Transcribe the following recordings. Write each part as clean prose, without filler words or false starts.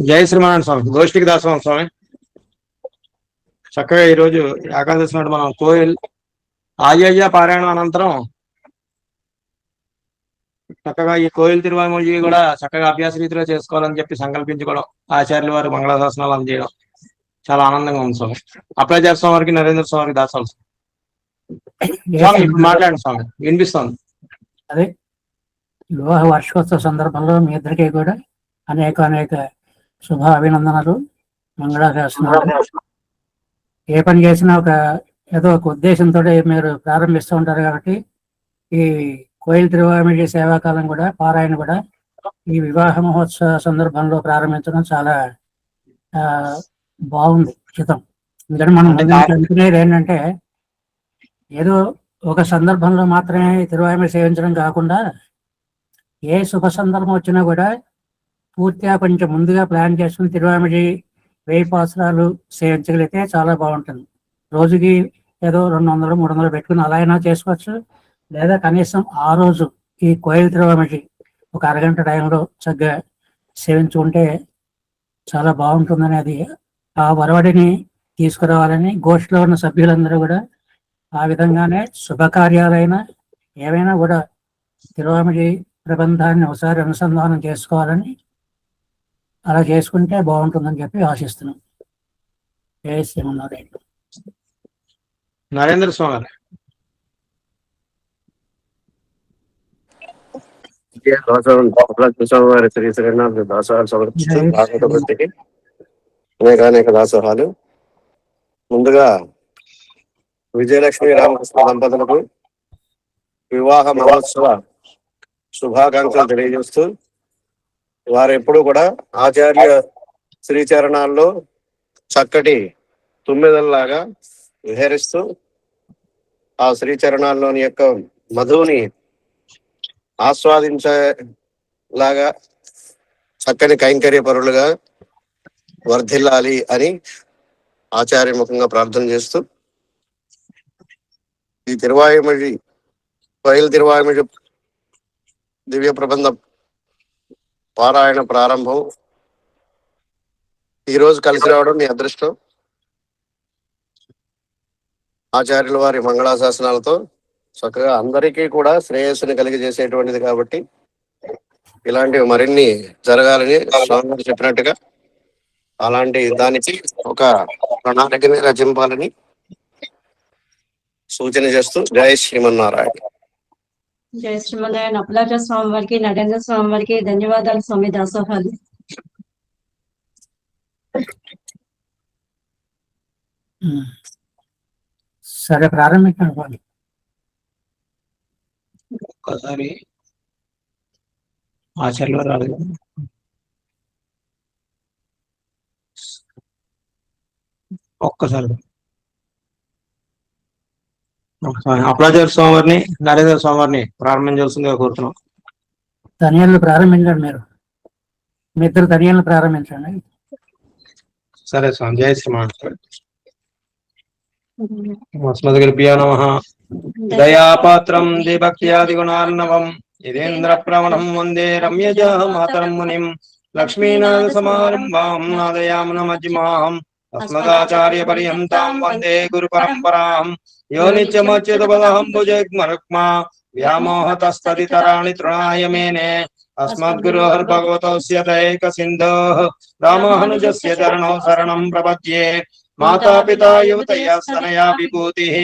జై శ్రీమన్నారాయణ స్వామి. గోష్ఠికి దాసోహం స్వామి. చక్కగా ఈరోజు ఏకాదశి నాడు మనం కోయిల్ ఆయ్యయ్య పారాయణం అనంతరం చక్కగా ఈ కోయిల్ తిరువామూజీ కూడా చక్కగా అభ్యాస రీతిలో చేసుకోవాలని చెప్పి సంకల్పించుకోవడం, ఆచార్యుల వారు మంగళాశాసనాలు అందజేయడం చాలా ఆనందంగా ఉంది స్వామి. అప్లై స్వామి వారికి, నరేంద్ర స్వామి వారికి దాసాలు స్వామి. ఇప్పుడు మాట్లాడండి స్వామి, వినిపిస్తోంది. అదే వివాహ వార్షికోత్సవ సందర్భంలో మీ ఇద్దరికీ కూడా అనేక శుభ అభినందనలు, మంగళాశాసనాలు. ఏ పని చేసినా ఏదో ఒక ఉద్దేశంతో మీరు ప్రారంభిస్తూ ఉంటారు కాబట్టి ఈ కోయిల్ తిరువామూజీ సేవాకాలం కూడా, పారాయణ కూడా ఈ వివాహ మహోత్సవ సందర్భంలో ప్రారంభించడం చాలా బాగుంది, ఉచితం. ఎందుకంటే మనం అనుకునేది ఏంటంటే ఏదో ఒక సందర్భంలో మాత్రమే తిరువామూజీ సేవించడం కాకుండా ఏ శుభ సందర్భం వచ్చినా కూడా పూర్తిగా కొంచెం ముందుగా ప్లాన్ చేసుకుని తిరువామూజీ 1000 పాసురాలు సేవించగలిగితే చాలా బాగుంటుంది. రోజుకి ఏదో 200, 300 పెట్టుకుని అలా అయినా చేసుకోవచ్చు. లేదా కనీసం ఆ రోజు ఈ కోయిల్ తిరువామూజీ ఒక అరగంట టైంలో చక్కగా సేవించుకుంటే చాలా బాగుంటుందని, అది ఆ వరవడిని తీసుకురావాలని గోష్ఠిలో ఉన్న సభ్యులందరూ కూడా ఆ విధంగానే శుభకార్యాలైన ఏవైనా కూడా తిరువామూజీ ప్రబంధాన్ని ఒకసారి అనుసంధానం చేసుకోవాలని, అలా చేసుకుంటే బాగుంటుందని చెప్పి ఆశిస్తున్నాం. జై శ్రీమన్నారాయణ. నరేంద్ర స్వామి వారి శ్రీ శ్రీనాథ్ దాసోహాలు సమర్పిస్తూ భాగవత భక్తికి అనేక దాసోహాలు. ముందుగా విజయలక్ష్మి రామకృష్ణ దంపతులకు వివాహ మహోత్సవ శుభాకాంక్షలు తెలియజేస్తూ, వారెప్పుడు కూడా ఆచార్య శ్రీచరణాల్లో చక్కటి తుమ్మెదల్లాగా విహరిస్తూ ఆ శ్రీచరణాల్లోని యొక్క మధువుని ఆస్వాదించేలాగా చక్కని కైంకర్య పరులుగా వర్ధిల్లాలి అని ఆచార్యముఖంగా ప్రార్థన చేస్తూ, ఈ తిరువామూజీ కోయిల్ తిరువామూజీ దివ్య ప్రబంధ పారాయణ ప్రారంభం ఈరోజు కలిసి రావడం మీ అదృష్టం. ఆచార్యుల వారి మంగళాశాసనాలతో చక్కగా అందరికీ కూడా శ్రేయస్సుని కలిగజేసేటువంటిది కాబట్టి ఇలాంటివి మరిన్ని జరగాలని స్వామి చెప్పినట్టుగా అలాంటి దానికి ఒక ప్రణాళికని రచింపాలని సూచన చేస్తూ జై శ్రీమన్నారాయణ. జై శ్రీమన్నారాయణ. అప్లాజ స్వామి వారికి, నరేంద్ర స్వామి వారికి ధన్యవాదాలు స్వామి. దాసోహాలు. సరే, ప్రారంభించండి. ఒక్కసారి ఆచార్యులు రాలేదు. ఒక్కసారి అప్లాచార్య స్వామి వారిని, నరేంద్ర స్వామి వారిని ప్రారంభించాల్సిందిగా కోరుతున్నాం. ధన్యాలు ప్రారంభించండి. మీ ఇద్దరు ధన్యాలను ప్రారంభించండి. సరే స్వామి. జయ శ్రీమన్నారాయణ. అస్మద్గురుభ్యో నమః. దయాపాత్రం దేభక్త్యాది గుణార్ణవం యదేంద్ర ప్రవణం వందే రమ్యజ మాతరం మునిం లక్ష్మీనాథ సమారంభాం నాదయామున మధ్యమాం అస్మదాచార్య పర్యంతాం వందే గురు పరంపరాం. యో నిత్యమచ్యుత పదాంబుజగ్మరుక్మా వ్యామోహతస్తదితరాణి తృణాయ మేనే అస్మద్గురోర్భగవతోస్య దైక సింధోః రామానుజస్య చరణౌ శరణం ప్రపద్యే. మాతాపితా యువతయా స్తనయా విభూతిః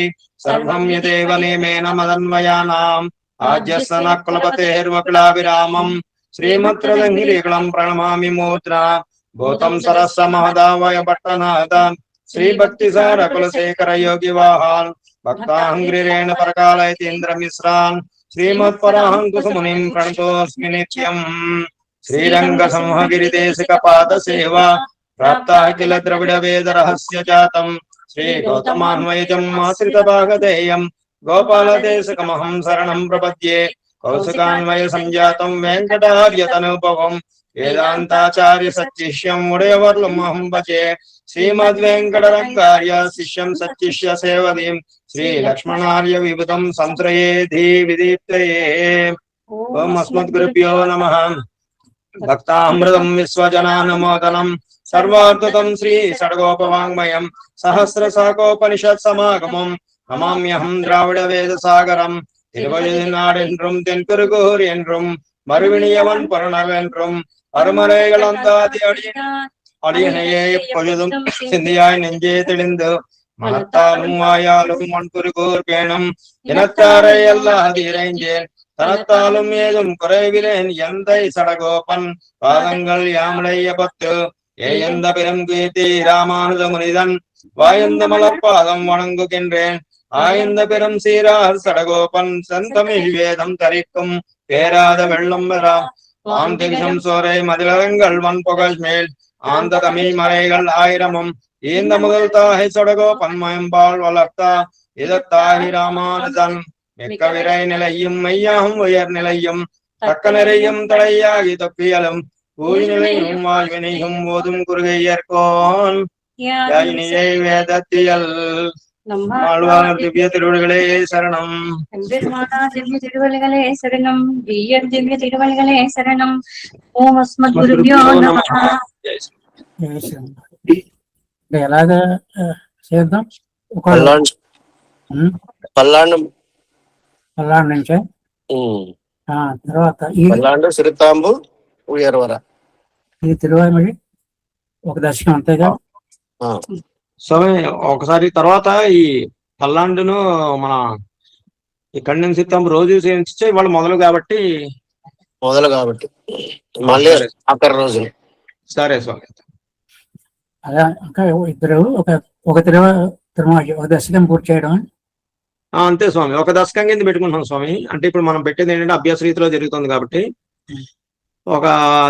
సర్వం యదేవ నియమేన మదన్వయానాం. ఆజ్యస్సన కులపతేర్వకులాభిరామం శ్రీమత్రదంగిరీకులం ప్రణమామి మూర్ధ్నా. భూతం సరస్స మహదావయ పట్టనాథ శ్రీ భక్తి సార కులశేఖర యోగి వాహాన్ భక్తాంగ్రిరేణ పరకాలయతీంద్ర మిశ్రాన్ శ్రీమత్పరాంకుశమునిం ప్రణతోస్మి నిత్యం. శ్రీరంగ సంహగిరిదేశిక పాద సేవా ప్రాప్తాఖిల ద్రవిడ వేద రహస్య జాతం శ్రీ గౌతమాన్వయజం ఆశ్రిత భాగధేయం గోపాలదేశకమహం శరణం ప్రపద్యే. కౌశికాన్వయ సంజాతం వెంకటార్యతనుభవం వేదాంతాచార్య సచ్చిష్యం ఉడయవర్లమహం భజే. శ్రీమద్వేంకటరంగార్య శిష్యం సచ్చిష్య సేవదీం శ్రీ లక్ష్మణార్య విభుతం సంశ్రయే ధీ విదీప్తయే. ఓం అస్మద్గురుభ్యో నమః. భక్తామృతం విశ్వజనానుమోదనం సర్వాద్భుతం శ్రీ షడ్గోపవాङ्మయం సహస్రశాఖోపనిషత్ సమాగమం నమామ్యహం ద్రావిడ వేద సాగరం திருவழுதினாடென்றும் தென்குருகூர் என்றும் மறுவினியவன் பொருணல் என்றும் அருமறைகளந்தாதி அடியனையே எப்பொழுதும் சிந்தியாய் நெஞ்சே தெளிந்து மனத்தாலும் வாயாலும் மண்குருகூர் பேணும் இனத்தாரை அல்லாது இறைஞ்சேன் தனத்தாலும் ஏதும் குறைவிலேன் எந்தை சடகோபன் பாதங்கள் யாமுடைய பத்து ஏயந்த பெரும் கீர்த்தி ராமானுஜ முனிதன் வாயந்த மலர்பாதம் வணங்குகின்றேன் ஆயந்த பெரும் சீரார் சடகோபன் செந்தமிழ் வேதம் தரிக்கும் பேராத வெள்ளம் வரா ஆந்திகம் சோரை மதிலரங்கள் வன்புகழ் மேல் ஆந்த தமிழ் மறைகள் ஆயிரமும் ஈந்த முதல் தாகை சடகோபன் மயம்பால் வளர்த்தா இதத்தாகி ராமானுஜன் மிக்க விரை நிலையும் மையாகும் உயர் நிலையும் தக்க நிறையும் தடையாகி தொப்பியலும் ஊழ் நிலையும் வாழ்வினையும் போதும் குறுகையர்கோன் யாயினியை வேதத்தியல் ஆழ்வார் திவ்ய திருவடிகளே சரணம். திவ்ய திருவள்ளிகளே சரணம். திவ்ய திருவள்ளிகளே சரணம். ஓம் அஸ்மத் குருభ్యో நமః. ఎలాగ చేద్దాం? పల్లాండు పల్నాడు నుంచే తర్వాత పల్లాండు సిరితాంబు ఉయర్వర ఇది తిరువాయిమడి ఒక దర్శనం అంతేగా స్వామి. ఒకసారి తర్వాత ఈ పల్లాండును మన ఇక్కడి నుంచి రోజు సేవించే వాళ్ళు మొదలు కాబట్టి మళ్ళీ అక్కడ రోజు సరే స్వామి. అలా ఇంకా ఇద్దరు ఒక దర్శనం పూర్తి చేయడం అంతే స్వామి. ఒక దశకం కింద పెట్టుకుంటున్నాం స్వామి. అంటే ఇప్పుడు మనం పెట్టేది ఏంటంటే అభ్యాస రీతిలో జరుగుతుంది కాబట్టి ఒక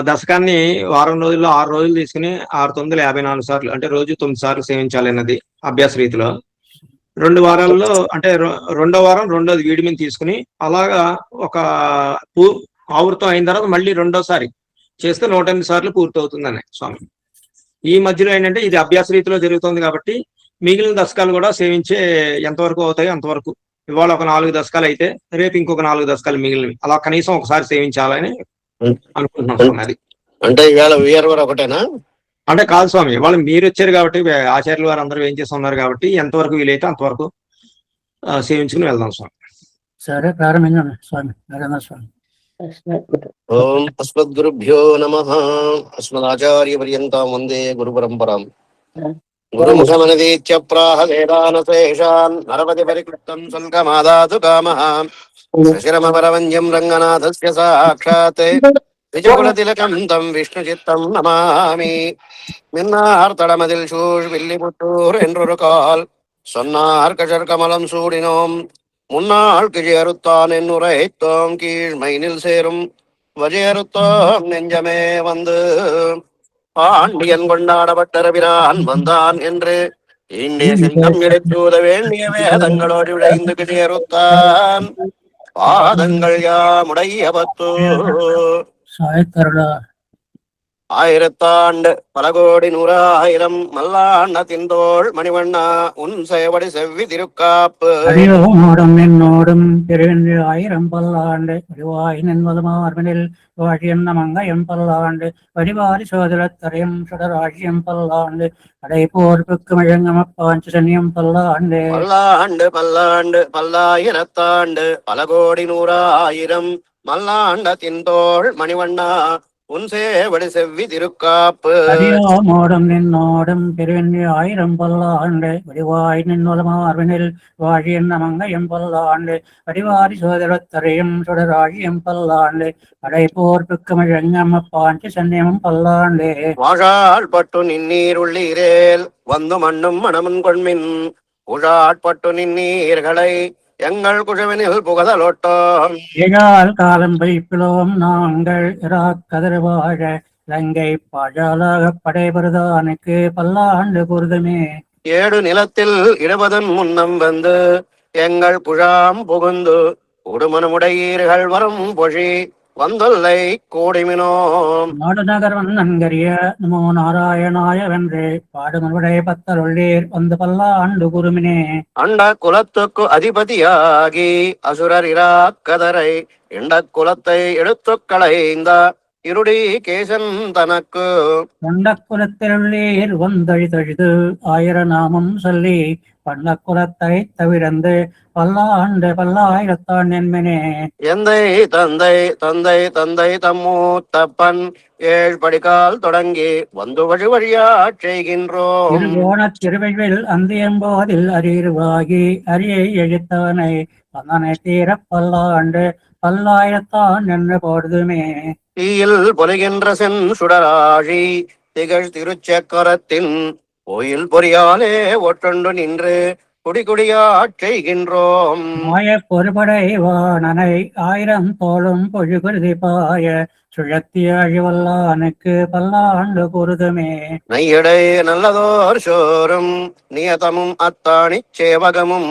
దశకాన్ని వారం రోజుల్లో 6 రోజులు తీసుకుని 654 సార్లు అంటే రోజు 9 సార్లు సేవించాలి అన్నది అభ్యాస రీతిలో. 2 వారాల్లో అంటే రెండో వారం రెండోది వీడి మీద తీసుకుని అలాగా ఒక ఆవృతం అయిన తర్వాత మళ్ళీ రెండోసారి చేస్తే 108 సార్లు పూర్తవుతుందని స్వామి. ఈ మధ్యలో ఏంటంటే ఇది అభ్యాస రీతిలో జరుగుతుంది కాబట్టి మిగిలిన దశకాలు కూడా సేవించే ఎంతవరకు అవుతాయో అంతవరకు. ఇవాళ ఒక 4 దశకాలు అయితే రేపు ఇంకొక 4 దశకాలు మిగిలినవి అలా కనీసం ఒకసారి సేవించాలని అనుకుంటున్నాం స్వామి. అది అంటే ఇవాళ ఒకటేనా? అంటే కాదు స్వామి, వాళ్ళు మీరు వచ్చారు కాబట్టి ఆచార్యులు వారు అందరూ ఏం చేస్తున్నారు కాబట్టి ఎంతవరకు వీలైతే అంతవరకు సేవించుకుని వెళ్దాం స్వామి. సరే ప్రారంభించండి స్వామి. నరేంద్ర స్వామి. ఓం అస్మద్గురుభ్యో నమః. అస్మదాచార్య పర్యంతం వందే గురు పరంపరాం. గురుముఖమనదీత్య ప్రాహ వేదానశేషాన్ నరపతి పరికృతం శుల్కమాదాతు కామః శశిరమపరవంద్యం రంగనాథస్య సాక్షాత్ విజయకులతిలకం తం విష్ణుచిత్తం నమామి. మిన్నార్తడమదిల్ షూష్ విల్లిపుట్టూర్ என்றொருகால் சொன்னார் கமலம் சூடினோம் முன்னாள் கிழியறுத்தான் என்னுரைத்தோம் கீழ் மைனில் சேரும் வஜயறுத்தோம் நெஞ்சமே வந்து பாண்டியன் கொண்டாடப்பட்டரபிரான் வந்தான் என்று இந்திய சிங்கம் எடுத்தூத வேண்டிய வேதங்களோடு விளைந்து கிழியறுத்தான் பாதங்கள் யாமுடைய பத்து ஆயிரத்தாண்டு பல கோடி 100,000 மல்லாண்ட திந்தோள் மணிவண்ணா உன் சேவடி செவ்வி திருக்காப்பு அடியோடும் என்னோடும் பெருவென்று 1000 பல்லாண்டு வடிவாய் நின்மதுமார்மனில் வாழியம் நமங்கயம் பல்லாண்டு வடிவாரி சோதரத்தரையும் சுடராஜ்யம் பல்லாண்டு அடை போர்ப்புக்கு மழங்கமப்பாஞ்சனியம் பல்லாண்டு பல்லாண்டு பல்லாண்டு பல்லாயிரத்தாண்டு பல கோடி 100,000 மல்லாண்ட திந்தோள் மணிவண்ணா உன் சேவடி செவ்வி திருக்காப்பு அடியோடும் நின்னோடும் பெருவென்று 1000 பல்லாண்டு வடிவாய் நின்மதுமார்மனில் வாழியம் நமங்கயம் பல்லாண்டு வடிவாரி சோதரத்தரையும் சுடராஜ்யம் பல்லாண்டு அடை போர்ப்புக்கு மழங்கமப்பாஞ்சனியம் பல்லாண்டு வாழாள் பட்டு நின்னீர் உள்ளீரேல் வந்து மண்ணும் மணமுன் கொண்மின் உழாட்பட்டு நின்னீர்களை எங்கள் குழவினில் புகதலோட்டோம் ஏகால் காலம் வைப்பிலோம் நாங்கள் கதிர்வாழ லங்கை பாஜாலாக படைபெறுதானுக்கு பல்லாண்டு பொருதுமே. 7 நிலத்தில் இடபதன் முன்னம் வந்து எங்கள் குழாம் புகுந்து உடுமனமுடையீர்கள் வரும் பொழி வந்தொல்லை கூடிமினோம் நாடுநகர் நன்கரிய நமோ நாராயணாய வென்று பாடுமனுடைய பத்தருள்ளீர் வந்து பல்லாண்டு குருமினே. அண்ட குலத்துக்கு அதிபதியாகி அசுரர் இராக்கதரை இண்ட குலத்தை எடுத்து களைந்த இருடி கேசன் தனக்கு தொண்டக்குலத்திலுள்ளீர் வந்தழி தொழுது ஆயிர நாமம் சொல்லி பண்ணக்குலத்தை தவிரந்து பல்லாண்டு பல்லாயிரத்தான் என்பனே. எந்தை தந்தை தந்தை தந்தை தம்மூத்தப்பன் ஏழ் படிக்கால் தொடங்கி வந்து வழி வழியா செய்கின்றோம். திருவோணத் திருவெழில் அந்தியம்போதில் அறிவாகி அரியை எழுத்தானை பந்தனை தீரப் பல்லாண்டு பல்லாயிரத்தான் என்று போடுதுமே. தீயில் பொலிகின்ற சென் சுடராழி திகழ் திருச்சக்கரத்தின் கோயில் பொறியாலே ஒற்றொண்டு நின்று குடிகுடியாச் செய்கின்றோம். மாயப் பொறுபடை வாணனை ஆயிரம் தோளும் பொழுகுருதி பாய சுழத்திய அழிவல்லானுக்கு பல்லாண்டு கூறுதுமே. நையடை நல்லதோர் சோறும் நியதமும் அத்தாணிச் சேவகமும்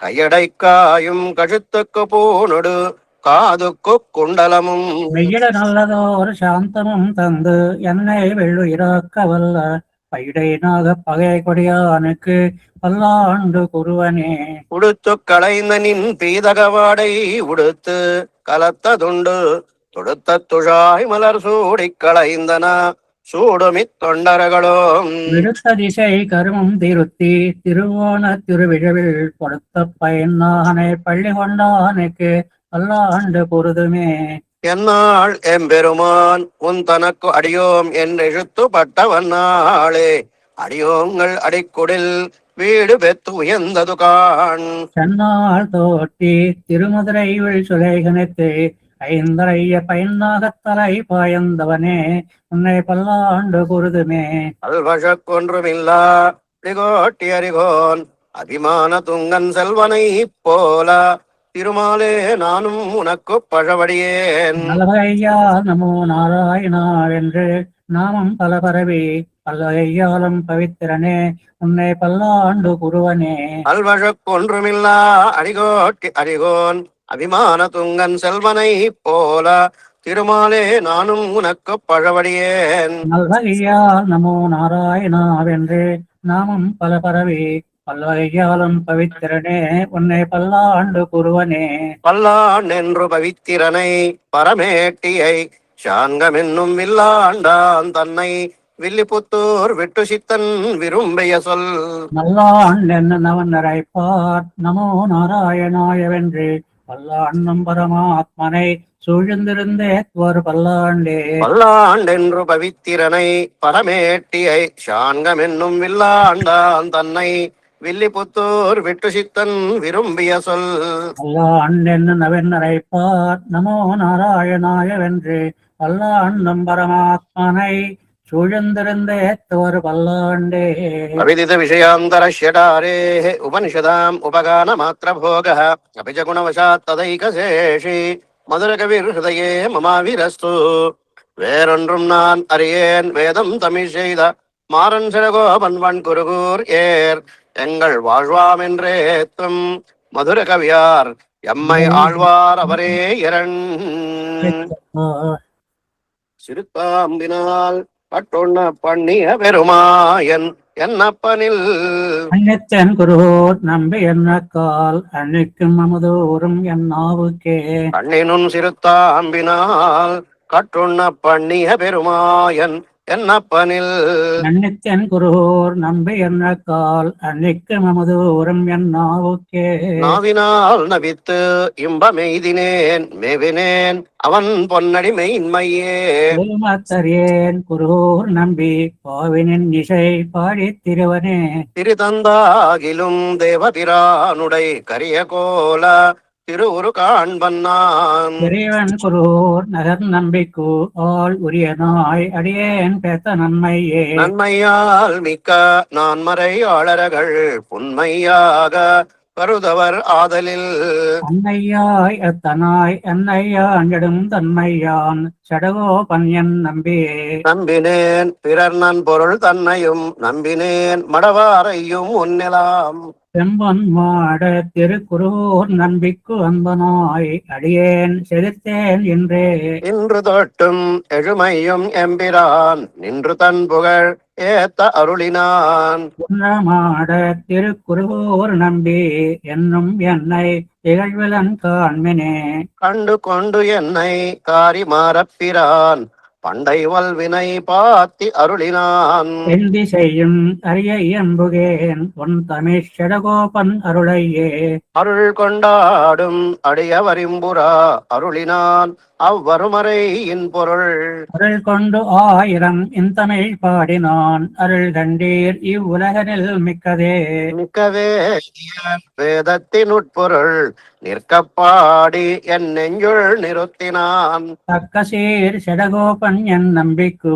கையடைக்காயும் கழுத்துக்கு பூனொடு காதுக்கு குண்டலமும் மெய்யிட நல்லதோர் சாந்தமும் தந்து என்னை வெள்ளுயிராக்க வல்ல பைடை நாக பகை கொடியானுக்கு பல்லாண்டு குருவனே. உடுத்து களைந்த நின் பீதகவாடை உடுத்து கலத்ததுண்டு தொடுத்த துழாய் மலர் சூடிக் களைந்தன சூடுமித் தொண்டர்களும் விடுத்த திசை கருமம் திருத்தி திருவோண திருவிழவில் கொடுத்த பயனானை பள்ளி கொண்டானுக்கு பல்லாண்டு பொருதுமே. என்னாள் எம்பெருமான் உன் தனக்கு அடியோம் என்றெழுத்து பட்டவன்னாளே அடியோங்கள் அடிக்குடில் வீடு பெத்து உயர்ந்தது காண். சென்னால் தோட்டி திருமதுரை சுலைகனத்து ஐந்தரைய பயனாகத்தலை பாயந்தவனே உன்னை பல்லாண்டு குருதுமே. அல்வழக்கொன்றுமில்லா திகோட்டி அறிகோன் அபிமான துங்கன் செல்வனை போல திருமாலே நானும் உனக்கு பழவடியேன். நலவையா நமோ நாராயணா என்று நாமம் பல பரவி பல்வகையாலும் பவித்திரனே உன்னை பல்லாண்டு குருவனே. அல்வழக்கொன்றுமில்லா அடிகோட்டி அறிகோன் அபிமான துங்கன் செல்வனை போல திருமாலே நானும் உனக்கு பழவடியேன். நல்வகையா நமோ நாராயணா என்று நாமம் பல பரவி பல்வகையாலும் பவித்திரனே உன்னை பல்லாண்டு குருவனே. பல்லான் என்று பவித்திரனை பரமேட்டியை சாங்கமென்னும் வில்லாண்டான் தன்னை வில்லிபுத்தூர் விட்டு சித்தன் விரும்பிய சொல். நல்லான் என்ன நவன் நரைப்பார் நமோ நாராயணாயவென்று பல்லாண்ணும் பரமாத்மனை சூழ்ந்திருந்தே ஒரு பல்லாண்டே. பல்லாண்டென்று பவித்திரனை பரமேட்டியை சாங்கமென்னும் வில்லாண்டான் தன்னை வில்லிபுத்தூர் விட்டு சித்தன் விரும்பிய சொல். பல்லாண் என்ன நவன் நரைப்பார் நமோ நாராயணாயவென்று பல்லாண்ணும் பரமாத்மனை சூழ்ந்திருந்தே ஒரு பல்லாண்டே. அவிதித விஷயாந்தரஷ்யடாரே உபனிஷதாம் உபகான மாத்திர போக அபிஜ குணவசாத் ததைகசேஷி மதுரகவிர் ஹிருதயே மமாவிரஸ்து. வேறொன்றும் நான் அறியேன் வேதம் தமிழ் செய்த மாறன் சிறகோபன் வன் குருகூர் ஏர் எங்கள் வாழ்வாம் என்றேத்தும் மதுர கவியார் எம்மை ஆழ்வார் அவரே இரண். சிறுத்தாம்பினால் பட்டுண்ண பண்ணிய பெருமாயன் என்னப்பனில் அன்னித்தன் குருவோர் நம்பி என்ன கால் அன்னைக்கும் அமுதோறும் என் நாவுக்கே. கண்ணினும் சிறுத்தாம்பினால் கட்டுண்ண பண்ணிய பெருமாயன் என்னப்பனில் அன்னித்தன் குருவோர் நம்பி என்ன கால் அன்னைக்கும் அமுதோறும் என் நாவுக்கே. நாவினால் நவித்து இன்பமெய்தினேன் மேவினேன் அவன் பொன்னடி மெய்மையே. ஏன் குருவோர் நம்பி பாவினின் இசை பாடி திருவனே. திருதந்தாகிலும் தேவபிரானுடை கரிய கோல திருவுரு காண்பன்னான். பெரியவன் குருவோர் நகர் நம்பிக்கு ஆள் உரிய நாய் அடியேன் பேத்த நன்மையே. நன்மையால் மிக்க நான்மறை ஆளர்கள் புன்மையாக கருதவர் ஆதலில். அன்னையாய் அத்தனாய் அன்னையாண்டிடும் தன்மையான் சடகோ பன்யன் நம்பியே. நம்பினேன் பிறர் நன்பொருள் தன்னையும் நம்பினேன் மடவாரையும் உன்னெலாம். செம்பன் மாட திருக்குருவோர் நம்பிக்கு அன்பனாய் அடியேன் செலுத்தேன் என்றே. இன்று தொட்டும் எழுமையும் எம்பிரான் நின்று தன் புகழ் ஏத்த அருளினான். மாட திருக்குருவோர் நம்பி என்னும் என்னை திகழ்விலன் காண்மினே. கண்டு கொண்டு என்னை காரி மாறப்பிரான் பண்டை வல்வினை பாத்தி அருளினான். எந்தி செய்யும் அரிய இயம்புகேன் உன் தமிழ் செடகோபன் அருளையே. அருள் கொண்டாடும் அடியவரிம்புரா அருளினான் அவ்வருமறையின் பொருள். அருள் கொண்டு 1000 இந்தமிழ் பாடினான் அருள் கண்டீர் இவ்வுலகனில் மிக்கதே. மிக்கவே வேதத்தின் உட்பொருள் நிற்கப் பாடி என் நெஞ்சுள் நிறுத்தினான். தக்க சீர் செடகோபன் என் நம்பிக்கு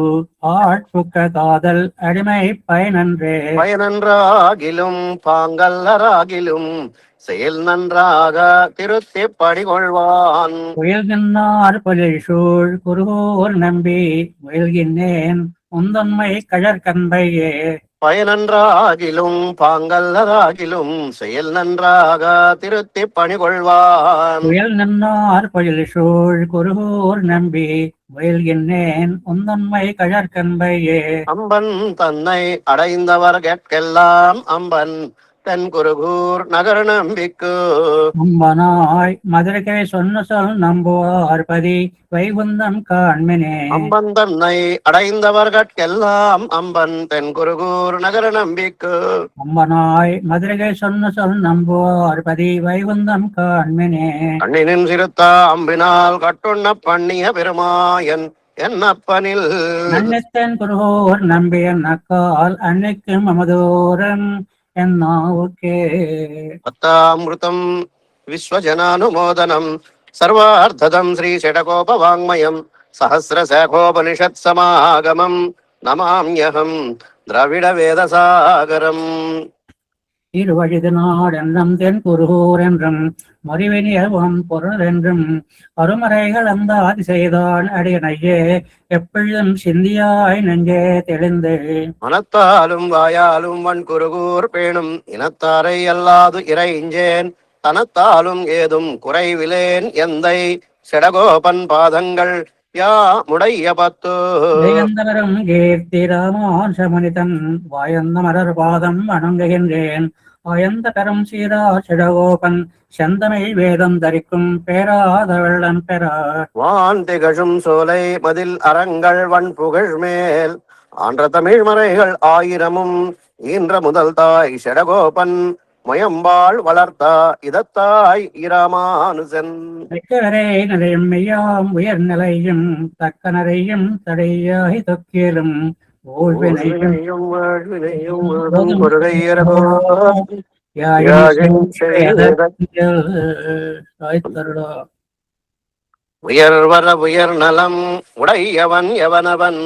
ஆட்புக்க காதல் அடிமை பயனன்றே. பயனன்றாகிலும் பாங்கல்லராகிலும் செயல் நன்றாக திருத்தி படிகொள்வான். புயல் நின்னார் பொலில் சூழ் குருகூர் நம்பி முயல்கின்றேன் உந்தன்மை கழற்கன்பையே. பயனன்றாகிலும் பாங்கல்லராகிலும் செயல் நன்றாக திருத்தி பணிகொள்வான். புயல் நின்னார் பொழில் சூழ் குருகூர் நம்பி முயல்கின்றேன் உந்தன்மை கழற்கன்பையே. அம்பன் தன்னை அடைந்தவர் கேட்கெல்லாம் அம்பன் தென் குருகூர் நகர நம்பிக்கு. அம்பனாய் மதுரைக்கை சொன்ன சொல் நம்புவார் பதி வைகுந்தம் காண்மினே. அம்பன் தன்னை அடைந்தவர்கட்கெல்லாம் அம்பன் தென் குருகூர் நகர நம்பிக்கு. அம்பனாய் மதுரைக்கை சொன்ன சொல் நம்புவார் பதி வைகுந்தம் காண்மினே. கண்ணினின் சிறுத்தா அம்பினால் கட்டுண்ண பண்ணிய பெருமாயன் என்னப்பனில். நன்னித்தன் குருகூர் நம்பிய நக்கால் அன்னைக்கும் அமதோரன் என்னாவுக்கே. பத்தாமிருதம் விஸ்வஜனானுமோதனம் சர்வார்த்ததம் ஸ்ரீ ஷடகோப வாங்மயம் சஹசிரசேகோபனிஷத் சமாகமம் நமாம்யகம் திராவிட வேதசாகரம். இருவழிது நாடென்றும் தென் குருகூர் என்றும் மறிவினியவம் பொருள் என்றும் அருமறைகள் அந்த ஆதி செய்தான் அடியனையே எப்பொழுதும் சிந்தியாய் நெஞ்சே தெளிந்து. மனத்தாலும் வாயாலும் வன் குருகூர் பேணும் இனத்தாரை அல்லாது இறைஞ்சேன் தனத்தாலும் ஏதும் குறைவிலேன் எந்தை செடகோபன் பாதங்கள் யா முடைய பத்து. ஜெயந்தவரும் கீர்த்தி ராமாசமனிதன் வாயந்த மலர் பாதம் வணங்குகின்றேன். ஆயந்த கரம் சீரா செடகோபன் செந்தமிழ் வேதம் தரிக்கும் பேராத வெள்ளம் பெறா. வான் திகழும் சோலை மதில் அரங்கள் வன் புகழ் மேல் ஆன்ற தமிழ் மறைகள் 1000மும் ஈன்ற முதல் தாய் செடகோபன் முயம்பாள் வளர்த்தா இதத்தாய் இராமானுசன். மிக்கவரை நிலையும் மெய்யாம் உயர் நிலையும் தக்க நரையும் தடையாய் தொக்கிலும் ஊழ்வினையும் உயர்வர உயர் நலம் உடையவன் எவனவன்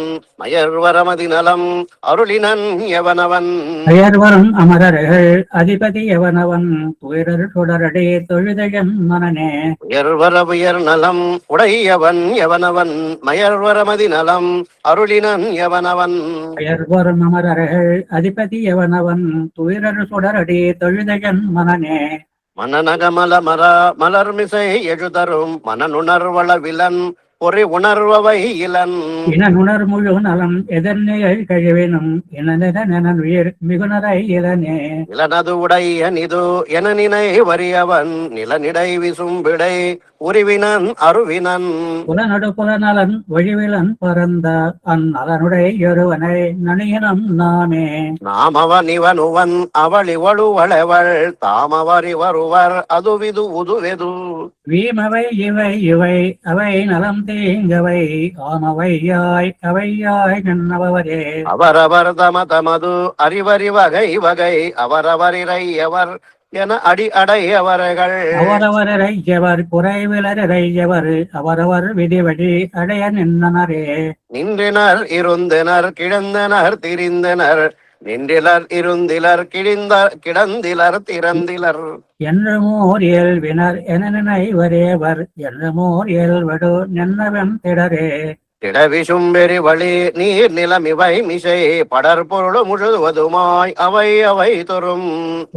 மயர்வரமதி நலம் அருளினன் எவனவன். பெயர்வரும் அமரர்கள் அதிபதி எவனவன் துயரர் தொடரடே தொழுதகன் மனனே. உயர்வர உயர் நலம் உடையவன் எவனவன் மயர்வரமதி நலம் அருளினன் எவனவன். பெயர்வரும் அமரர்கள் அதிபதி எவனவன் துயரர் தொடரடே தொழுதகன் மனனே. மனநகமல மர மலர்மிசை எழுதரும் மனநுணர்வள விலன் பொறி உணர்வவை இளன். இனநுணர் முழு நலம் எதன்னைகள் கழிவினும் இனநிற மிகுனரை இளனே. இளனது உடைய நிது என நினை வறியவன் நிலனிடை விசும்பிடை உருவினன் அருவினன். புலனடு புலநலன் ஒழிவிலன் பரந்த அந்நலனுடைய ஒருவனை நனியனம் நாமே. நாமவன் இவனுவன் அவள் இவளு வளவள் தாமவர் இவருவர் அதுவிது உதுவெது. வீமவை இவை இவை அவை நலம் தீங்கவை ஆமவையாய் அவையாய் நன்னவரே. அவரவர் தம தமது அறிவறி வகை வகை அவரவர் இறையவர் என அடி அடையவர்கள். அவரவர் இறையவர் குறைவிலர் இறையவர் அவரவர் விதிவழி அடைய நின்றனரே. நின்றினர் இருந்தனர் கிடந்தனர் திரிந்தனர் நின்றிலர் இருந்திலர் கிடந்திலர் திறந்திலர். என்றுமோர் இயல்பினர் என நினைவரேவர் என்றுமோர் இயல்வடு நின்னவன் திடரே. திடவிசும்பெரி வழி நீர் நிலம் இவை மிசை படர் பொருள் முழுவதுமாய் அவை அவை தொறும்.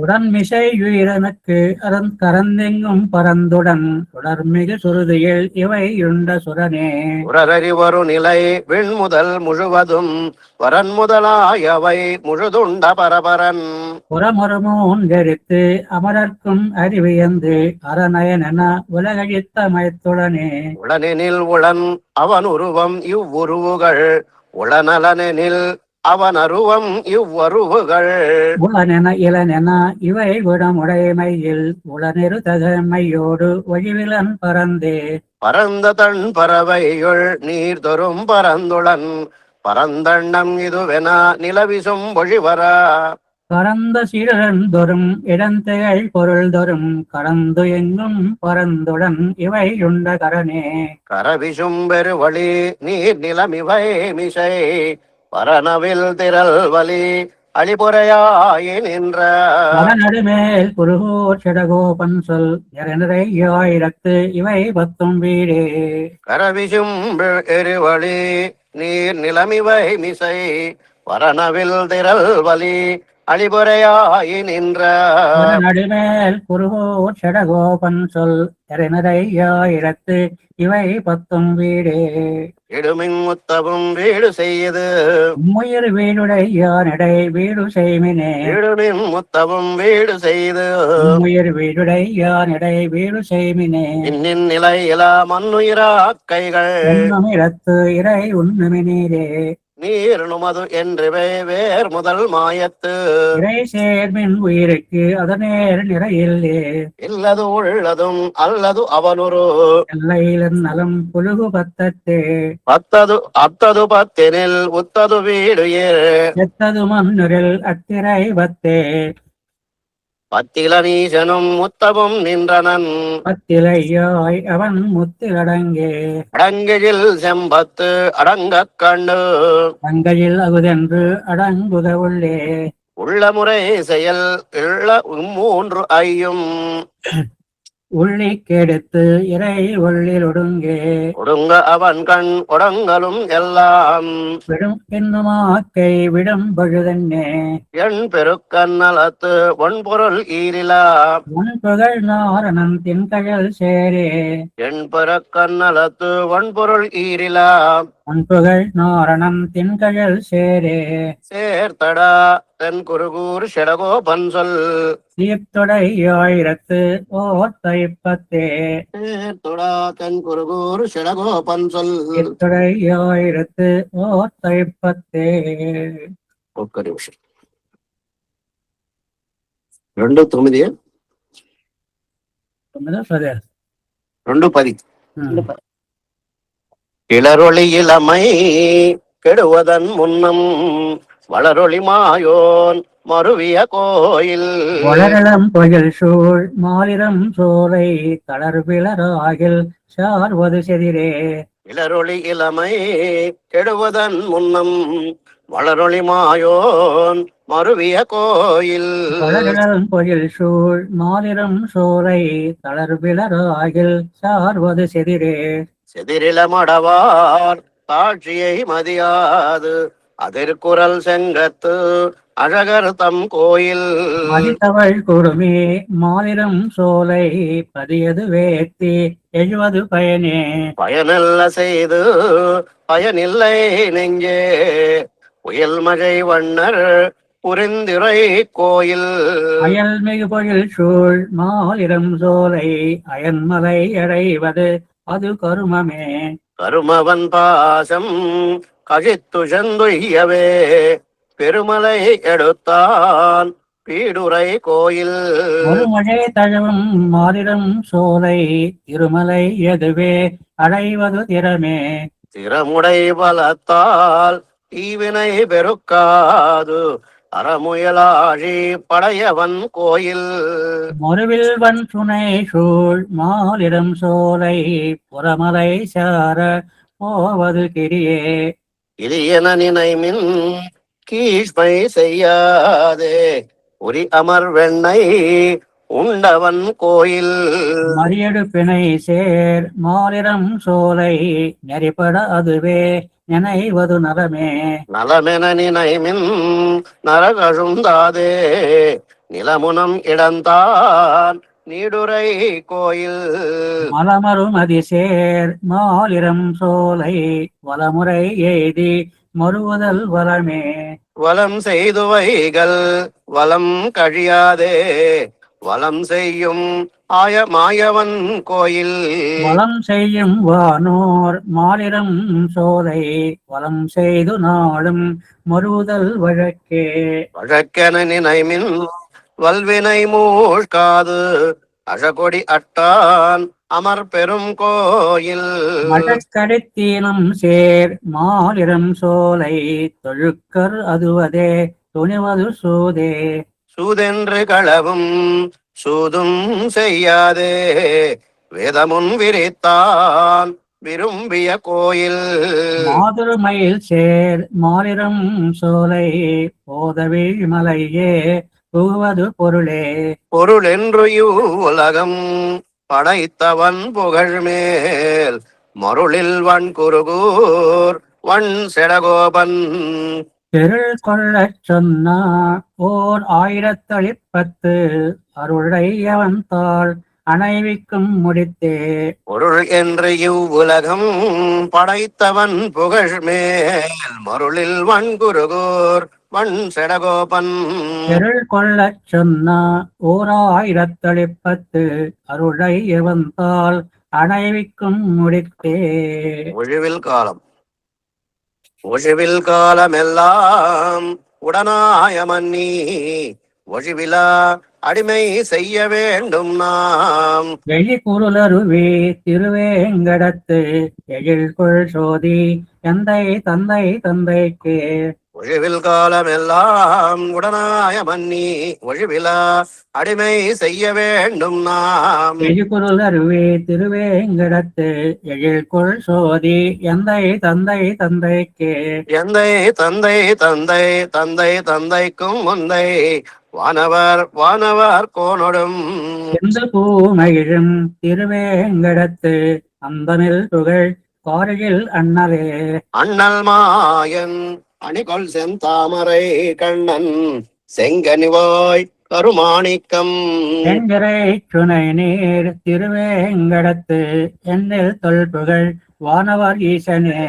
உடன்மிசை உயிரனுக்கு அதன் கரந்தெங்கும் பரந்துடன் தொடர்மிகு சுருதியில் இவை உண்ட சுரனே. உரறிவரு நிலை விண்முதல் முழுவதும் வரன் முதலாயவை முழுதுண்ட பரபரன். புறமொருமூன் தரித்து அமரர்க்கும் அறிவியந்து அரணயன உலகழித்த மைத்துடனே. உளனெனில் உளன் அவன் உருவம் இவ்வுருவுகள் உளநலனெனில் அவன் அருவம் இவ்வருவுகள் உளனென இளனென இவை குணமுடைமையில் உளநெரு தகமையோடு ஒழிவிலன் பறந்தே பரந்த தன் பறவையுள் நீர் தொறும் பரந்துளன் பரந்தண்ணம் இதுவென நிலவிசும் பொழிவரா பரந்த சீரன் தொறும் இடந்தைகள் பொருள் தொறும் கடந்து எங்கும் பரந்துடன் இவை உண்ட கரனே கரவிசும் பெருவழி நீர் நிலமிவை மிசை பரனவில் திரள் வலி அழிபுறையாயி நின்ற நடுமேல் குருகூர் செடகோபன் சொல் நிறையாயிரத்து இவை பத்தும் வீடே கரவிசும் எருவழி நீர் நிலமிவை மிசை பரனவில் திரள் வலி அழிபுறையாயி நின்ற நடுமேல் குருகூர் செடகோபன் சொல் நிறையாயிரத்து இவை பத்தும் வீடே இடுமின் முத்தவும் வீடு செய்து முயர் வீடுடையானடை வீடு செய்மினே இடுமின் முத்தவும் வீடு செய்து முயர் வீடுடையானடை வீடு செய்மினே இன்னின் நிலையில மண்ணுயிரா கைகள் உண்ணுமிடத்து இறை உண்ணுமினீரே நீர் நுமது என்றுவே வேர் முதல் மாயத்து இறை சேர்மின் உயிருக்கு அதனேர் நிறையில்லே இல்லது உள்ளதும் அல்லது அவனொரு எல்லையிலன் நலம் புலுகு பத்தத்தே பத்தது அத்தது பத்தினில் உத்தது வீடு எத்தது மண்ணுரில் அத்திரை பத்தே பத்திலனீசனும் முத்தமும் நின்றனன் பத்திலையாய் அவன் முத்திலடங்கே அடங்கில் செம்பத்து அடங்கக் கண்டு அங்கையில் அகுதென்று அடங்குத உள்ளே உள்ள முறை செயல் இள்ள மூன்று ஐயும் உள்ளி கெடுத்து இறை உள்ளில் ஒடுங்கே ஒடுங்க அவன் கண் ஒடங்கலும் எல்லாம் விடும் என்னுமாக்கை விடும் பழுதன்னே என் பெருக்கண்ணலத்து ஒன்பொருள் ஈரிலா உன் புகழ் நாரணன் தின்கழல் சேரே என் பெருக்கண்ணலத்து ஒன்பொருள் ஈரிலா உன் புகழ் நாரணன் தின்கழல் சேரே சேர்த்தடா தென் குருகூர் செடகோபன் சொல் சீர்த்தொடையாயிரத்து ஓர் தைப்பத்தே சேர்த்தடா தென் குருகூர் செடகோபன் சொல் சீர்த்தொடையாயிரத்து ஓர் தைப்பத்தே ఒక్క నిమిషం 2:9 2:10 கிளரொளி இளமை கெடுவதன் முன்னம் வளரொளி மாயோன் மருவிய கோயில் வளரளம் புயல் சூழ் மாலிரம் சோலை தளர்விளராகில் சார்வது செதிரே கிளரொளி இளமை கெடுவதன் முன்னம் வளரொளி மாயோன் மருவிய கோயில் வளரளம் புயல் சூழ் மாலிரம் சோலை தளர்விளராகில் சார்வது செதிரே செதிரிலமடவார் காட்சியை மதியாது அதிர்குரல் செங்கத்து அழகர் தம் கோயில் மதித்தவள் குடுமி மாலிரம் சோலை பதியது வேத்தி எழுவது பயனே பயனல்ல செய்து பயனில்லை நெஞ்சே புயல் மழை வண்ணர் புரிந்திரை கோயில் அயல் மிகு பொழில் சூழ் மாலிரம் சோலை அயன்மலை அடைவது அது கருமமே கருமவன் பாசம் கழித்து செந்துய்யவே பெருமலை எடுத்தான் பீடுரை கோயில் ஒரு மழை தழுவும் மாலிரம் சோலை திருமலை எதுவே அடைவது திறமே திறமுடை பலத்தால் தீவினை பெருக்காது அறமுயலாழி படையவன் கோயில் மறுவில் வன் சுனை சூழ் மாலிடம் சோலை புறமலை சார போவது கிரியே இது என நினைமின் கீழ்மை செய்யாதே உரி அமர் வெண்ணை உண்டவன் கோயில் மறியெடுப்பினை சேர் மாலிடம் சோலை நெறிப்பட அதுவே நினைவது நலமே நலமென நினைமின் நரகழுந்தாதே நிலமுனம் இடந்தான் நீடுரை கோயில் மலமருமதி சேர் மாலிரம் சோலை வலமுறை எய்தி மறுவதல் வலமே வலம் செய்து வைகள் வலம் கழியாதே வலம் செய்யும் ஆய மாயவன் கோயில் வலம் செய்யும் வானோர் மாலிரம் சோலை வலம் செய்து நாளும் மறுதல் வழக்கே. வழக்கென நினைமின் வல்வினை மூழ்காது அழகொடி அட்டான் அமர் பெரும் கோயில் மழக்கடித்தீனம் சேர் மாலிரம் சோலை தொழுக்கர் அதுவதே துணிவது சூதே. சூதென்று களவும் சூதும் செய்யாதே வேதமுன் விரித்தான் விரும்பிய கோயில் மாதுருமயில் சேர் மாலிரம் சோலை போதவிழ் மலையே புகுவது பொருளே. பொருள் என்று உலகம் படைத்தவன் புகழ்மேல் மருளில் வன் குருகூர் வன் செடகோபன் தெருள் கொள்ளச் சொன்னா ஓர் 1010 அருளையவன் தாள் அணைவிக்கும் முடித்தே. பொருள் என்று உலகம் படைத்தவன் புகழ்மேல் மருளில் வன் குருகூர் வன் செடகோபன் தெருள் கொள்ளச் சொன்னா ஓர் 1010 அருளையவன் தாள் அணைவிக்கும் முடித்தே. ஒழிவில் காலம் ஒழிவில் காலமெல்லாம் உடனாய மன்னி ஒழிவிலா அடிமை செய்ய வேண்டும் நாம். வெளிக்குருளருவே திருவேங்கடத்து எழில்கொள் சோதி எந்தை தந்தை தந்தைக்கே. ஒழிவில் காலமெல்லாம் உடனாய மன்னி ஒழிவிலா அடிமை செய்ய வேண்டும் நாம். வெளிக்குருளருவே திருவேங்கடத்து எழில்கொள் சோதி எந்தை தந்தை தந்தைக்கே. எந்தை தந்தை தந்தை தந்தை தந்தைக்கும் முந்தை வானவர் வானவர் கோனொடும் எந்த பூமகிழும் திருவேங்கடத்து அந்தமில் புகழ் காரில் அண்ணலே. அண்ணல் மாயன் அணிகொள் செந்தாமரை கண்ணன் செங்கனிவாய் கருமாணிக்கம் என்கிறை சுனை நீர் திருவேங்கடத்து எண்ணில் தொல்புகழ் வானவர் ஈசனே.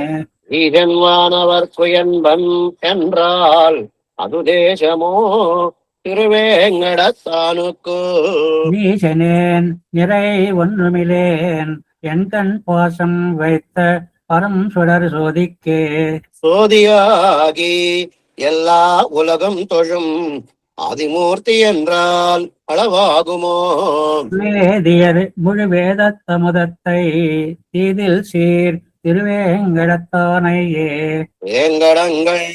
ஈசன் வானவர் குயன்பன் என்றால் அது தேசமோ திருவேங்கடத்தானுக்கு. நீசனேன் நிறை ஒன்றுமிலேன் என் கண் பாசம் வைத்த பரம் சுடர் சோதிக்கே. சோதியாகி எல்லா உலகம் தொழும் ஆதிமூர்த்தி என்றால் அளவாகுமோ. வேதியர் முழு வேத தமுதத்தை தீதில் சீர் திருவேங்கடத்தானையே. வேங்கடங்கள்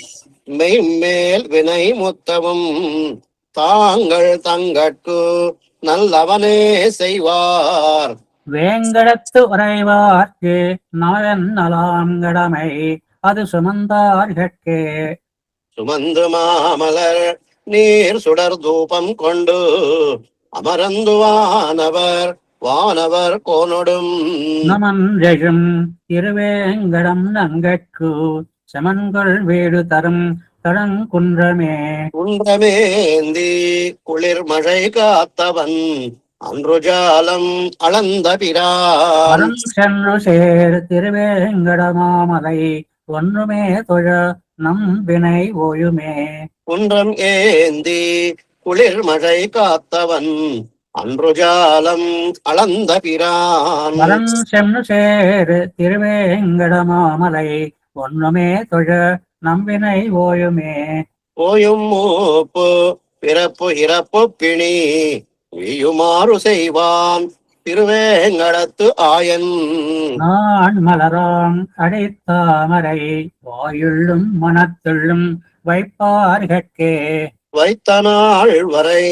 மெய்மேல் வினை முத்தமும் தாங்கள் தங்கட்கு நல்லவனே செய்வார். வேங்கடத்து உறைவார்க்கு நலன் நலாம் கடமை அது சுமந்தார்கட்கே. சுமந்து மாமலர் நீர் சுடர் தூபம் கொண்டு அமரந்து வானவர் வானவர் கோனொடும் நமன்றெழும் திருவேங்கடம் நங்கட்கு செமன்கொள் வீடு தரும் தடங்குன்றமே. குன்றமேந்தி குளிர் மழை காத்தவன் அன்று ஜாலம் அளந்த பிரான். அறம் சென்று சேர் திருவேங்கடமாமலை ஒன்றுமே தொழ நம் வினை ஓயுமே. குன்றம் ஏந்தி குளிர் மழை காத்தவன் அன்று ஜாலம் அளந்த பிரான். அறம் சென்று சேர் திருவேங்கடமாமலை ஒன்றுமே தொழ நம் வினை ஓயுமே. ஓயும் மூப்பு பிறப்பு இறப்பு பிணி வீயுமாறு செய்வான் திருவேங்கடத்து ஆயன். நான் மலரான் அடைத்தாமரை வாயுள்ளும் மனத்துள்ளும் வைப்பார்கட்கே. வைத்த நாள் வரை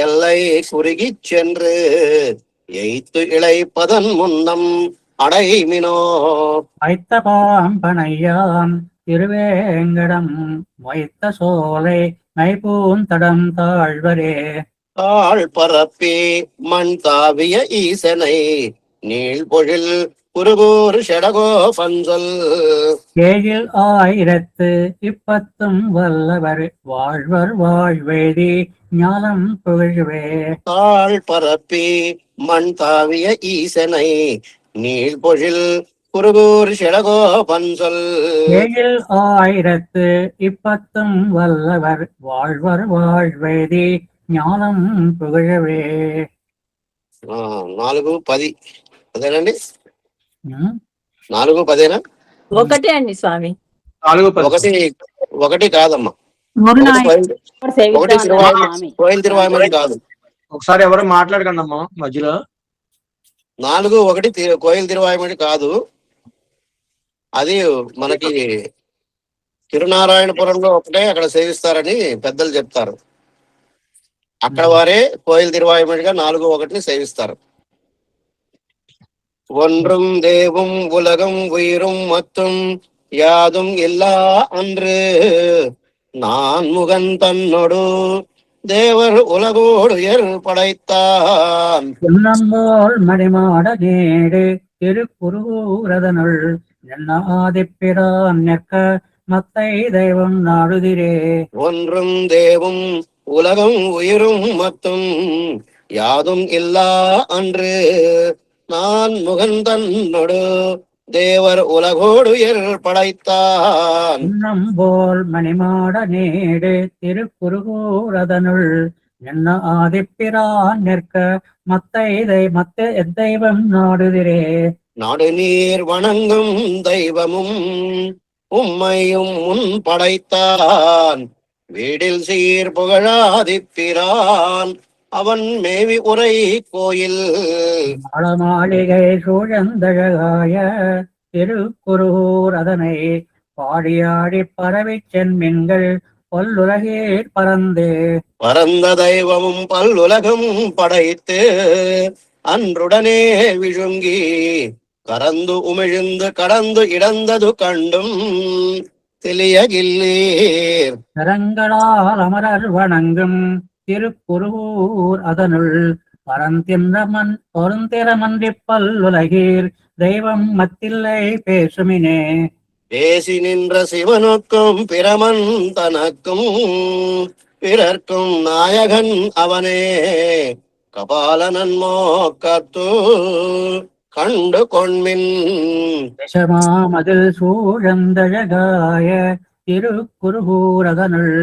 எல்லை குறுகிச் சென்று எய்த்து இளைப்பதன் முன்னம் அடைமினோ. வைத்த பாம்பனையான் திருவேங்கடம் வைத்த சோலை மைப்பூந்தடம் தாழ்வரே. தாழ் பரப்பி மண் தாவிய ஈசனை நீள் பொழில் குருகூர் ஷடகோ பஞ்சல். ஏழில் 1010 வல்லவர் வாழ்வர் வாழ்வேதி ஞானம் புகழ்வே. தாழ் பரப்பி மண் தாவிய ஈசனை நீள் பொழில் குருகூர் ஷடகோ பஞ்சல். ஏழில் 1010 வல்லவர் வாழ்வர் வாழ்வேதி ஞானம் புகழவே. 4:10 అదేనండి. ఉం? 4:10 ఒకటే అండి స్వామి. 4:10 ఒకటి కాదమ్మా. మురునా ఒకటి సేవిద్దామన్నారు స్వామి. కోయిల్ తిరువాయిమడి కాదు. ఒకసారి ఎవరు మాట్లాడకండి అమ్మా మధ్యలో. 4:1 కోయిల్ తిరువాయిమడి కాదు. అది మనకి తిరునారాయణపురంలో ఒకటే అక్కడ సేవిస్తారని పెద్దలు చెప్తారు. అక్కడ వారే కోయిల్ తిరువాయిమడిగా 4:1 సేవిస్తారు. ஒன்றும் தேவும் உலகம் உயிரும் மத்தும் யாதும் இல்லா அன்று நான் முகன் தன்னொடு தேவர் உலகோடு படைத்தான். எண்ணம்போல் மணிமாட நேடு திருக்குருகூரதனுள் எண்ணாதிப்பிரான் நிற்க மத்தை தெய்வம் நாடுதிரே. ஒன்றும் தேவும் உலகம் உயிரும் மத்தும் யாதும் இல்லா அன்று நான் முகன் தன்னொடு தேவர் உலகோடு படைத்தான். எண்ணம்போல் மணிமாட நேடு திருக்குருகூரதனுள் என்ன ஆதிப்பிரான் நிற்க மத்தை தெய்வம் நாடுதிரே. நாடு நீர் வணங்கும் தெய்வமும் உம்மையும் முன் படைத்தான். வீடில் சீர் புகழாதிப்பிரான் அவன் மேவி உரை கோயில். மாளிகை சூழந்தழகாய திருக்குருகூர் அதனை பாடியாடி பரவி சென்மின்கள் பல்லுலகீர் பறந்து. பரந்த தெய்வமும் பல்லுலகம் படைத்து அன்றுடனே விழுங்கி கரந்து உமிழ்ந்து கடந்து இடந்தது கண்டும் தெளியகில்லீர். கரங்களால் அமரர் வணங்கும் திருக்குருகூர் அதனுள் பொருந்திரமன்றி பல்லுலகீர் தெய்வம் மத்தில்லை பேசுமினே. பேசி நின்ற சிவனுக்கும் பிரமன் தனக்கும் பிறர்க்கும் நாயகன் அவனே கபாலனன் மோக்கத்து கண்டு கொண்மின். தசமாமதில் சூழந்தழகாய திருக்குருகூர் அதனுள்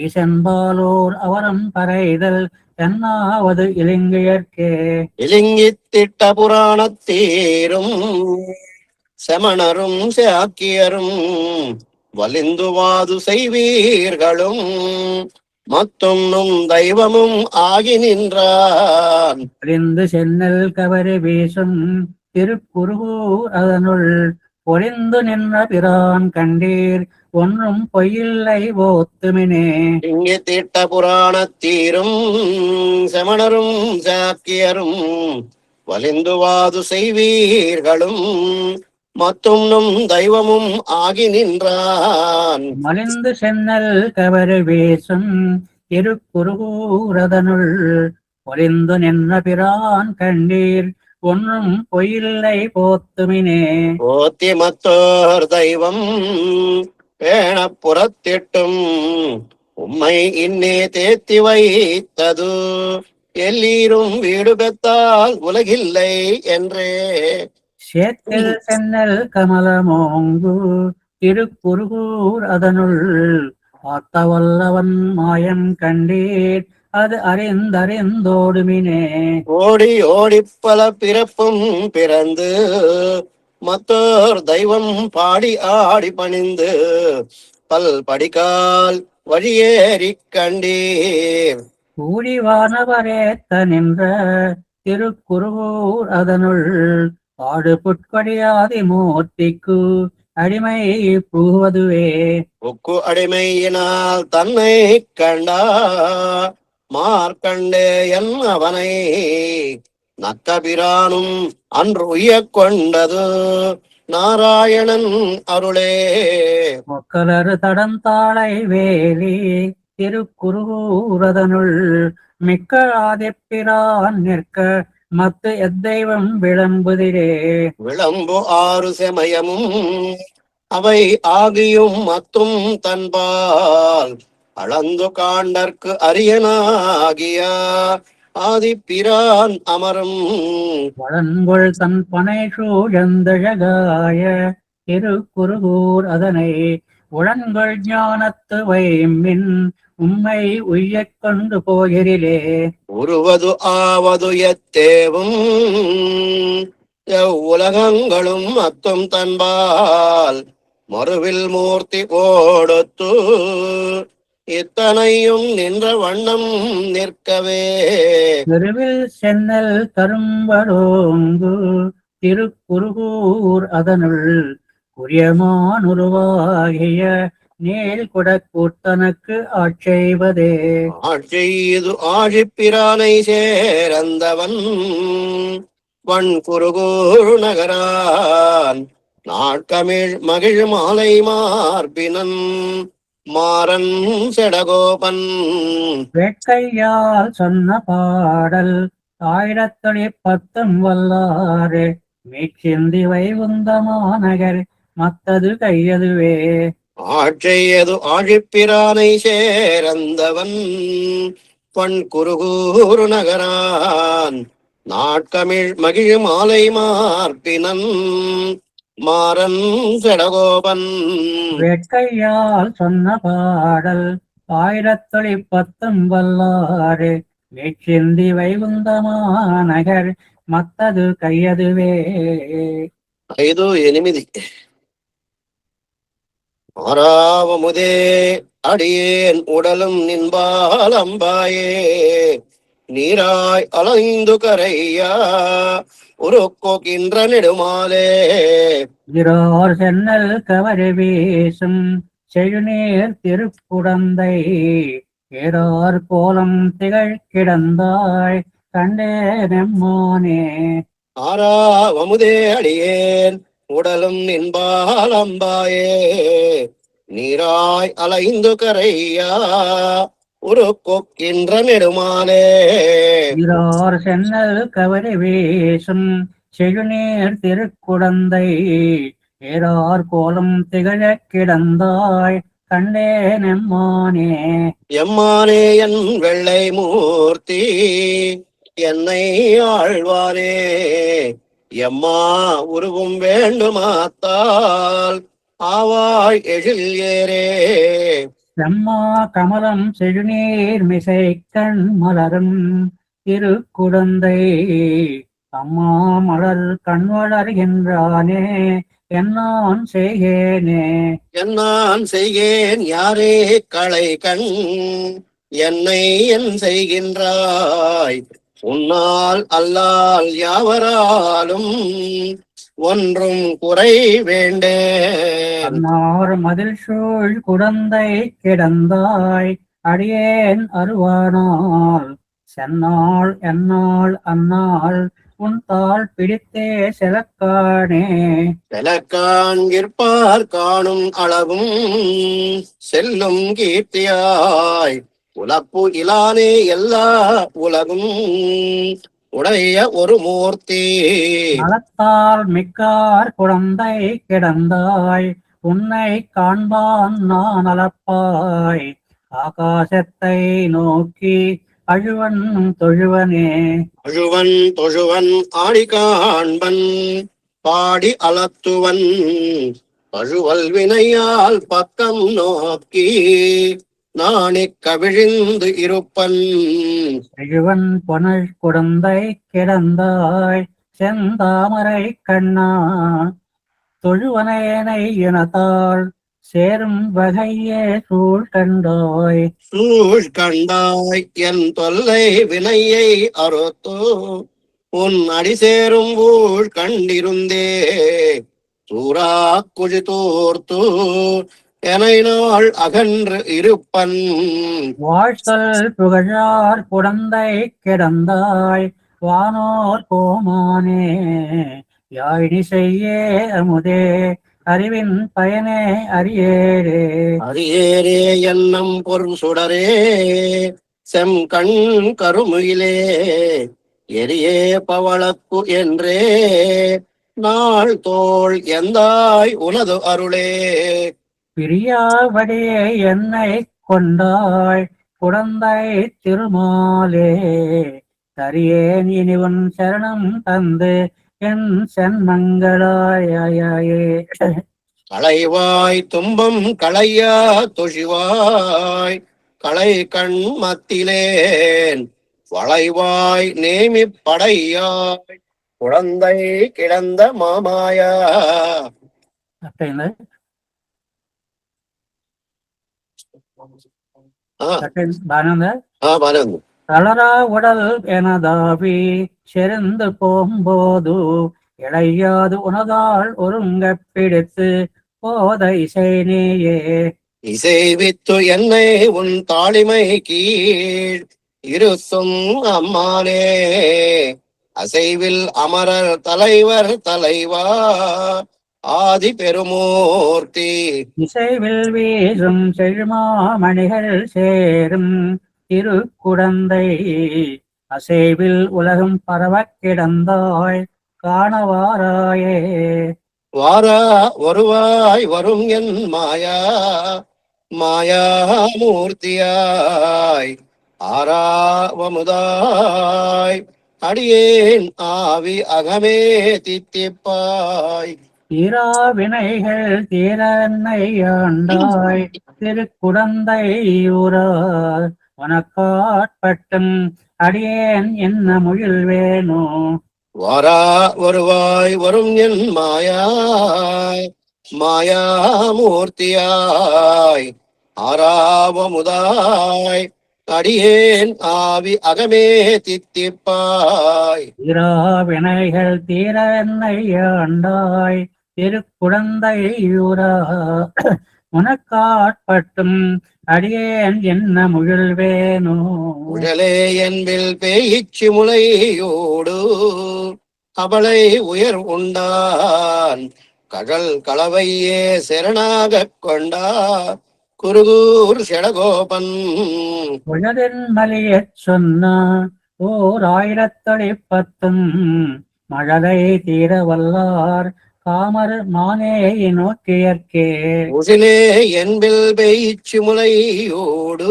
ஈசன்பாலோர் அவரம் பறைதல் தென்னாவது இலிங்கையர்க்கே. இலிங்கித்திட்ட புராணத்தீரும் செமணரும் சாக்கியரும் வலிந்துவாது செய்வீர்களும் மத்தும் தெய்வமும் ஆகி நின்றான். அறிந்து சென்னல் கவரி வீசும் திருக்குருகூர் அதனுள் பொழிந்து நின்ற பிரான் கண்டீர் ஒன்றும் பொய்யில்லை ஓத்துமினே. இங்கு திட்ட புராணத்தீரும் செமணரும் சாக்கியரும் வலிந்துவாது செய்வீர்களும் மத்தும் தெய்வமும் ஆகி நின்றான். மலிந்து சென்னல் கவரி வீசும் திருக்குருகூர் அதனுள் பொழிந்து நின்ற பிரான் கண்டீர் ஒன்றும் பொய்யில்லை போத்துமினே. போத்தி மத்தோர் தெய்வம் பேண புறத்திட்டும் உம்மை இன்னே தேத்தி வைத்தது எல்லீரும் வீடு பெற்றால் உலகில்லை என்றே. சேத்தில் சென்னல் கமலமோங்கு திருக்குருகூர் அதனுள் ஆத்த வல்லவன் மாயம் கண்டீர் அது அறிந்தறிந்தோடுமினே. ஓடி ஓடி பல பிறப்பும் பிறந்து மத்தோர் தெய்வம் பாடி ஆடி பணிந்து பல் படிக்கால் வழியேறி கண்டீர். கூடி வானவரேத்த நின்ற திருக்குருகூர் அதனுள் ஆடு புட்கொடியாதி மூர்த்திக்கு அடிமை புகுவதுவே. உக்கு அடிமையினால் தன்னை கண்டா மார்க்கண்டே என் அவனை நக்கபிரானும் அன்று உய்ய கொண்டது நாராயணன் அருளே. மொக்கலரு தடந்தாளை வேலி திருக்குருகூர் அதனுள் மிக்க ஆதிப்பிரான் நிற்க மத்து எத்தெய்வம் விளம்புதிரே. விளம்பு 6 செமயமும் அவை ஆகியும் மத்தும் தன்பால் அளந்து காண்டற்கு அரியனாகிய ஆதிப்பிரான் அமரும். வளன்கொள் தன் பனை சூழந்தழகாய திருக்குருகூர் அதனை உழன்கள் ஞானத்து வைமின் உம்மை உய்யக் கொண்டு போகிறிலே. உருவது ஆவது எத்தேவும் உலகங்களும் அத்தும் தன்பால் மறுவில் மூர்த்தி ஓடொத்து இத்தனையும் நின்ற வண்ணம் நிற்கவே. தெருவில் சென்னல் கரும்படோங்கு திருக்குருகூர் அதனுள் குறியமானுருவாகிய நேல் கொடக்கூத்தனக்கு ஆட்செய்வதே. ஆட்செய்து ஆழிப்பிரானை சேர்ந்தவன் வன் குருகூர் நகரான் நாட்கமிழ் மகிழ் மாலை மார்பினன் மாறன் செடகோபன். வேட்கையால் சொன்ன பாடல் 1010 வல்லாறு மீச்சிந்தி வைகுந்தமாநகர் மத்தது கையதுவே. ஆட்செய்யது ஆழிப்பிரானை சேர்ந்தவன் பண் குருகூர் நகரான் நாட்கமிழ் மகிழ் மாலை மார்பினன் மாறன் செடகோபன். வேட்கையால் சொன்ன பாடல் 1010 வல்லாறு மீச்சிந்தி వైగుందమానగర్ మత్తదు కయ్యదువే. 5-8 ஆறாவமுதே அடியேன் உடலும் நின்பால் அம்பாயே நீராய் அலைந்து கரையா உருக்கோக்கின்ற நெடுமாலே. இரோர் சென்னல் கவரி வீசும் செழுநீர் திருக்குடந்தை ஏறார் கோலம் திகழ் கிடந்தாய் கண்டே நெம்மானே. ஆறாவமுதே அடியேன் உடலும் நின்பால் அம்பாயே நீராய் அலைந்து கரையா உருக்கோக்கின்ற நெடுமாலே. இரோர் சென்னல் கவரி வீசும் செழுநீர் திருக்குடந்தை ஏறார் கோலம் திகழ கிடந்தாய் கண்டே நெம்மானே. எம்மானே என் வெள்ளை மூர்த்தி என்னை ஆழ்வானே எம்மா உருவும் வேண்டுமாத்தால் ஆவாய் எழில் ஏரே. செம்மா கமலம் செழுநீர் மிசை கண் மலரும் திருக்குடந்தை அம்மா மலர் கண் வளர்கின்றானே என்னான் செய்கேனே. என்னான் செய்கேன் யாரே களை கண் என்னை என் செய்கின்றாய் உன்னால் அல்லால் யாவராலும் ஒன்றும் குறை வேண்டே. அன்னார் மதில் சூழ் குடந்தை கிடந்தாய் அடியேன் அருவானால் சென்னாள் என்னாள் அன்னாள் உன் தாள் பிடித்தே செலக்கானே. செலக்காண்கிற்பார் காணும் அளவும் செல்லும் கீர்த்தியாய் உலப்பு இலானே எல்லா உலகும் உடைய ஒரு மூர்த்தி. நலத்தால் மிக்கார் குழந்தை கிடந்தாய் உன்னை காண்பான் நான் அளப்பாய் ஆகாசத்தை நோக்கி அழுவன் தொழுவனே. அழுவன் தொழுவன் ஆடி காண்பன் பாடி அலத்துவன் பழுவல் வினையால் பக்கம் நோக்கி நாணி கவிழிந்து இருப்பன். அழுவன் பொனல் குழந்தை கிடந்தாய் செந்தாமரை கண்ணா தொழுவனேனை இனத்தாள் சேரும் வகையே சூழ் கண்டாய். சூழ் கண்டாய் என் தொல்லை வினையை அறுத்தோ உன் அடி சேரும் ஊழ் கண்டிருந்தே சூரா குழி தோர்த்து எனை நாள் அகன்று இருப்பன். வாழ்த்தல் புகழார் குழந்தை கிடந்தாய் வானோர் கோமானே யாழினி செய்யே அமுதே அறிவின் பயனே அரியேரே. அரியேரே என்னும் பொருள் சுடரே செம் கண் கருமுகிலே எரியே பவளப்பு என்றே நாள் தோள் எந்தாய் உனது அருளே. பிரியாவடியே என்னை கொண்டாய் குழந்தை திருமாலே தரியேன் இனிவன் சரணம் தந்து என் சென்மங்களாயே. களைவாய் துன்பம் களையா தொழிவாய் களை கண் மத்திலேன் வளைவாய் நேமி படையாய் குழந்தை கிடந்த மாமாயா. అట్టయిందా? బానే ఉందా? బానే ఉంది. தளரா உடல் எனதாவி செறிந்து போம்போது இளையாது உனதால் ஒருங்க பிடித்து போத இசைனேயே. இசைவித்து என்னை உன் தாளிமை கீழ் இருசும் அம்மானே அசைவில் அமரர் தலைவர் தலைவா ஆதி பெருமூர்த்தி. இசைவில் வீசும் செழுமாமணிகள் சேரும் திருக்குடந்தை அசைவில் உலகம் பரவ கிடந்தாய் காணவாராயே. வாரா வருவாய் வரும் என் மாயா மாயாமூர்த்தியாய் ஆராவமுதாய் அடியேன் ஆவி அகமே தித்திப்பாய். தீரா வினைகள் தீரன்னை ஆண்டாய் திருக்குடந்தை ஊரார் உனக்காட்பட்டும் அடியேன் என்ன முகில் வேணோ. வாரா வருவாய் வரும் என் மாயா மாயாமூர்த்தியாய் ஆராவமுதாய் அடியேன் ஆவி அகமே தித்திப்பாய். தீரா வினைகள் தீரன்னை ஆண்டாய் திருக்குடந்தை ஊரார் உனக்காட்பட்டும் அடியேன் என்ன முகில் வேணோ. உழலே என்பில் பேயிச்சு முளையோடு அவளை உயர் உண்டான் கடல் களவையே சரணாகக் கொண்டா குருகூர் செடகோபன். உழலின் மலியச் சொன்ன ஓர் 1010 மழலை தீர வல்லார் காமர் மானே நோக்கியற்கே. உசிலே என்பில் பேயிச்சு முளையோடு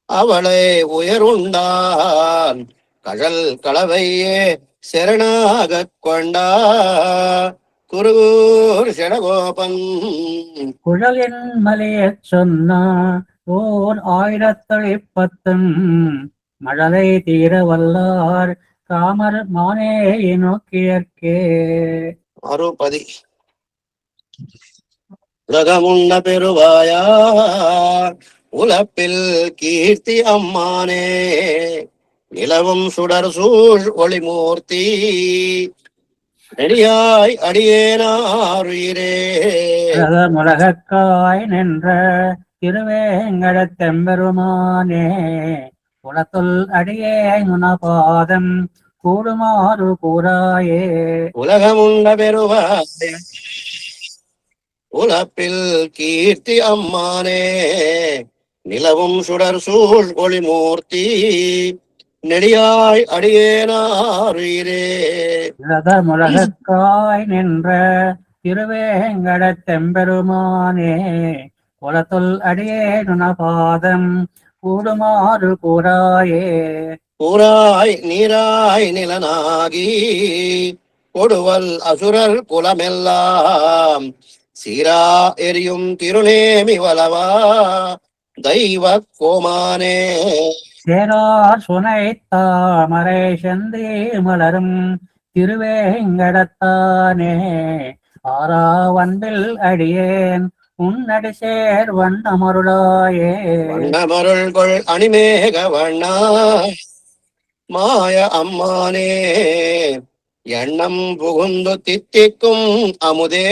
அவளை உயருண்டான் கடல் களவையே சரணாகக் கொண்டா குருகூர் செடகோபன். குழலின் மலியச் சொன்ன ஓர் 1010 மழலை தீர வல்லார் காமர் மானே நோக்கியற்கே. அருபதி உலகமுண்ண பெருவாயா உலப்பில் கீர்த்தி அம்மானே நிலவும் சுடர் சூழ் ஒளிமூர்த்தி நெடியாய் அடியேனாருயிரே. முலகக்காய் நின்ற திருவேங்கடத்தெம்பெருமானே குலத்துள் அடியே நுணபாதம் கூடுமாறு கூறாயே. உலகமுண்ட பெருவாய உலப்பில் கீர்த்தி அம்மானே நிலவும் சுடர் சூழ் ஒளிமூர்த்தி நெடியாய் அடியேனாருயிரே. முலகக்காய் நின்ற திருவேங்கடத்தெம்பெருமானே குலத்துள் அடியே நுணபாதம் கூடுமாறு கூறாயே. ஊராய் நீராய் நிலனாகி கொடுவல் அசுரர் குலமெல்லாம் சீரா எரியும் திருநேமி வலவா தெய்வ கோமானே. சேரார் சுனை தாமரை செந்தி மலரும் திருவேங்கடத்தானே ஆறாவன்பில் அடியேன் உன்னடி சேர் வண்ணமருளாயே. வண்ணமருள்கொள் அணிமேக வண்ணா மாய அம்மானே எண்ணம் புகுந்து தித்திக்கும் அமுதே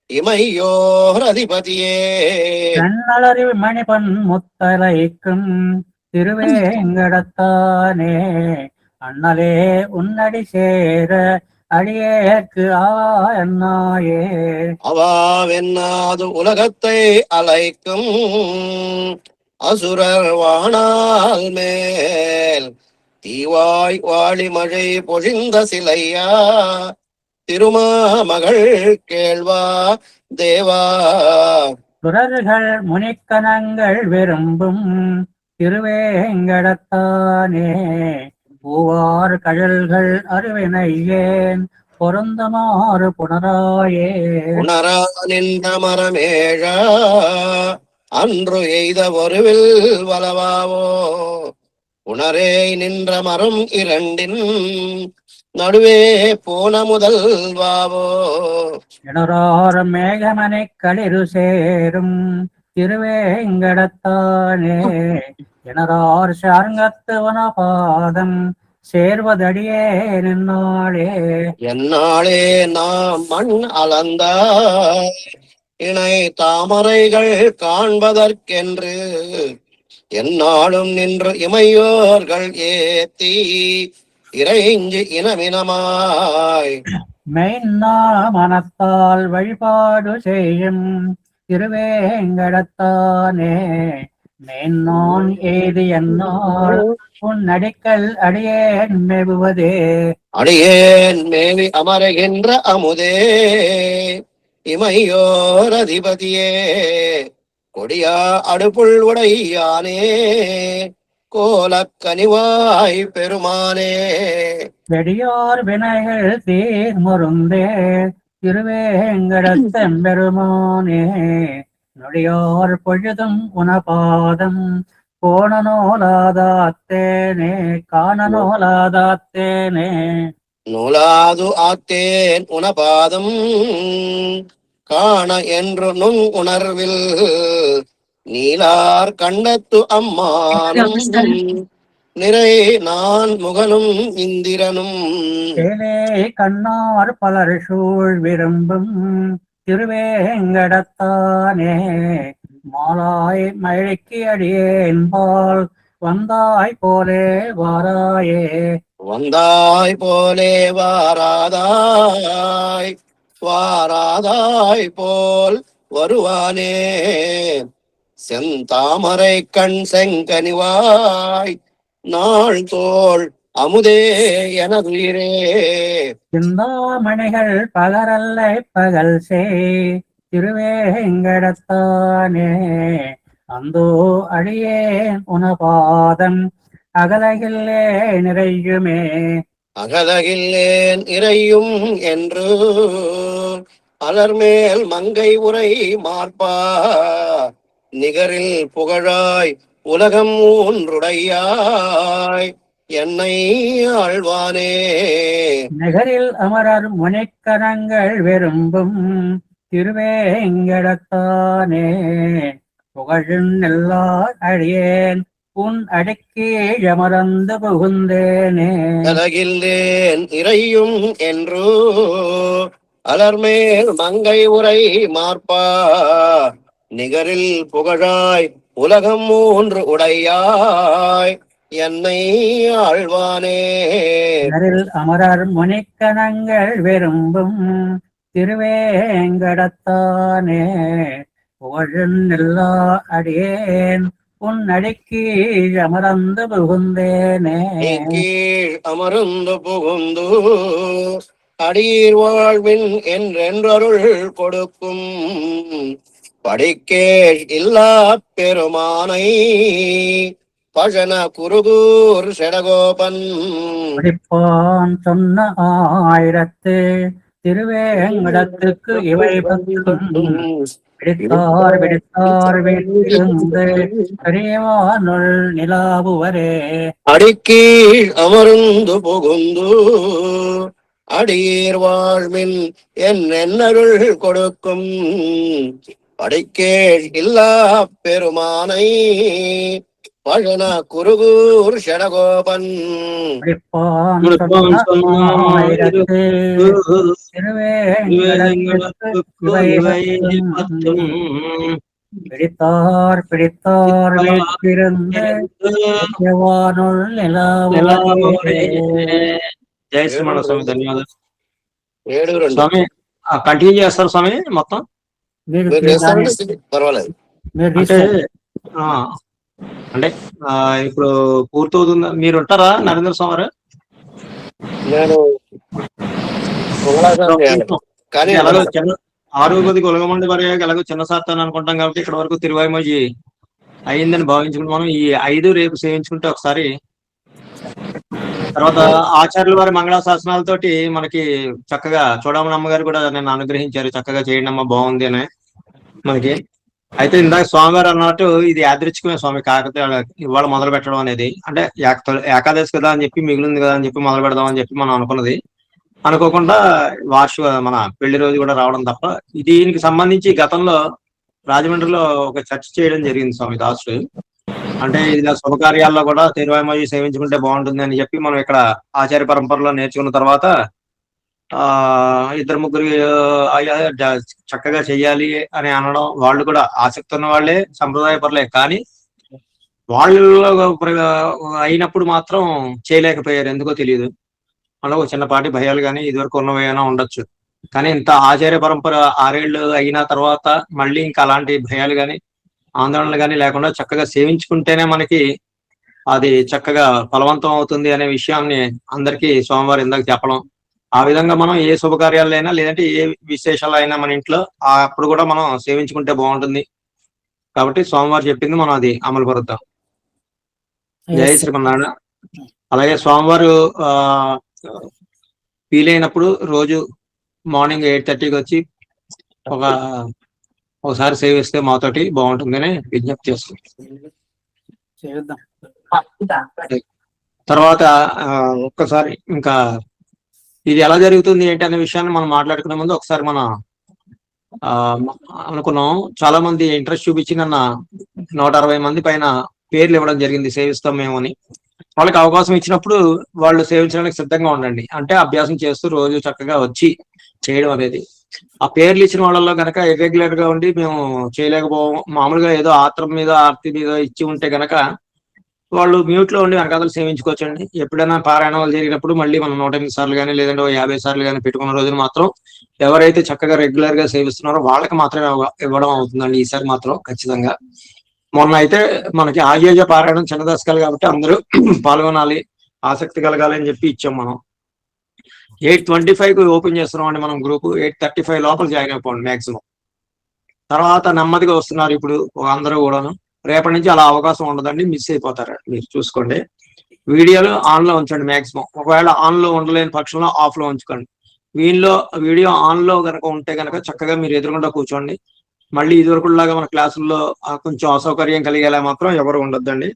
இமையோர் அதிபதியே. கண்ணலறி மணிபன் முத்தலைக்கும் திருவேங்கடத்தானே அண்ணலே உன்னடி சேர அடியேற்கு ஆயன்னாயே. அவாவென்னாது உலகத்தை அலைக்கும் அசுரர் வாணால் மேல் தீவாய் வாழி மழை பொழிந்த சிலையா திருமாமகள் கேள்வா தேவா. சுரர்கள் முனிக்கணங்கள் விரும்பும் திருவேங்கடத்தானே பூவார் கழல்கள் அருவினையேன் பொருந்தமாறு புனராயே உணரா நின்ற மரமேழ அன்று எய்த ஒருவில் வலவாவோ உணரே நின்ற மரம் இரண்டின் நடுவே போன முதல் வாவோ இடரார் மேகமனை களிறு சேரும் திருவேங்கடத்தானே எனரார் சார்ங்கத்துவன பாதம் சேர்வதடியே நின்னாளே என்னாளே நாம் மண் அளந்த இணை தாமரைகள் காண்பதற்கென்று என்னாலும் நின்று இமையோர்கள் ஏத்தி இறைஞ்சி இனமினமாய் மெய்னா மனத்தால் வழிபாடு செய்யும் திருவேங்கடத்தானே மேன்னோன் ஏது என்னால் உன் அடிக்கல் அடியேன் மேவுவதே அடியேன் மேவி அமருகின்ற அமுதே இமையோர் அதிபதியே கொடியா அடுப்புள் உடையானே கோலக்கனிவாய் பெருமானே செடியோர் வினைகள் தீர் முருந்தே திருவேங்கடத்தெம்பெருமானே நொடியோர் பொழுதும் உனபாதம் கோணநோலாதாத்தேனே காணநோலாதாத்தேனே நூலாது ஆத்தேன் உனபாதம் காண என்று நுண் உணர்வில் நீலார் கண்டத்து அம்மானும் நிறை நான் முகனும் இந்திரனும் ஏலே கண்ணார் பலர் சூழ் விரும்பும் திருவேங்கடத்தானே மாலாய் மழைக்கு அடியேன்பால் வந்தாய் போலே வாராயே வந்தாய் போலே வாராதாய் வாராதாய் போல் வருவானே செந்தாமரை கண் செங்கனிவாய் நாள் தோள் அமுதே எனதுயிரே சிந்தாமணிகள் பகரல்ல பகல் செய் திருவேங்கடத்தானே அந்தோ அடியேன் உனபாதம் அகலகில்லே நிறையுமே அகலகில்லேன் இறையும் என்று அலர்மேல் மங்கை உரை மார்பா நிகரில் புகழாய் உலகம் ஒன்றுடையாய் என்னை ஆழ்வானே நகரில் அமரர் முனைக்கரங்கள் விரும்பும் திருவேங்கடத்தானே புகழின் எல்லா அடியேன் உன் அடக்கீழ் அமர்ந்து புகுந்தேனே அகலகில்லேன் இறையும் என்று அலர்மேல் மங்கை உரை மார்பா நிகரில் புகழாய் உலகம் ஒன்று உடையாய் என்னை ஆழ்வானே நகரில் அமரர் முனைக்கரங்கள் விரும்பும் திருவேங்கடத்தானே புகழின் எல்லா அடியேன் உன் அடக்கீழ் அமர்ந்து புகுந்தேனே கீழ் அமர்ந்து புகுந்து அடியீர் வாழ்வின் என்றென்றருள் கொடுக்கும் படிக்கேள் இல்லா பெருமானை பழன குருகூர் செடகோபன் படிப்பான் சொன்ன ஆயிரத்து திருவேங்கடத்துக்கு இவை பத்தும் பிடித்தார் பிடித்தார் வீட்டிலிருந்து பெரியவானுள் நிலாவுவரே அடிக்கீழ் அமர்ந்து புகுந்து அடியீர் வாழ்வின் என்னருள் கொடுக்கும் படிக்கேள் இல்லா பெருமானை பழன குருகூர் செடகோபன் படிப்பான் சொன்ன ஆயிரத்து திருவேங்கடத்துக்கு இவை பத்தும் பிடித்தார் பிடித்தார் வீட்டிலிருந்து பெரியவானுள் நிலாவுவரே జై శ్రీమణ స్వామి ధన్యవాదాలు 7-2 స్వామి కంటిన్యూ చేస్తారు స్వామి మొత్తం మీరు మీరు చేస్తారంటే పర్వాలేదు మీరు అంటే ఆ, అంటే ఇప్పుడు పూర్తవుతుంది మీరు ఉంటారా నరేంద్ర స్వామి గారు నేను మంగళాచరణ చేయాలి. కానీ ఎలాగో చిన్న 6 కొలగమండి మరి ఎలాగో చిన్న సార్తాను అనుకుంటాం కాబట్టి ఇక్కడ వరకు తిరువాయిమోజీ అయిందని భావించుకుంటే మనం ఈ 5 రేపు సేవించుకుంటే ఒకసారి తర్వాత ఆచార్యుల వారి మంగళాశాసనాలతోటి మనకి చక్కగా చూడమని అమ్మగారు కూడా నన్ను అనుగ్రహించారు, చక్కగా చేయండి అమ్మ బాగుంది అని మనకి. అయితే ఇందాక స్వామివారు అన్నట్టు ఇది యాదృచ్ఛికమే స్వామి, కాకపోతే ఇవాళ మొదలు పెట్టడం అనేది, అంటే ఏకాదశి కదా అని చెప్పి మిగిలింది కదా అని చెప్పి మొదలు పెడదాం అని చెప్పి మనం అనుకున్నది. అనుకోకుండా మన పెళ్లి రోజు కూడా రావడం తప్ప. దీనికి సంబంధించి గతంలో రాజమండ్రిలో ఒక చర్చ చేయడం జరిగింది స్వామి దాసుడు. అంటే ఇలా శుభకార్యాల్లో కూడా తిరువాయిమొഴി సేవించుకుంటే బాగుంటుంది అని చెప్పి మనం ఇక్కడ ఆచార్య పరంపరలో నేర్చుకున్న తర్వాత ఇద్దరు ముగ్గురు చక్కగా చెయ్యాలి అని అనడం, వాళ్ళు కూడా ఆసక్తి ఉన్న వాళ్ళే, సంప్రదాయ పరులే, కానీ వాళ్ళు అయినప్పుడు మాత్రం చేయలేకపోయారు, ఎందుకో తెలియదు. అలా ఒక చిన్నపాటి భయాలు కానీ ఇదివరకు ఉన్నవైనా ఉండొచ్చు, కానీ ఇంత ఆచార్య పరంపర 6 ఏళ్ళు అయిన తర్వాత మళ్ళీ ఇంకా అలాంటి భయాలు కానీ ఆందోళనలు కానీ లేకుండా చక్కగా సేవించుకుంటేనే మనకి అది చక్కగా ఫలవంతం అవుతుంది అనే విషయాన్ని అందరికీ స్వామివారు ఇందాక చెప్పడం. ఆ విధంగా మనం ఏ శుభకార్యాలైనా లేదంటే ఏ విశేషాలు అయినా మన ఇంట్లో అప్పుడు కూడా మనం సేవించుకుంటే బాగుంటుంది. కాబట్టి స్వామివారు చెప్పింది మనం అది అమలు పరుద్దాం. జై శ్రీమన్నారాయణ. అలాగే స్వామివారు వీలైనప్పుడు రోజు మార్నింగ్ 8:30కి వచ్చి ఒకసారి సేవిస్తే మాతోటి బాగుంటుందని విజ్ఞప్తి చేస్తాం. తర్వాత ఒక్కసారి ఇంకా ఇది ఎలా జరుగుతుంది ఏంటి అనే విషయాన్ని మనం మాట్లాడుకునే ముందు ఒకసారి మనం అనుకున్నాం, చాలా మంది ఇంట్రెస్ట్ చూపించి నన్న 160 మంది పైన పేర్లు ఇవ్వడం జరిగింది సేవిస్తాం మేము అని. వాళ్ళకి అవకాశం ఇచ్చినప్పుడు వాళ్ళు సేవించడానికి సిద్ధంగా ఉండండి. అంటే అభ్యాసం చేస్తూ రోజు చక్కగా వచ్చి చేయడం అనేది. ఆ పేర్లు ఇచ్చిన వాళ్ళలో కనుక ఇర్రెగ్యులర్ గా ఉండి మేము చేయలేకపోవడం, మామూలుగా ఏదో ఆత్రం మీద ఆర్తి మీద ఇచ్చి ఉంటే కనుక వాళ్ళు మ్యూట్ లో ఉండి వెనకాతలు సేవించుకోవచ్చండి. ఎప్పుడైనా పారాయణాలు జరిగినప్పుడు మళ్ళీ మనం 108 సార్లు కానీ లేదంటే 50 సార్లు కానీ పెట్టుకున్న రోజున మాత్రం ఎవరైతే చక్కగా రెగ్యులర్ గా సేవిస్తున్నారో వాళ్ళకి మాత్రమే ఇవ్వడం అవుతుందండి ఈసారి మాత్రం ఖచ్చితంగా. మొన్న అయితే మనకి ఆగేజ పారాయణం చిన్న దశకాలు కాబట్టి అందరూ పాల్గొనాలి, ఆసక్తి కలగాలి అని చెప్పి ఇచ్చాం. మనం 8:25కు ఓపెన్ చేస్తున్నాం అండి మనం గ్రూప్. 8:35 లోపల జాయిన్ అయిపోండి మాక్సిమం. తర్వాత నెమ్మదిగా వస్తున్నారు ఇప్పుడు అందరూ కూడాను. రేపటి నుంచి అలా అవకాశం ఉండదండి, మిస్ అయిపోతారు. మీరు చూసుకోండి, వీడియోలు ఆన్ లో ఉంచండి మాక్సిమం. ఒకవేళ ఆన్ లో ఉండలేని పక్షంలో ఆఫ్ లో ఉంచుకోండి. వీడియో ఆన్ లో కనుక ఉంటే కనుక చక్కగా మీరు ఎదురుకుండా కూర్చోండి. మళ్ళీ ఇదివరకులాగా మన క్లాసుల్లో కొంచెం అసౌకర్యం కలిగేలా మాత్రం ఎవరు ఉండొద్దండి.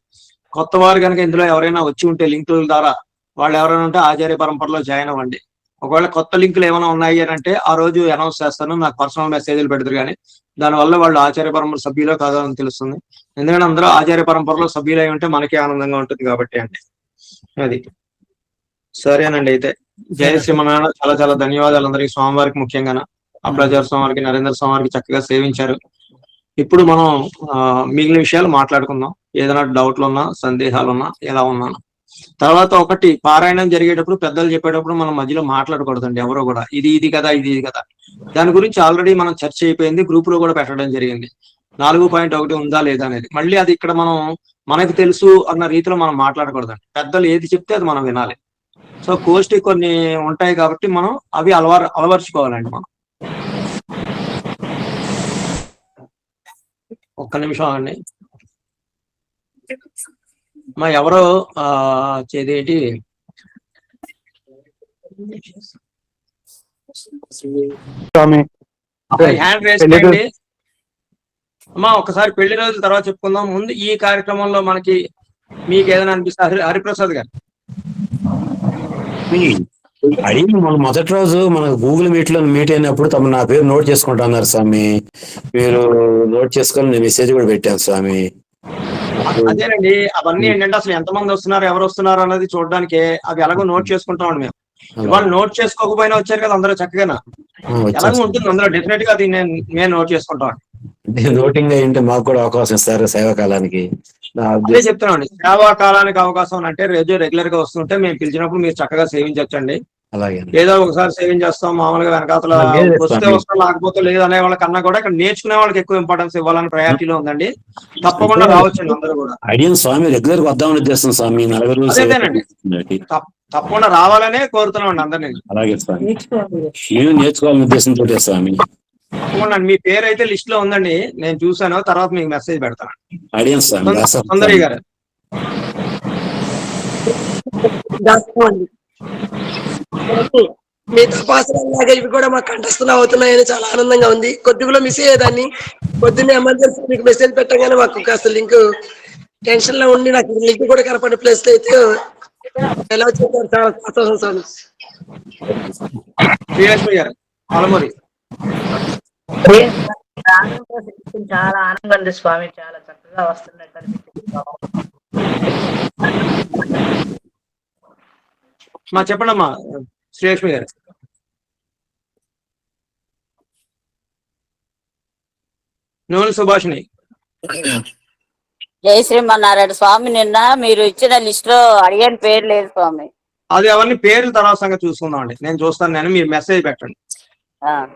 కొత్త వారు కనుక ఇందులో ఎవరైనా వచ్చి ఉంటే లింకుల ద్వారా వాళ్ళు ఎవరైనా ఉంటే ఆచార్య పరంపరలో జాయిన్ అవ్వండి. ఒకవేళ కొత్త లింకులు ఏమైనా ఉన్నాయి అని అంటే ఆ రోజు అనౌన్స్ చేస్తాను, నాకు పర్సనల్ మెసేజ్లు పెడతారు. కానీ దానివల్ల వాళ్ళు ఆచార్య పరంపర సభ్యులో కాదో అని తెలుస్తుంది. ఎందుకంటే అందరూ ఆచార్య పరంపరలో సభ్యులై ఉంటే మనకే ఆనందంగా ఉంటుంది కాబట్టి అండి. అది సరేనండి. అయితే జయ శ్రీమన్నారాయణ. చాలా చాలా ధన్యవాదాలు అందరికీ. స్వామివారికి ముఖ్యంగా అప్పలాచార్య స్వామివారికి, నరేంద్ర స్వామివారికి చక్కగా సేవించారు. ఇప్పుడు మనం మిగిలిన విషయాలు మాట్లాడుకుందాం. ఏదైనా డౌట్లు ఉన్నా, సందేహాలు ఉన్నా, ఎలా ఉన్నా. తర్వాత ఒకటి, పారాయణం జరిగేటప్పుడు పెద్దలు చెప్పేటప్పుడు మనం మధ్యలో మాట్లాడకూడదండి ఎవరో కూడా. ఇది కదా ఇది కదా. దాని గురించి ఆల్రెడీ మనం చర్చ అయిపోయింది, గ్రూప్ లో కూడా పెట్టడం జరిగింది. 4.1 ఉందా లేదా అనేది. మళ్ళీ అది ఇక్కడ మనకు తెలుసు అన్న రీతిలో మనం మాట్లాడకూడదండి. పెద్దలు ఏది చెప్తే అది మనం వినాలి. సో కోష్టి కొన్ని ఉంటాయి కాబట్టి మనం అవి అలవర్చుకోవాలండి. మనం ఒక్క నిమిషం అండి. ఎవరో చేదేంటి హ్యాండ్ రేస్ చేయండి అమ్మా. ఒకసారి పెళ్లి రోజుల తర్వాత చెప్పుకుందాం. ముందు ఈ కార్యక్రమంలో మీకు ఏదైనా అనిపిస్తే హరిప్రసాద్ గారు అడిగి మొదటి రోజు మన గూగుల్ మీట్ లో మీట్ అయినప్పుడు నా పేరు నోట్ చేసుకుంటున్నారు స్వామి. మీరు నోట్ చేసుకొని నేను మెసేజ్ కూడా పెట్టాను స్వామి. అదేనండి, అవన్నీ ఏంటంటే అసలు ఎంతమంది వస్తున్నారు, ఎవరు వస్తున్నారు అన్నది చూడడానికి అవి ఎలాగో నోట్ చేసుకుంటామండి మేము. ఇవాళ నోట్ చేసుకోకపోయినా వచ్చారు కదా అందరూ చక్కగా. ఎలాగో ఉంటుంది అందులో డెఫినెట్ గా అది నేను నోట్ చేసుకుంటాం. నోటింగ్ అయ్యింటే మాకు కూడా అవకాశం ఇస్తారు సేవాకాలానికి. అదే చెప్తున్నాండి, సేవా కాలానికి అవకాశం అంటే రోజు రెగ్యులర్ గా వస్తుంటే మేము పిలిచినప్పుడు మీరు చక్కగా సేవించవచ్చండి. అలాగే ఏదో ఒకసారి సేవించేస్తాం మామూలుగా వెనకాతల వస్తే వస్తాం లేకపోతే లేదు అనే వాళ్ళకన్నా కూడా ఇక్కడ నేర్చుకునే వాళ్ళకి ఎక్కువ ఇంపార్టెన్స్ ఇవ్వాలని ప్రయారిటీలో ఉందండి. తప్పకుండా రావచ్చండి అందరూ కూడా. అడిగిన స్వామి రెగ్యులర్ గా వద్దామని ఉద్దేశం స్వామి. అదేనండి, తప్పకుండా రావాలనే కోరుతున్నాం అండి అందరినీ. అలాగే స్వామి, నేను నేర్చుకోవాలని ఉద్దేశంతో స్వామి. తప్పకుండా మీ పేరు అయితే లిస్ట్ లో ఉందండి, నేను చూసాను. తర్వాత మీకు మెసేజ్ పెడతాను. అడిగాను స్వామి. సుందరి గారు దాచుకోండి. మిగతా పాసరాలాగా ఇవి కూడా మాకు కంఠస్థం అవుతున్నాయని చాలా ఆనందంగా ఉంది. కొద్దిగా మిస్ అయ్యేదాన్ని. పొద్దున్నే ఎమర్జెన్సీ మీకు మెసేజ్ పెట్టగానే మాకు కాస్త లింక్ టెన్షన్ లో ఉండి నాకు లింక్ కూడా కనపడిన ప్లేస్ అయితే ఎలా చేశారు, చాలా సంతోషం స్వామి. శ్రీలక్ష్మి గారు పాలమూరి. చాలా ఆనందంగా ఉంది స్వామి, చాలా చక్కగా వస్తున్నట్టు అనిపించింది. చెప్పండి అమ్మా శ్రీలక్ష్మి గారు. నూనె సుభాషిణి. జై శ్రీమన్నారాయణ స్వామి, నిన్న మీరు ఇచ్చిన లిస్ట్ లో అడిగిన పేరు లేదు స్వామి. అది అవన్నీ పేర్లు తర్వాత సంగతి చూసుకుందాం అండి. నేను చూస్తాను. మీరు మెసేజ్ పెట్టండి.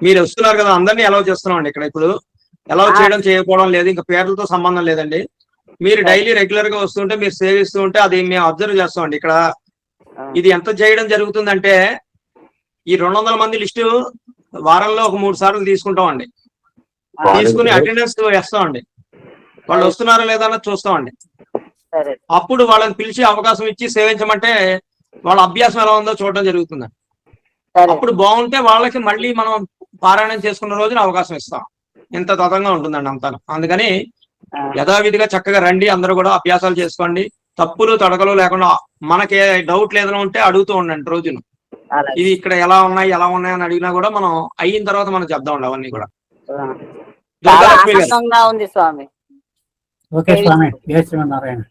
మీరు వస్తున్నారు కదా, అందరినీ అలౌ చేస్తున్నాం అండి. ఇక్కడ ఇప్పుడు అలౌ చేయడం చేయకపోవడం లేదు, ఇంకా పేర్లతో సంబంధం లేదండి. మీరు డైలీ రెగ్యులర్ గా వస్తుంటే, మీరు సేవిస్తూ ఉంటే అది మేము అబ్జర్వ్ చేస్తామండి. ఇక్కడ ఇది ఎంత చేయడం జరుగుతుందంటే, ఈ 200 మంది లిస్టు వారంలో ఒక 3 సార్లు తీసుకుంటామండి. తీసుకుని అటెండెన్స్ వేస్తామండి. వాళ్ళు వస్తున్నారా లేదా అన్నది చూస్తామండి. అప్పుడు వాళ్ళని పిలిచి అవకాశం ఇచ్చి సేవించమంటే వాళ్ళ అభ్యాసం ఎలా ఉందో చూడడం జరుగుతుందండి. అప్పుడు బాగుంటే వాళ్ళకి మళ్ళీ మనం పారాయణం చేసుకున్న రోజున అవకాశం ఇస్తాం. ఇంత తతంగా ఉంటుందండి అంతా. అందుకని యథావిధిగా చక్కగా రండి, అందరూ కూడా అభ్యాసాలు చేసుకోండి. తప్పులు తడకలు లేకుండా మనకి డౌట్లు ఏదైనా ఉంటే అడుగుతూ ఉండండి రోజును. ఇది ఇక్కడ ఎలా ఉన్నాయి అని అడిగినా కూడా మనం అయిన తర్వాత మనం చెప్దామండి అవన్నీ కూడా. ఉంది స్వామి. ఓకే స్వామి. జై శ్రీమన్నారాయణ.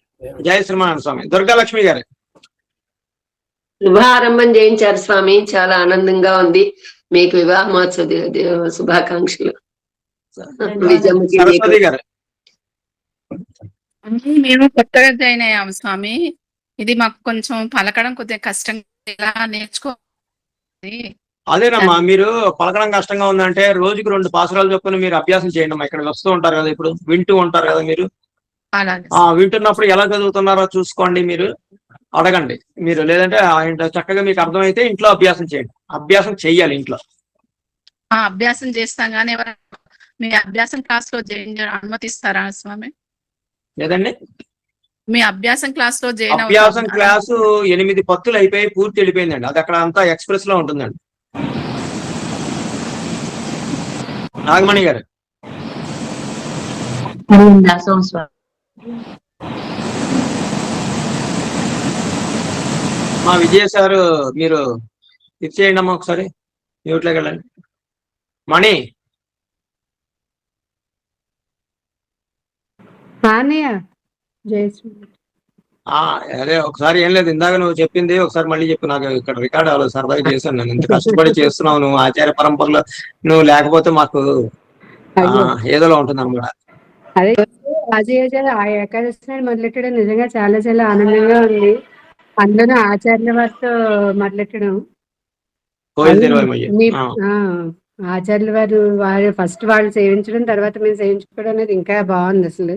జై శ్రీమన్నారాయణ స్వామి. దుర్గాలక్ష్మి గారు. శుభారంభం చేయించారు స్వామి, చాలా ఆనందంగా ఉంది. మీకు వివాహ మహోత్సవ శుభాకాంక్షలు. సరస్వతి గారు. మేము కొత్తగా జాయిన్ అయ్యాము స్వామి. ఇది మాకు కొంచెం పలకడం కొద్దిగా కష్టంగా నేర్చుకోవాలి. అదేనమ్మా, మీరు పలకడం కష్టంగా ఉందంటే రోజుకి 2 పాసురాలు చొప్పున మీరు అభ్యాసం చేయండి అమ్మా. ఇక్కడ వస్తూ ఉంటారు కదా, ఇప్పుడు వింటూ ఉంటారు కదా మీరు. వింటున్నప్పుడు ఎలా చదువుతున్నారో చూసుకోండి, మీరు అడగండి. మీరు లేదంటే చక్కగా మీకు అర్థమైతే ఇంట్లో అభ్యాసం చేయండి. అభ్యాసం చెయ్యాలి ఇంట్లో. అభ్యాసం చేస్తాం కానీ మీ అభ్యాసం క్లాస్ లో అనుమతిస్తారా స్వామి? లేదండి, మీ అభ్యాసం క్లాస్ లో అభ్యాసం క్లాసు 8 పత్తులు అయిపోయి పూర్తి వెళ్ళిపోయిందండి. అది అక్కడ అంతా ఎక్స్ప్రెస్ లో ఉంటుందండి. నాగమణి గారు. మా విజయ సారు మీరు ఇచ్చేయండి అమ్మా ఒకసారి. మ్యూట్లోకి వెళ్ళండి. మణి. అదే ఒకసారి ఏం లేదు, ఇందాక నువ్వు చెప్పింది ఒకసారి మళ్ళీ చెప్పు. నాకు ఇక్కడ రికార్డ్ అవ్వలేదు, సరదాగా చేశాను. నేను ఇంత కష్టపడి చేస్తున్నావు, నువ్వు ఆచార్య పరంపరలో నువ్వు లేకపోతే మాకు ఏదోలా ఉంటుంది అనమాట. అదే ఆ ఏకాదశి నాడు మొదలెట్టడం నిజంగా చాలా చాలా ఆనందంగా ఉంది. అందులో ఆచార్యుల వారితో మొదలెట్టడం, ఆచార్యుల వారు ఫస్ట్ వాళ్ళు సేవించడం, తర్వాత మేము సేవించుకోవడం అనేది ఇంకా బాగుంది అసలు.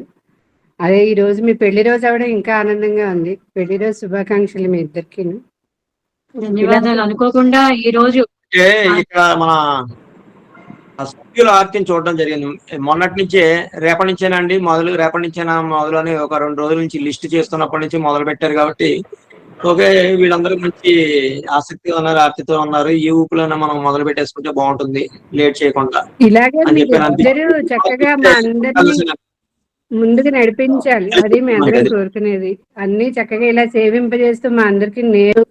అదే ఈ రోజు మీ పెళ్లి రోజు అవడం ఇంకా ఆనందంగా ఉంది. పెళ్లి రోజు శుభాకాంక్షలు మీ ఇద్దరికి. ధన్యవాదాలు. అనుకోకుండా ఈ రోజు ఇక్కడ మన సభ్యుల ఆర్తిని చూడడం జరిగింది. మొన్నటి నుంచే రేపటి నుంచేనండి రేపటి నుంచేనా మొదలు అని ఒక 2 రోజుల నుంచి లిస్ట్ చేస్తున్నప్పటి నుంచి మొదలు పెట్టారు. కాబట్టి ఓకే, వీళ్ళందరూ మంచి ఆసక్తిగా ఉన్నారు, ఆర్తితో ఉన్నారు. ఈ ఊపులోనే మనం మొదలు పెట్టేసుకుంటే బాగుంటుంది, లేట్ చేయకుండా ఇలాగే అందరూ చక్కగా మా అందరినీ ముందుకు నడిపించాలి. అది మీ అందరం కోరుకునేది. అన్ని చక్కగా ఇలా సేవింపజేస్తూ మా అందరికి నేను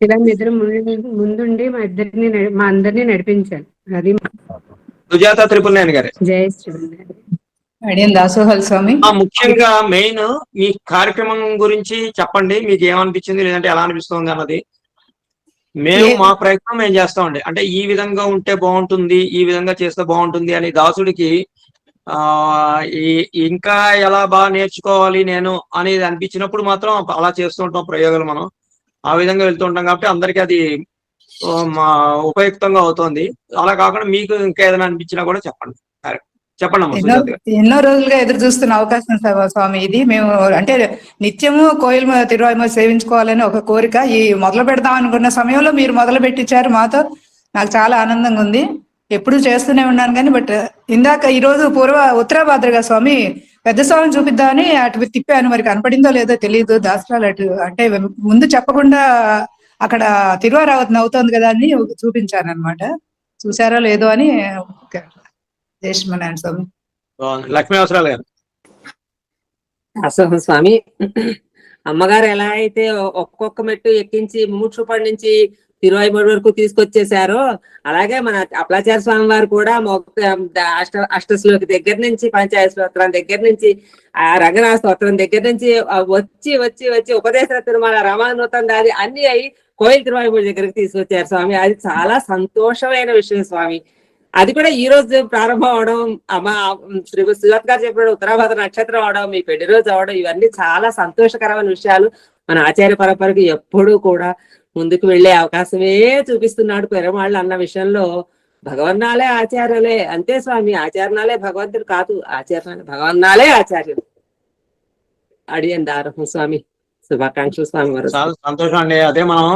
ఇలా నిద్ర ముందుండి మా అందరినీ నడిపించాలి. అది సుజాత త్రిపురనేని గారు. జై శ్రీమన్నారాయణ. దాసోహల్ స్వామి. ముఖ్యంగా మెయిన్ మీ కార్యక్రమం గురించి చెప్పండి. మీకు ఏమనిపించింది, లేదంటే ఎలా అనిపిస్తుంది అన్నది. మేము మా ప్రయత్నం మేము చేస్తామండి. అంటే ఈ విధంగా ఉంటే బాగుంటుంది, ఈ విధంగా చేస్తే బాగుంటుంది అని దాసుడికి ఇంకా ఎలా బాగా నేర్చుకోవాలి నేను అనేది అనిపించినప్పుడు మాత్రం అలా చేస్తూ ఉంటాం ప్రయోగాలు. మనం ఆ విధంగా వెళ్తూ ఉంటాం కాబట్టి అందరికీ అది ఉపయుక్తంగా అవుతుంది. అలా కాకుండా మీకు ఇంకా ఏదైనా అనిపించినా కూడా చెప్పండి. ఎన్నో రోజులుగా ఎదురు చూస్తున్న అవకాశం స్వామి ఇది. మేము అంటే నిత్యము కోయిల్ తిరువాయిమ సేవించుకోవాలని ఒక కోరిక. ఈ మొదలు పెడదాం అనుకున్న సమయంలో మీరు మొదలు పెట్టించారు మాతో. నాకు చాలా ఆనందంగా ఉంది. ఎప్పుడు చేస్తూనే ఉన్నాను కానీ బట్ ఇందాక ఈరోజు ఉత్తరాభాద్రగా స్వామి పెద్ద స్వామిని చూపిద్దామని అటు తిప్పాను, మరి కనపడిందో లేదో తెలియదు. దాసరాలు అటు అంటే ముందు చెప్పకుండా అక్కడ తిరువారావతి అవుతోంది కదా అని చూపించాను అనమాట. చూసారో లేదో అని. జయశ్రీమన్నారాయణ స్వామి. లక్ష్మీ అవసరాలు గారు. అసలు స్వామి, అమ్మగారు ఎలా అయితే ఒక్కొక్క మెట్టు ఎక్కించి ముముక్షుపడి నుంచి తిరువాయిమూడి వరకు తీసుకొచ్చేసారో, అలాగే మన అప్పలాచార్య స్వామి వారు కూడా అష్టశ్లోకి దగ్గర నుంచి, పంచాయత స్తోత్రం దగ్గర నుంచి, ఆ రంగనాథ స్తోత్రం దగ్గర నుంచి వచ్చి వచ్చి వచ్చి ఉపదేశ తిరుమల రామానుతం దాది అన్ని అయి కోయిల తిరువాయిమూడి దగ్గరికి తీసుకొచ్చారు స్వామి. అది చాలా సంతోషమైన విషయం స్వామి. అది కూడా ఈ రోజు ప్రారంభం అవడం, అమ్మ శ్రీ సుజాత్ గారు చెప్పిన ఉత్తరాభద్ర నక్షత్రం అవడం, మీ పెళ్లి రోజు అవడం, ఇవన్నీ చాలా సంతోషకరమైన విషయాలు. మన ఆచార్య పరంపరకి ఎప్పుడూ కూడా ముందుకు వెళ్లే అవకాశమే చూపిస్తున్నాడు పెరుమాళ్ళు అన్న విషయంలో భగవన్నాలే ఆచార్యులే. అంతే స్వామి, ఆచార్యాలే భగవంతుడు కాదు, ఆచార్యాలే భగవన్నాలే ఆచార్యులు. అడియండి ఆరోహం స్వామి. శుభాకాంక్షలు స్వామి వారు. చాలా సంతోషం అండి. అదే మనం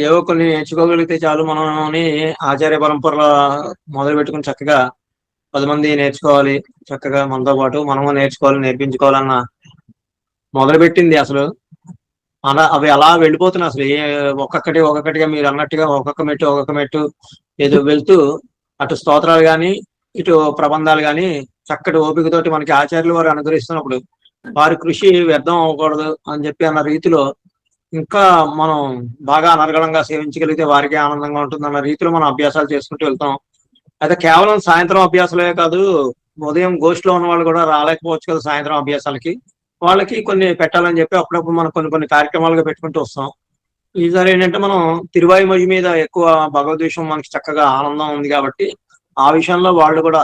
ఏవో కొన్ని నేర్చుకోగలిగితే చాలు. మనం ఆచార్య పరంపరలో మొదలు పెట్టుకుని చక్కగా 10 మంది నేర్చుకోవాలి, చక్కగా మనతో పాటు మనము నేర్చుకోవాలి, నేర్పించుకోవాలన్న మొదలు పెట్టింది అసలు. అలా అవి అలా వెళ్ళిపోతున్నాయి అసలు. ఒక్కొక్కటిగా మీరు అన్నట్టుగా ఒక్కొక్క మెట్టు ఏదో వెళ్తూ అటు స్తోత్రాలు కానీ ఇటు ప్రబంధాలు కానీ చక్కటి ఓపికతోటి మనకి ఆచార్యులు వారు అనుగ్రహిస్తున్నప్పుడు వారి కృషి వ్యర్థం అవ్వకూడదు అని చెప్పి అన్న రీతిలో ఇంకా మనం బాగా అనర్గళంగా సేవించగలిగితే వారికి ఆనందంగా ఉంటుంది అన్న రీతిలో మనం అభ్యాసాలు చేసుకుంటూ వెళ్తాం. అయితే కేవలం సాయంత్రం అభ్యాసాలే కాదు, ఉదయం గోష్ఠిలో ఉన్న వాళ్ళు కూడా రాలేకపోవచ్చు కదా సాయంత్రం అభ్యాసాలకి. వాళ్ళకి కొన్ని పెట్టాలని చెప్పి అప్పుడప్పుడు మనం కొన్ని కార్యక్రమాలుగా పెట్టుకుంటూ వస్తాం. ఈసారి ఏంటంటే మనం తిరువాయిమొഴി మీద ఎక్కువ భగవద్వేషం మనకి చక్కగా ఆనందం ఉంది కాబట్టి ఆ విషయంలో వాళ్ళు కూడా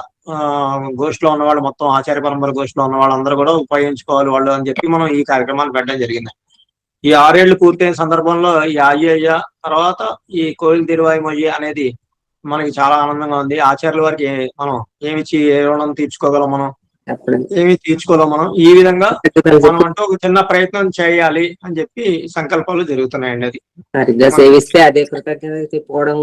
గోష్ఠిలో ఉన్నవాళ్ళు, మొత్తం ఆచార్య పరంపర గోష్ఠిలో ఉన్న వాళ్ళందరూ కూడా ఉపయోగించుకోవాలి వాళ్ళు అని చెప్పి మనం ఈ కార్యక్రమాలు పెట్టడం జరిగింది. ఈ 6 ఏళ్లు పూర్తయిన సందర్భంలో ఈ అయ్యయ్య తర్వాత ఈ కోయిల తిరువాయిమొഴി అనేది మనకి చాలా ఆనందంగా ఉంది. ఆచార్యుల వారికి మనం ఏమిచ్చి ఏ రుణం తీర్చుకోగలం, మనం ఏమి తీర్చుకోలేం. మనం ఈ విధంగా మనం అంటూ ఒక చిన్న ప్రయత్నం చేయాలి అని చెప్పి సంకల్పాలు జరుగుతున్నాయండి. అది సరిగ్గా సేవిస్తే అదే కృతజ్ఞత చెప్పుకోవడం,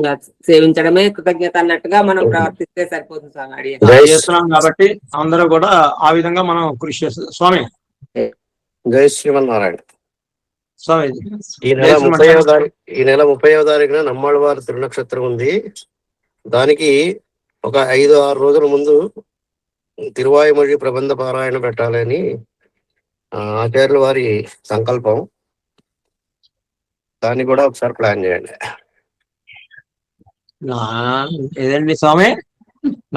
సేవించడమే కృతజ్ఞత అన్నట్టుగా మనం ప్రవర్తిస్తే సరిపోతుంది స్వామి. చేస్తున్నాం కాబట్టి అందరూ కూడా ఆ విధంగా మనం కృషి చేస్తాం. స్వామి జై శ్రీమన్నారాయణ. స్వామి ఈ నెల 30వ తారీఖున నమ్మాళ్ళ వారి తిరునక్షత్రం ఉంది. దానికి ఒక 5-6 రోజుల ముందు తిరువాయిమొഴി ప్రబంధ పారాయణ పెట్టాలని ఆచార్యుల వారి సంకల్పం. దాన్ని కూడా ఒకసారి ప్లాన్ చేయండి. ఏదండి స్వామి,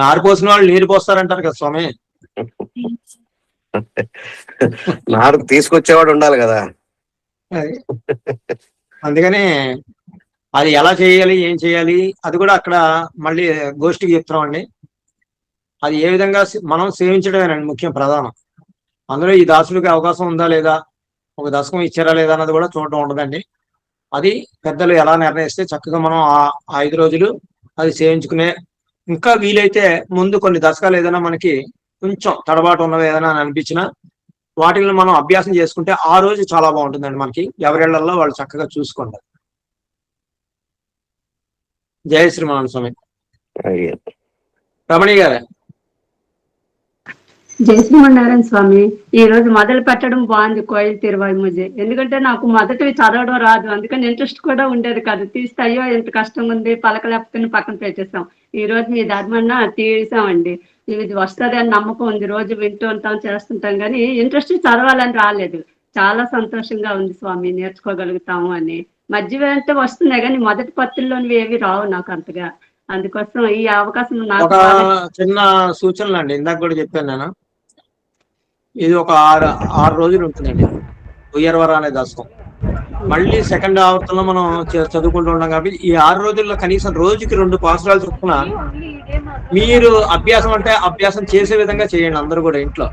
నారు పోసిన వాళ్ళు నీరు పోస్తారంటారు కదా స్వామి. నారు తీసుకొచ్చేవాడు ఉండాలి కదా. అందుకని అది ఎలా చేయాలి, ఏం చేయాలి అది కూడా అక్కడ మళ్ళీ గోష్ఠికి చెప్తున్నాం అండి. అది ఏ విధంగా మనం సేవించడమేనండి ముఖ్యం, ప్రధానం. అందులో ఈ దాసులకి అవకాశం ఉందా లేదా, ఒక దశకం ఇచ్చారా లేదా అన్నది కూడా చూడడం ఉండదండి. అది పెద్దలు ఎలా నిర్ణయిస్తే చక్కగా మనం ఆ 5 రోజులు అది సేవించుకునే, ఇంకా వీలైతే ముందు కొన్ని దశకాలు ఏదైనా మనకి కొంచెం తడబాటు ఉన్నవి ఏదైనా అనిపించినా వాటిని మనం అభ్యాసం చేసుకుంటే ఆ రోజు చాలా బాగుంటుందండి. మనకి ఎవరిళ్లలో వాళ్ళు చక్కగా చూసుకోండి. జయ శ్రీమన్నారాయణ స్వామి. రమణి గారే. జయ శ్రీమన్నారాయణ స్వామి. ఈ రోజు మొదలు పెట్టడం బాగుంది కోయిల తిరువాయిమొഴి. ఎందుకంటే నాకు మొదటివి చదవడం రాదు, అందుకని ఇంట్రెస్ట్ కూడా ఉండేది కాదు. తీస్తే అయ్యో ఎంత కష్టం ఉంది, పలకలేపుకుని పక్కన పెట్టేస్తాం. ఈ రోజు మీ ధర్మన్న తీసామండి. ఇది వస్తుంది అని నమ్మకం ఉంది. రోజు వింటూ ఉంటాం, చేస్తుంటాం, కానీ ఇంట్రెస్ట్ చదవాలని రాలేదు. చాలా సంతోషంగా ఉంది స్వామి, నేర్చుకోగలుగుతాము అని. మధ్య అంటే వస్తున్నాయి కానీ మొదటి పత్రుల్లోనివి ఏవి రావు నాకు అంతగా. అందుకోసం ఈ అవకాశం నాకు ఒక చిన్న సూచనలు అండి. ఇందాక కూడా చెప్పాను నేను, ఇది ఒక 6 రోజులు ఉంటుందండి ఉయ్యర్వర అనే దశకం. మళ్ళీ సెకండ్ ఆవర్తనలో మనం చదువుకుంటూ ఉంటాం కాబట్టి ఈ 6 రోజుల్లో కనీసం రోజుకి 2 పాసురాలు చొప్పున మీరు అభ్యాసం అంటే అభ్యాసం చేసే విధంగా చేయండి. అందరూ కూడా ఇంట్లో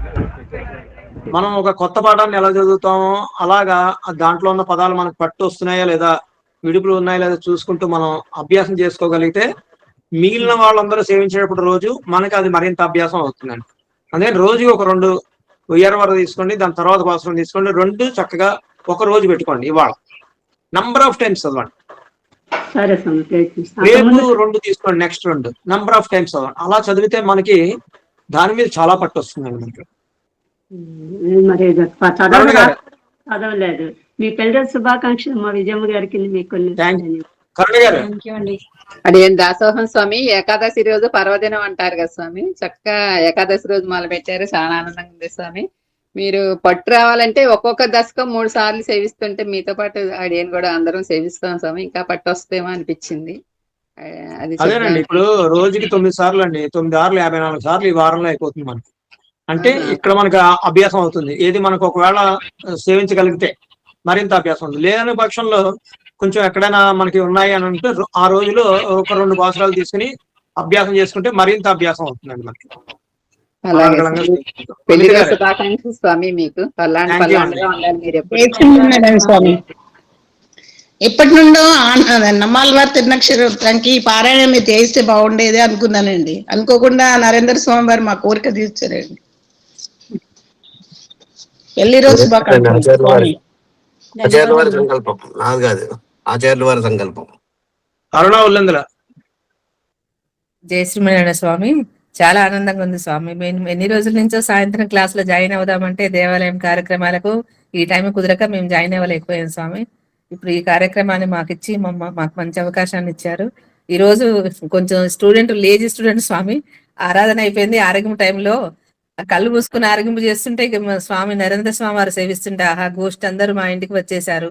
మనం ఒక కొత్త పాఠాన్ని ఎలా చదువుతామో అలాగా దాంట్లో ఉన్న పదాలు మనకు పట్టు వస్తున్నాయా లేదా, విడుపులు ఉన్నాయా లేదా చూసుకుంటూ మనం అభ్యాసం చేసుకోగలిగితే మిగిలిన వాళ్ళందరూ సేవించేటప్పుడు రోజు మనకి అది మరింత అభ్యాసం అవుతుందండి. అందుకని రోజుకి ఒక 2 ఉయ్యర్వర తీసుకోండి, దాని తర్వాత పాసురం తీసుకోండి. 2 చక్కగా ఒక రోజు పెట్టుకోండి. ఇవాళ నంబర్ ఆఫ్ టైమ్స్ చదవండి. రేపు 2 తీసుకోండి, నెక్స్ట్ 2 నంబర్ ఆఫ్ టైమ్స్ చదవండి. అలా చదివితే మనకి దాని మీద చాలా పట్టు వస్తుందండి మనకి. మరి చదవలేదు. మీ పెళ్లి శుభాకాంక్షలు మా విజయమ్మ గారికి మీకు. అడిగిన దాసోహం స్వామి, ఏకాదశి రోజు పర్వదినం అంటారు కదా స్వామి, చక్కగా ఏకాదశి రోజు మొదలు పెట్టారు, చాలా ఆనందంగా ఉంది స్వామి. మీరు పట్టు రావాలంటే ఒక్కొక్క దశకం 3 సార్లు సేవిస్తుంటే మీతో పాటు అడియన్ కూడా అందరం సేవిస్తాం స్వామి, ఇంకా పట్టు వస్తేమో అనిపించింది. అది అదేనండి, ఇప్పుడు రోజుకి 9 సార్లు అండి, 9 6 54 సార్లు ఈ వారంలో అయిపోతుంది మనకి. అంటే ఇక్కడ మనకు అభ్యాసం అవుతుంది. ఏది మనకు ఒకవేళ సేవించగలిగితే మరింత అభ్యాసం ఉంది. లేని పక్షంలో కొంచెం ఎక్కడైనా మనకి ఉన్నాయి అని అంటే ఆ రోజులో ఒక 2 బాసురాలు తీసుకుని అభ్యాసం చేసుకుంటే మరింత అభ్యాసం అవుతుందండి మనకి. శుభాకాంక్షలు స్వామి మీకు. స్వామి ఎప్పటి నుండో నమ్మాల వారి తిరునక్షరానికి పారాయణం మీరు చేయిస్తే బాగుండేది అనుకున్నానండి. అనుకోకుండా నరేంద్ర స్వామి వారు మా కోరిక తీర్చారండి. పెళ్లి రోజు ఆచార్యుల వారి సంకల్పం, నాది కాదు, ఆచార్యుల వారి సంకల్పం. అరుణా ఉల్లందుల. జయ శ్రీమన్నారాయణ స్వామి, చాలా ఆనందంగా ఉంది స్వామి. మేము ఎన్ని రోజుల నుంచో సాయంత్రం క్లాస్ లో జాయిన్ అవుదామంటే దేవాలయం కార్యక్రమాలకు ఈ టైం కుదరక మేము జాయిన్ అవ్వలేకపోయాం స్వామి. ఇప్పుడు ఈ కార్యక్రమాన్ని మాకు ఇచ్చి మాకు మంచి అవకాశాన్ని ఇచ్చారు. ఈ రోజు కొంచెం లేజీ స్టూడెంట్ స్వామి, ఆరాధన అయిపోయింది. ఆరోగ్యం టైంలో కళ్ళు మూసుకుని ఆరోగ్యం చేస్తుంటే స్వామి నరేంద్ర స్వామి వారు సేవిస్తుంటే ఆహా గోష్ఠి అందరూ మా ఇంటికి వచ్చేసారు.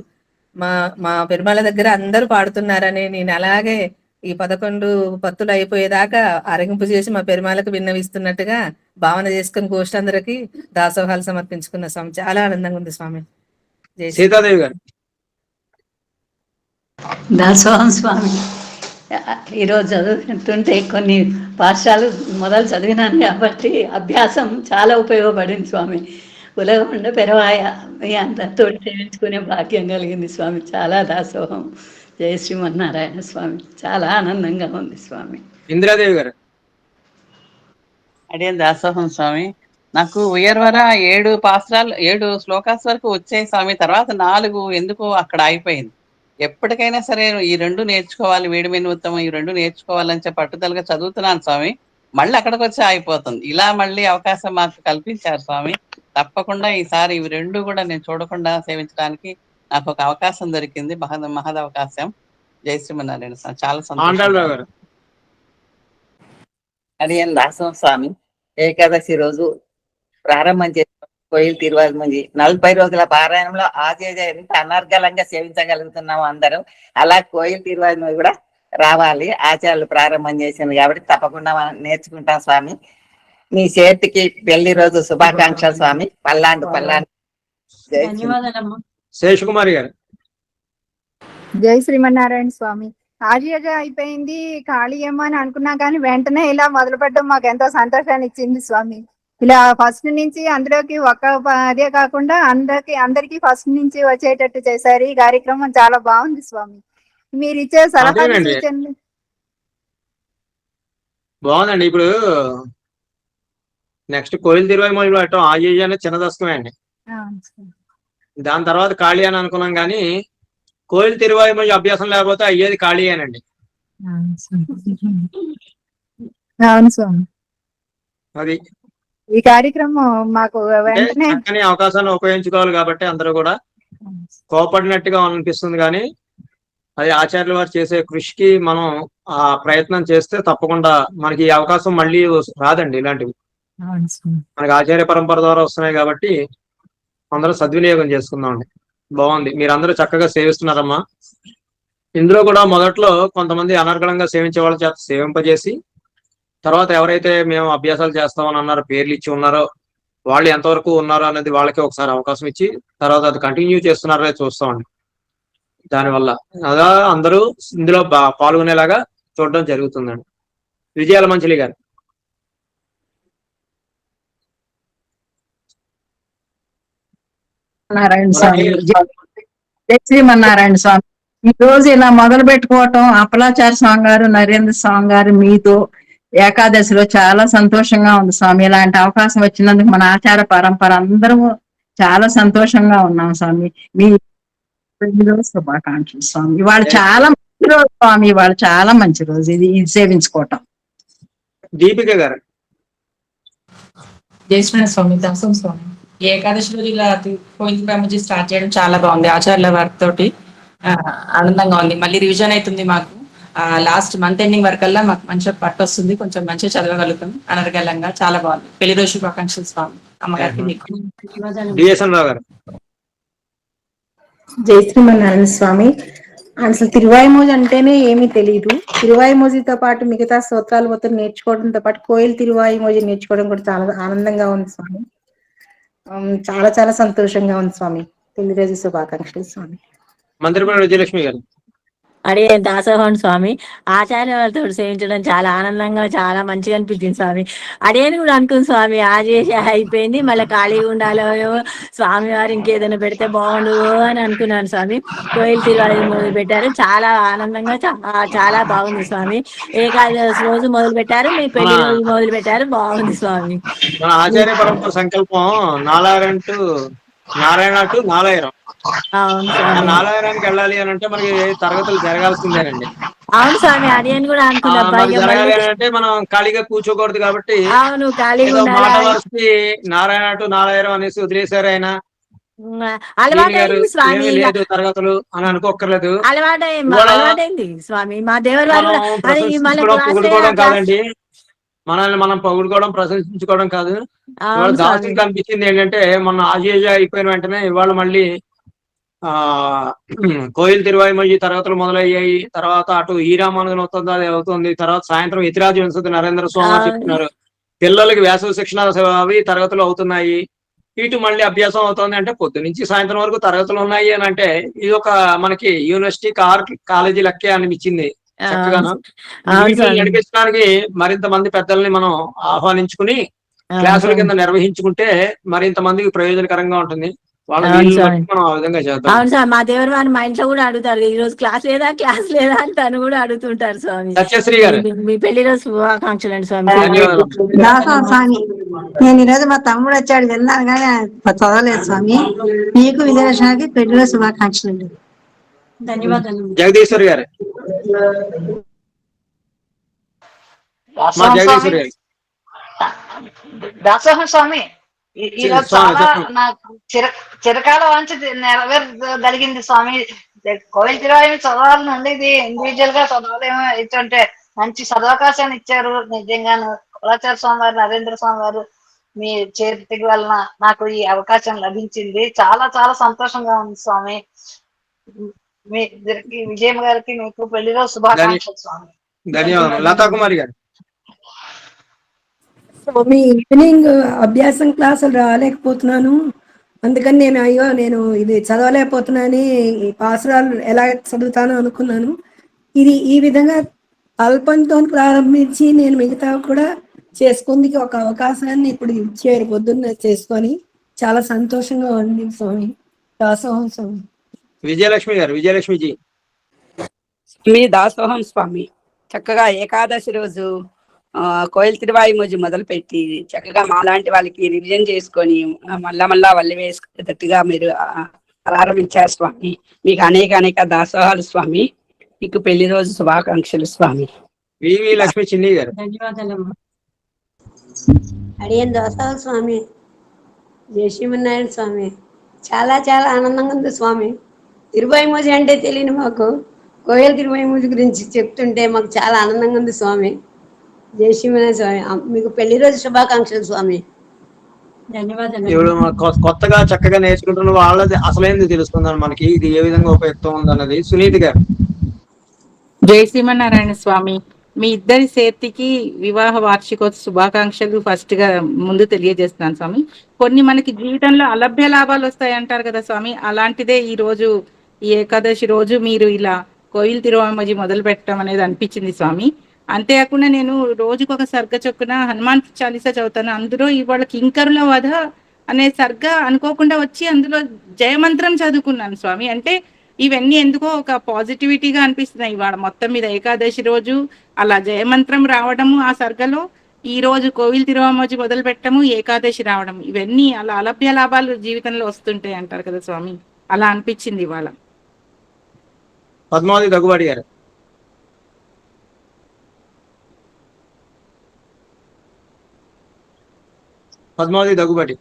మా పెరుమాళ దగ్గర అందరూ పాడుతున్నారని నేను అలాగే ఈ 11 పత్తులు అయిపోయేదాకా ఆరగింపు చేసి మా పెరుమాలకు విన్నవిస్తున్నట్టుగా భావన చేసుకుని గోష్ఠి అందరికి దాసోహాలు సమర్పించుకున్న స్వామి. చాలా ఆనందంగా ఉంది స్వామి. సీతాదేవి గారు. దాసోహం స్వామి, ఈరోజు చదువుతుంటే కొన్ని పాఠశాలలు మొదలు చదివినాను కాబట్టి అభ్యాసం చాలా ఉపయోగపడింది స్వామి. ఉలగముండ పెరవాయ మీ అందరితో సేవించుకునే భాగ్యం కలిగింది స్వామి. చాలా దాసోహం. జయ శ్రీమన్నారాయణ స్వామి, చాలా ఆనందంగా ఉంది స్వామి. ఇందిరాదేవి గారు. అడిగిన దాసోహం స్వామి, నాకు ఉయర్వర 7 పాత్రాలు 7 శ్లోకాస్ వరకు వచ్చాయి స్వామి. తర్వాత 4 ఎందుకో అక్కడ ఆగిపోయింది. ఎప్పటికైనా సరే ఈ 2 నేర్చుకోవాలి, వేడిమిని ఉత్తమం, ఈ 2 నేర్చుకోవాలని చెప్పి పట్టుదలగా చదువుతున్నాను స్వామి. మళ్ళీ అక్కడికి వచ్చి ఆగిపోతుంది. ఇలా మళ్ళీ అవకాశం మాకు కల్పించారు స్వామి. తప్పకుండా ఈసారి ఇవి 2 కూడా నేను చూడకుండా సేవించడానికి నాకు ఒక అవకాశం దొరికింది, మహద్ అవకాశం. జై శ్రీమన్నారాయణ స్వామి, చాలా సంతోషం. అడిగిన దాసోహం స్వామి, ఏకాదశి రోజు ప్రారంభం చేసిన కోయిల్ తిరువాయిమూజి 40 రోజుల పారాయణంలో ఆజేజ ఎంత అనర్గళంగా సేవించగలుగుతున్నాము అందరం. అలా కోయిల్ తిరువాయిమూజి కూడా రావాలి, ఆచార్యులు ప్రారంభం చేసింది కాబట్టి తప్పకుండా మనం నేర్చుకుంటాం స్వామి. మీ చేతికి పెళ్లి రోజు శుభాకాంక్షలు స్వామి. పల్లాండు. ధన్యవాదాలమ్మా. శేషకుమారి గారు. జై శ్రీమన్నారాయణ స్వామి, ఆర్యగా అయిపోయింది ఖాళీ ఏమో అని అనుకున్నా కానీ వెంటనే ఇలా మొదలు పెట్టడం మాకు ఎంతో సంతోషాన్ని ఇచ్చింది స్వామి. ఇలా ఫస్ట్ నుంచి అందులోకి అదే కాకుండా అందరికి ఫస్ట్ నుంచి వచ్చేటట్టు చేశారు. ఈ కార్యక్రమం చాలా బాగుంది స్వామి. మీరు ఇచ్చే సలహాలు సూచనలు బాగుందండి. ఇప్పుడు నెక్స్ట్ కోయిల్ తిరువాయిమూజి పెట్టడం ఆజేజ అనేది చిన్న దశకమే అండి. దాని తర్వాత ఖాళీ అని అనుకున్నాం కానీ కోయిల్ తిరువాయిమూజి అభ్యాసం లేకపోతే అయ్యేది ఖాళీ అనండి. అవును స్వామి, అది ఈ కార్యక్రమం మాకు వెంటనే అవకాశాన్ని ఉపయోగించుకోవాలి కాబట్టి అందరూ కూడా కోపడినట్టుగా అనిపిస్తుంది. కానీ అది ఆచార్యుల వారు చేసే కృషికి మనం ఆ ప్రయత్నం చేస్తే తప్పకుండా మనకి ఈ అవకాశం మళ్ళీ రాదండి. ఇలాంటివి మనకి ఆచార్య పరంపర ద్వారా వస్తున్నాయి కాబట్టి అందరూ సద్వినియోగం చేసుకుందామండి. బాగుంది, మీరందరూ చక్కగా సేవిస్తున్నారమ్మా. ఇందులో కూడా మొదట్లో కొంతమంది అనర్గళంగా సేవించే వాళ్ళ చేత సేవింపజేసి తర్వాత ఎవరైతే మేము అభ్యాసాలు చేస్తామని అన్నారో, పేర్లు ఇచ్చి ఉన్నారో, వాళ్ళు ఎంతవరకు ఉన్నారో అనేది వాళ్ళకి ఒకసారి అవకాశం ఇచ్చి తర్వాత అది కంటిన్యూ చేస్తున్నారో చూస్తామండి. దానివల్ల అలా అందరూ ఇందులో పాల్గొనేలాగా చూడడం జరుగుతుందండి. విజయాల మంచిలి గారు. నారాయణ స్వామి, జై శ్రీమన్నారాయణ స్వామి. ఈ రోజు ఇలా మొదలు పెట్టుకోవటం అప్పలాచార్య స్వామి గారు, నరేంద్ర స్వామి గారు మీతో ఏకాదశిలో చాలా సంతోషంగా ఉంది స్వామి. ఇలాంటి అవకాశం వచ్చినందుకు మన ఆచార పరంపర అందరము చాలా సంతోషంగా ఉన్నాం స్వామి. మీ శుభాకాంక్షలు స్వామి. ఇవాళ చాలా మంచి రోజు స్వామి, ఇవాళ చాలా మంచి రోజు ఇది సేవించుకోవటం. దీపిక గారు. జయశ్రీ స్వామి దాసం స్వామి ఈ ఏకాదశి రోజు ఇలా పోయింది నుంచి స్టార్ట్ చేయడం చాలా బాగుంది. ఆచార్యుల వారితోటి ఆనందంగా ఉంది. మళ్ళీ రివిజన్ అవుతుంది మాకు. లాస్ట్ మంత్ ఎండింగ్ వరకల్లా మాకు మంచిగా పట్టు వస్తుంది, కొంచెం మంచిగా చదవగలుగుతాం అనర్గళంగా. చాలా బాగుంది. పెళ్లి రోజు శుభాకాంక్షలు స్వామి. అమ్మగారికి మీకు. జై శ్రీమన్నారాయణ స్వామి. అసలు తిరువాయిమోజి అంటేనే ఏమీ తెలియదు. తిరువాయిమోజితో పాటు మిగతా స్తోత్రాలు మొత్తం నేర్చుకోవడంతో పాటు కోయిల్ తిరువాయిమోజి నేర్చుకోవడం కూడా చాలా ఆనందంగా ఉంది స్వామి. చాలా చాలా సంతోషంగా ఉంది స్వామి. పెళ్లి రోజు శుభాకాంక్షలు స్వామి. మంత్రిపల్లి విజయలక్ష్మి గారు. అడే దాసోహన్ స్వామి, ఆచార్య వారితో సేవించడం చాలా ఆనందంగా చాలా మంచిగా అనిపించింది స్వామి. అడేని కూడా అనుకుంది స్వామి, ఆ చేసి అయిపోయింది, మళ్ళీ ఖాళీగా ఉండాలో స్వామి వారు ఇంకేదైనా పెడితే బాగుండు అని అనుకున్నాను స్వామి. కోయిల్ తిరువాయి మొదలు పెట్టారు, చాలా ఆనందంగా చాలా బాగుంది స్వామి. ఏకాదశి రోజు మొదలు పెట్టారు, మీ పెళ్లి రోజు మొదలు పెట్టారు, బాగుంది స్వామి. మన ఆచార్య పరంపర సంకల్పం నారాయణ టు నాలాయిరం. నాలాయిరానికి వెళ్ళాలి అని అంటే మనకి తరగతులు జరగాల్సిందేనండి. అవును స్వామి, అదేని కూడా అనుకున్నా. జరగాలి అని అంటే మనం ఖాళీగా కూర్చోకూడదు కాబట్టి అవును, ఖాళీగా మాట వరుసకి నారాయణ టు నాలాయిరం అనేసి వదిలేశారు ఆయన. అలవాటైంది స్వామి, లేదు తరగతులు అని అనుకోక్కర్లేదు. అలవాటైంది స్వామి. మా దేవుడు పొగుడుకోవడం కాదండి, మనల్ని మనం పొగుడుకోవడం ప్రశంసించుకోవడం కాదు. ఇవాళ దాసులకు అనిపించింది ఏంటంటే మొన్న ఆజేజా అయిపోయిన వెంటనే ఇవాళ మళ్ళీ కోయిల్ తిరువాయిమొజి తరగతులు మొదలయ్యాయి. తర్వాత అటు ఈరామానుజన్ అవుతుంది, అది అవుతుంది. తర్వాత సాయంత్రం ఇతిరాజు వింశతి నరేంద్ర స్వామి చెప్తున్నారు. పిల్లలకి వేసవి శిక్షణ అవి తరగతులు అవుతున్నాయి. ఇటు మళ్ళీ అభ్యాసం అవుతుంది. అంటే పొద్దు నుంచి సాయంత్రం వరకు తరగతులు ఉన్నాయి అని అంటే ఇది ఒక మనకి యూనివర్సిటీ కాలేజీ లెక్కే అనిపించింది. చక్కగాను నడిపించడానికి మరింత మంది పెద్దల్ని మనం ఆహ్వానించుకుని క్లాసుల కింద నిర్వహించుకుంటే మరింత మందికి ప్రయోజనకరంగా ఉంటుంది. అవును సార్, మా దేవుడు వారిని మా ఇంట్లో కూడా అడుగుతారు, ఈ రోజు క్లాస్ లేదా అని తను కూడా అడుగుతుంటారు స్వామి. సత్యశ్రీ గారు, మీ పెళ్లి రోజు శుభాకాంక్షలు అండి స్వామి. స్వామి, నేను ఈరోజు మా తమ్ముడు వచ్చాడు, విన్నాను కానీ చదవలేదు స్వామి. మీకు విజయలక్ష్మికి పెళ్లి రోజు శుభాకాంక్షలు అండి. ధన్యవాదాలు. జగదీశ్వర్ గారు. దాసోహం స్వామి, ఈరోజు చాలా నాకు చిరకాల వంచి నెరవేరగలిగింది స్వామి. కోయిల్ తిరువాయి చదవాలని ఉండేది, ఇండివిజువల్ గా చదవలేమో ఇస్తుంటే మంచి సదవకాశాన్ని ఇచ్చారు. నిజంగాను కులాచార్య స్వామి వారు, నరేంద్ర స్వామి వారు మీ చేతికి వలన నాకు ఈ అవకాశం లభించింది. చాలా చాలా సంతోషంగా ఉంది స్వామి. మీ ఇద్దరికి, విజయమ్మ గారికి మీకు పెళ్లి రోజు శుభాకాంక్షలు స్వామి. ధన్యవాదాలు. లతా కుమారి గారు. స్వామి, ఈవినింగ్ అభ్యాసం క్లాసులు రాలేకపోతున్నాను, అందుకని నేను ఇది చదవలేకపోతున్నాను, ఈ పాసురాలు ఎలా చదువుతాను అనుకున్నాను. ఇది ఈ విధంగా అల్పంతో ప్రారంభించి నేను మిగతా కూడా చేసుకుంది ఒక అవకాశాన్ని ఇప్పుడు ఇచ్చారు పొద్దున్న చేసుకొని. చాలా సంతోషంగా ఉంది స్వామి. దాసోహం స్వామి. విజయలక్ష్మి గారు. విజయలక్ష్మిజీ. మీ దాసోహం స్వామి, చక్కగా ఏకాదశి రోజు కోయిల్ తిరువాయిమొజి మొదలు పెట్టి చక్కగా మాలాంటి వాళ్ళకి రివిజన్ చేసుకొని మళ్ళా వల్లి వేసుకునేటట్టుగా మీరు ప్రారంభించారు స్వామి. మీకు అనేక దాసోహాలు స్వామి. మీకు పెళ్లి రోజు శుభాకాంక్షలు స్వామి. వివి లక్ష్మి చిన్ని గారు. ధన్యవాదాలు. అడియన్ దాసోహం స్వామి. జై శ్రీమన్నారాయణ స్వామి. చాలా చాలా ఆనందంగా ఉంది స్వామి. తిరువాయిమొజి అంటే తెలియని మాకు కోయిల్ తిరువాయిమొజి గురించి చెప్తుంటే మాకు చాలా ఆనందంగా ఉంది స్వామి. జై శ్రీమన్నారాయణ స్వామి, మీకు పెళ్లి రోజు శుభాకాంక్షలు స్వామి. ధన్యవాదాలు. ఇప్పుడు కొత్తగా చక్కగా నేర్చుకుంటున్న వాళ్ళది అసలైంది తెలుస్తుందని మనకి ఇది ఏ విధంగా ఉపయుక్తం ఉందన్నది. సునీతి గారు. జై శ్రీమన్నారాయణ స్వామి, మీ ఇద్దరి చేతికి వివాహ వార్షికోత్సవ శుభాకాంక్షలు ఫస్ట్ గా ముందు తెలియజేస్తున్నాను స్వామి. కొన్ని మనకి జీవితంలో అలభ్య లాభాలు వస్తాయి అంటారు కదా స్వామి, అలాంటిదే ఈ రోజు ఈ ఏకాదశి రోజు మీరు ఇలా కోయిల్ తిరువాయిమొజి మొదలు పెట్టడం అనేది అనిపించింది స్వామి. అంతేకాకుండా నేను రోజుకు ఒక సర్గ చొప్పున హనుమాన్ చాలీసా చదువుతాను. అందులో ఇవాళ కింకరుల వధ అనే సర్గ అనుకోకుండా వచ్చి అందులో జయమంత్రం చదువుకున్నాను స్వామి. అంటే ఇవన్నీ ఎందుకో ఒక పాజిటివిటీగా అనిపిస్తున్నాయి. ఇవాళ మొత్తం మీద ఏకాదశి రోజు అలా జయమంత్రం రావడము, ఆ సర్గలో ఈ రోజు కోవిల్ తిరువాయిమొజి మొదలు పెట్టడము, ఏకాదశి రావడం, ఇవన్నీ అలా అలభ్య లాభాలు జీవితంలో వస్తుంటాయి అంటారు కదా స్వామి, అలా అనిపించింది ఇవాళ. పద్మావతి దగ్గుబాటి గారు. పద్మావతి దగ్గుబాటి.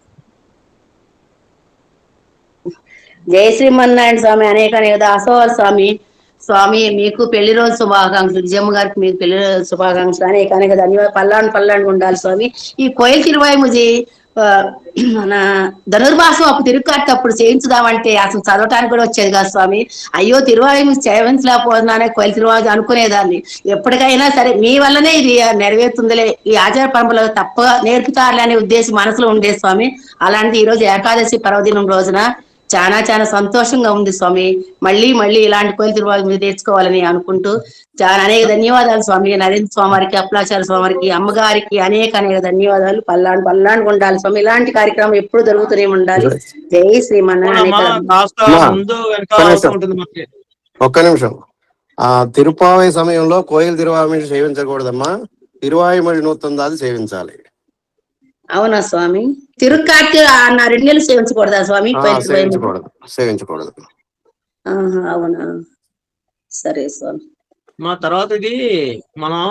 జై శ్రీమన్నారాయణ స్వామి. అనేక దాసోహ స్వామి. స్వామి మీకు పెళ్లి రోజు శుభాకాంక్షలు. విజయమ్మ గారికి మీకు పెళ్లి రోజు శుభాకాంక్షలు. అనేక ధన్యవాదాలు. పల్లాండు ఉండాలి స్వామి. ఈ కోయిల్ తిరువాయిముజి మన ధనుర్మాసం అప్పుడు తిరుగుకాటి అప్పుడు చేయించుదామంటే అసలు చదవటానికి కూడా వచ్చేది కాదు స్వామి. అయ్యో తిరువాయిముజి చేయించలేకపోతున్నానే కోయిల్ తిరువాయి అనుకునేదాన్ని. ఎప్పటికైనా సరే మీ వల్లనే ఇది నెరవేరుతుందిలే, ఈ ఆచార పరంపరలో తప్పగా నేర్పుతారులే అనే ఉద్దేశం మనసులో ఉండేది స్వామి. అలాంటిది ఈ రోజు ఏకాదశి పర్వదినం రోజున చాలా చాలా సంతోషంగా ఉంది స్వామి. మళ్ళీ మళ్ళీ ఇలాంటి కోయిల తిరువాయి మీరు తెచ్చుకోవాలని అనుకుంటూ చాలా అనేక ధన్యవాదాలు స్వామి. నరేంద్ర స్వామి వారికి, అప్లాచార్య స్వామి వారికి, అమ్మగారికి అనేక ధన్యవాదాలు. పల్లాండు ఉండాలి స్వామి. ఇలాంటి కార్యక్రమం ఎప్పుడు జరుగుతూనే ఉండాలి. జై శ్రీమన్నారాయణ. ఒక్క నిమిషం. ఆ తిరుపావై సమయంలో కోయిల తిరువాయి సేవించకూడదమ్మా. తిరువాయిమడి నూతన సేవించాలి. అవునా స్వామి? తిరుక్కార్తె 2 నెలలు సేవించకూడదా స్వామి? సేవించకూడదు. అవునా, సరే స్వామి. మా తర్వాత ఇది మనం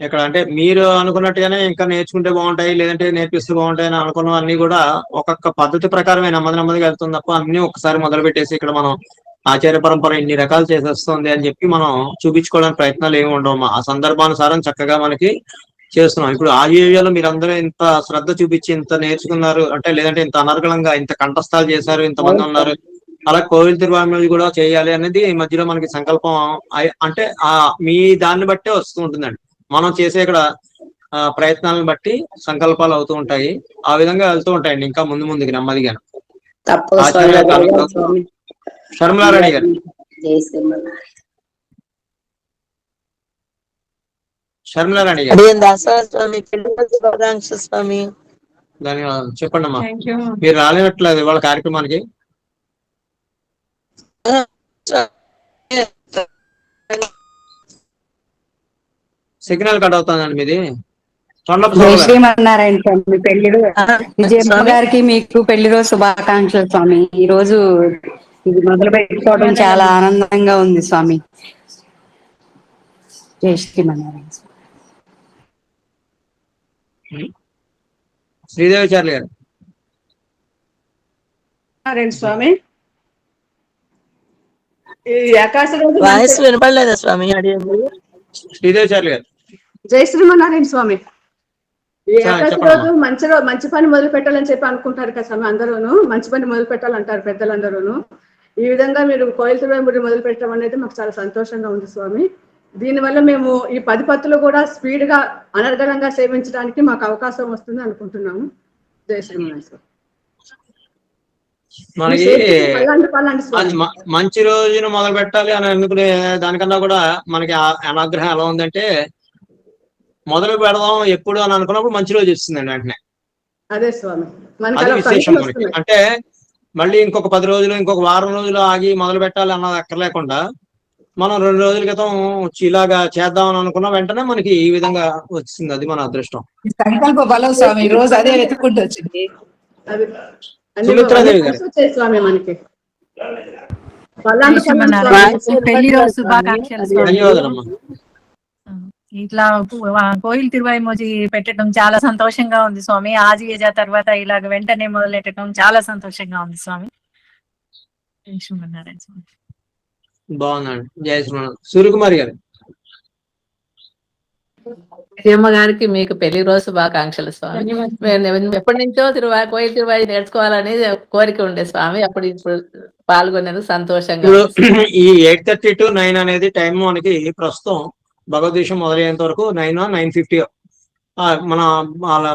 ఇక్కడ అంటే మీరు అనుకున్నట్టుగానే ఇంకా నేర్చుకుంటే బాగుంటాయి, లేదంటే నేర్పిస్తూ బాగుంటాయి అని అనుకున్నవన్నీ కూడా ఒక్కొక్క పద్ధతి ప్రకారమే నెమ్మదిగా వెళ్తుంది తప్ప అన్ని ఒకసారి మొదలు పెట్టేసి ఇక్కడ మనం ఆచార్య పరంపర ఇన్ని రకాలు చేసేస్తుంది అని చెప్పి మనం చూపించుకోవడానికి ప్రయత్నాలు ఏమి ఉండవు. ఆ సందర్భానుసారం చక్కగా మనకి చేస్తున్నాం. ఇప్పుడు ఆర్యలో మీరందరూ ఇంత శ్రద్ధ చూపించి ఇంత నేర్చుకున్నారు అంటే, లేదంటే ఇంత అనర్గళంగా ఇంత కంఠస్థాలు చేశారు, ఇంతమంది ఉన్నారు. అలా కోవిల తిరువాయి కూడా చేయాలి అనేది ఈ మధ్యలో మనకి సంకల్పం. అంటే మీ దాన్ని బట్టే వస్తూ ఉంటుందండి. మనం చేసే ఇక్కడ ప్రయత్నాలను బట్టి సంకల్పాలు అవుతూ ఉంటాయి. ఆ విధంగా వెళ్తూ ఉంటాయండి ఇంకా ముందుకి నెమ్మదిగా. శర్మలారాణి గారు. శర్మలారాణి గారు ధన్యవాదాలు. చెప్పండి అమ్మా. మీరు రాలేనట్లేదు ఇవాళ కార్యక్రమానికి. సిగ్నల్ కట్ అవుతుందండి మీది. జై శ్రీమన్నారాయణ స్వామి. విజయమ్మ గారికి మీకు పెళ్లి రోజు శుభాకాంక్షలు స్వామి. ఈ రోజు ఇది మొదలు పెట్టుకోవడం చాలా ఆనందంగా ఉంది స్వామి. జై శ్రీమన్నారాయణ శ్రీదేవిచార్య గారు. స్వామి ఈ ఏకాదశి రోజు వినపడలేదా స్వామి? శ్రీదేవిచార్య గారు. జై శ్రీమన్నారాయణ స్వామి. ఈ ఏకాదశి రోజు మంచి పని మొదలు పెట్టాలని చెప్పి అనుకుంటారు కదా స్వామి. అందరూను మంచి పని మొదలు పెట్టాలంటారు పెద్దలందరూను. ఈ విధంగా మీరు కోయిల తిరువాయి మొదలు పెట్టడం అనేది మాకు చాలా సంతోషంగా ఉంది స్వామి. దీనివల్ల మేము ఈ 10 పత్తులు కూడా స్పీడ్ గా అనర్గళంగా సేవించడానికి మాకు అవకాశం వస్తుంది అనుకుంటున్నాము. జై శ్రీమన్నారాయణ స్వామి. మనకి మంచి రోజున మొదలు పెట్టాలి అని అనుకునే దానికన్నా కూడా మనకి అనుగ్రహం ఎలా ఉందంటే, మొదలు పెడదాం ఎప్పుడు అని అనుకున్నప్పుడు మంచి రోజు వస్తుందండి వెంటనే. అదే స్వామి అది విశేషం మనకి. అంటే మళ్ళీ ఇంకొక 10 రోజులు ఇంకొక వారం రోజులు ఆగి మొదలు పెట్టాలి అన్నది అక్కర్లేకుండా మనం 2 రోజుల క్రితం ఇలాగా చేద్దామని అనుకున్న వెంటనే మనకి ఈ విధంగా వచ్చింది. అది మన అదృష్టం. సంకల్ప బలం స్వామి. ఈ రోజు అదే వెతుక్కుంటూ వచ్చింది. సుమిత్రాదేవి గారు. పెళ్లి రోజు శుభాకాంక్షలు. ధన్యవాదాలమ్మా. ఇట్లా కోయిల తిరువాయిమోజి పెట్టడం చాలా సంతోషంగా ఉంది స్వామి. ఆజియజ తర్వాత ఇలాగ వెంటనే మొదలెట్టడం చాలా సంతోషంగా ఉంది స్వామి. శ్రీమన్నారాయణ స్వామి. బాగుందండి. జయ శ్రీమన్నారాయణ. సూర్యకుమారి గారు. విజయమ్మ గారికి మీకు పెళ్లి రోజు శుభాకాంక్షలు స్వామి. ఎప్పటి నుంచో కోయిల తిరువాయి నేర్చుకోవాలని కోరిక ఉండే స్వామి. ఇప్పుడు పాల్గొనేందుకు సంతోషంగా. ఇప్పుడు ఈ 8:30 to 9 అనేది టైం మనకి ప్రస్తుతం భగవద్గీత మొదలయ్యేంత వరకు 9:50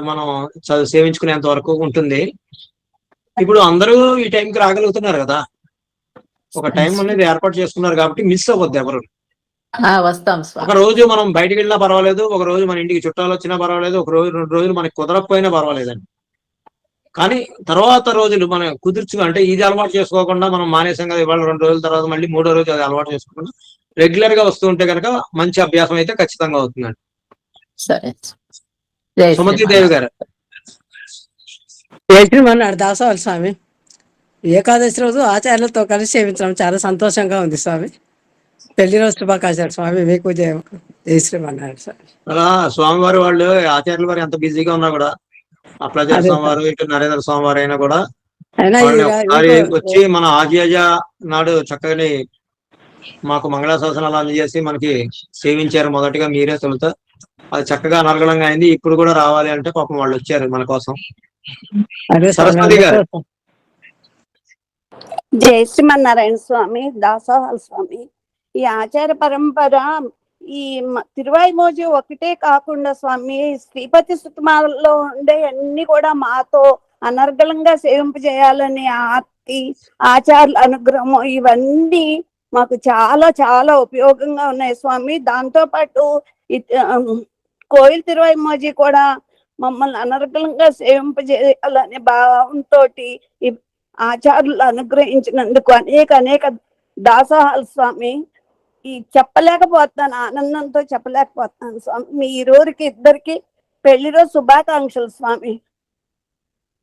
మనం సేవించుకునేంత వరకు ఉంటుంది. ఇప్పుడు అందరూ ఈ టైంకి రాగలుగుతున్నారు కదా. ఒక టైం అనేది ఏర్పాటు చేసుకున్నారు కాబట్టి మిస్ అవ్వద్దు ఎవరు. వస్తాం. ఒక రోజు మనం బయటికి వెళ్ళినా పర్వాలేదు, ఒక రోజు మన ఇంటికి చుట్టాలు వచ్చినా పర్వాలేదు, ఒక రోజు 2 రోజులు మనకి కుదరకపోయినా పర్వాలేదండి. కానీ తర్వాత రోజులు మనం అంటే ఇది అలవాటు చేసుకోకుండా మనం మానేసాం కదా, ఇవాళ 2 రోజుల తర్వాత మళ్ళీ 3వ రోజు అది అలవాటు చేసుకోకుండా రెగ్యులర్ గా వస్తూ ఉంటే కనుక మంచి అభ్యాసం అయితే ఖచ్చితంగా అవుతుందండి. సరే. సుమతిదేవి గారు. జయశ్రీమన్నాడు దాసవాళ్ళ స్వామి. ఏకాదశి రోజు ఆచార్యులతో కలిసి సేవించడం చాలా సంతోషంగా ఉంది స్వామి. పెళ్లి రోజు శుభాకాంక్షలు స్వామి. మీకు జయశ్రీమన్నాడు స్వామి. అలా స్వామివారి వాళ్ళు ఆచార్యుల వారు ఎంత బిజీగా ఉన్నా కూడా అప్లాచార్య అదే స్వామి వారు ఇటు నరేంద్ర స్వామి వారు అయినా కూడా అయినా వాళ్ళని ఈ ఒకసారి వచ్చి మన ఆజియాజ నాడు చక్కని మాకు మంగళాశాసనాలు అందజేసి మనకి సేవించారు. మొదటిగా మీరే తొలుత అది చక్కగా అనర్గళంగా అయింది. ఇప్పుడు కూడా రావాలి అంటే పాపం వాళ్ళు వచ్చారు మన కోసం. అదే స్వామి సరస్వతి గారు. జై శ్రీమన్నారాయణ స్వామి, దాసోహాల స్వామి. ఈ ఆచార పరంపర ఈ తిరువాయిమోజి ఒకటే కాకుండా స్వామి, శ్రీపతి సుతమాలలో ఉండే అన్ని కూడా మాతో అనర్గళంగా సేవింపజేయాలని ఈ ఆచార్యుల అనుగ్రహం ఇవన్నీ మాకు చాలా చాలా ఉపయోగంగా ఉన్నాయి స్వామి. దాంతో పాటు కోయిల్ తిరువాయిమోజి కూడా మమ్మల్ని అనర్గళంగా సేవింపజేయాలనే భావంతో ఈ ఆచార్యులు అనుగ్రహించినందుకు అనేక అనేక దాసోహాల స్వామి. ఈ చెప్పలేకపోతున్నాను, ఆనందంతో చెప్పలేకపోతున్నాను స్వామి. మీ ఇద్దరికి పెళ్లి రోజు శుభాకాంక్షలు స్వామి.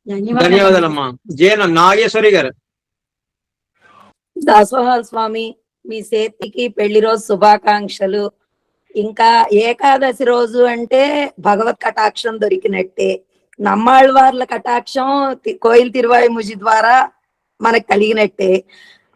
ధన్యవాదాలమ్మా. నాగేశ్వరి గారు. దాసోహాల స్వామి, మీ సేతికి పెళ్లి రోజు శుభాకాంక్షలు. ఇంకా ఏకాదశి రోజు అంటే భగవత్ కటాక్షం దొరికినట్టే. నమ్మాళ్ళవార్ల కటాక్షం కోయిల్ తిరువాయిమూజి ద్వారా మనకు కలిగినట్టే.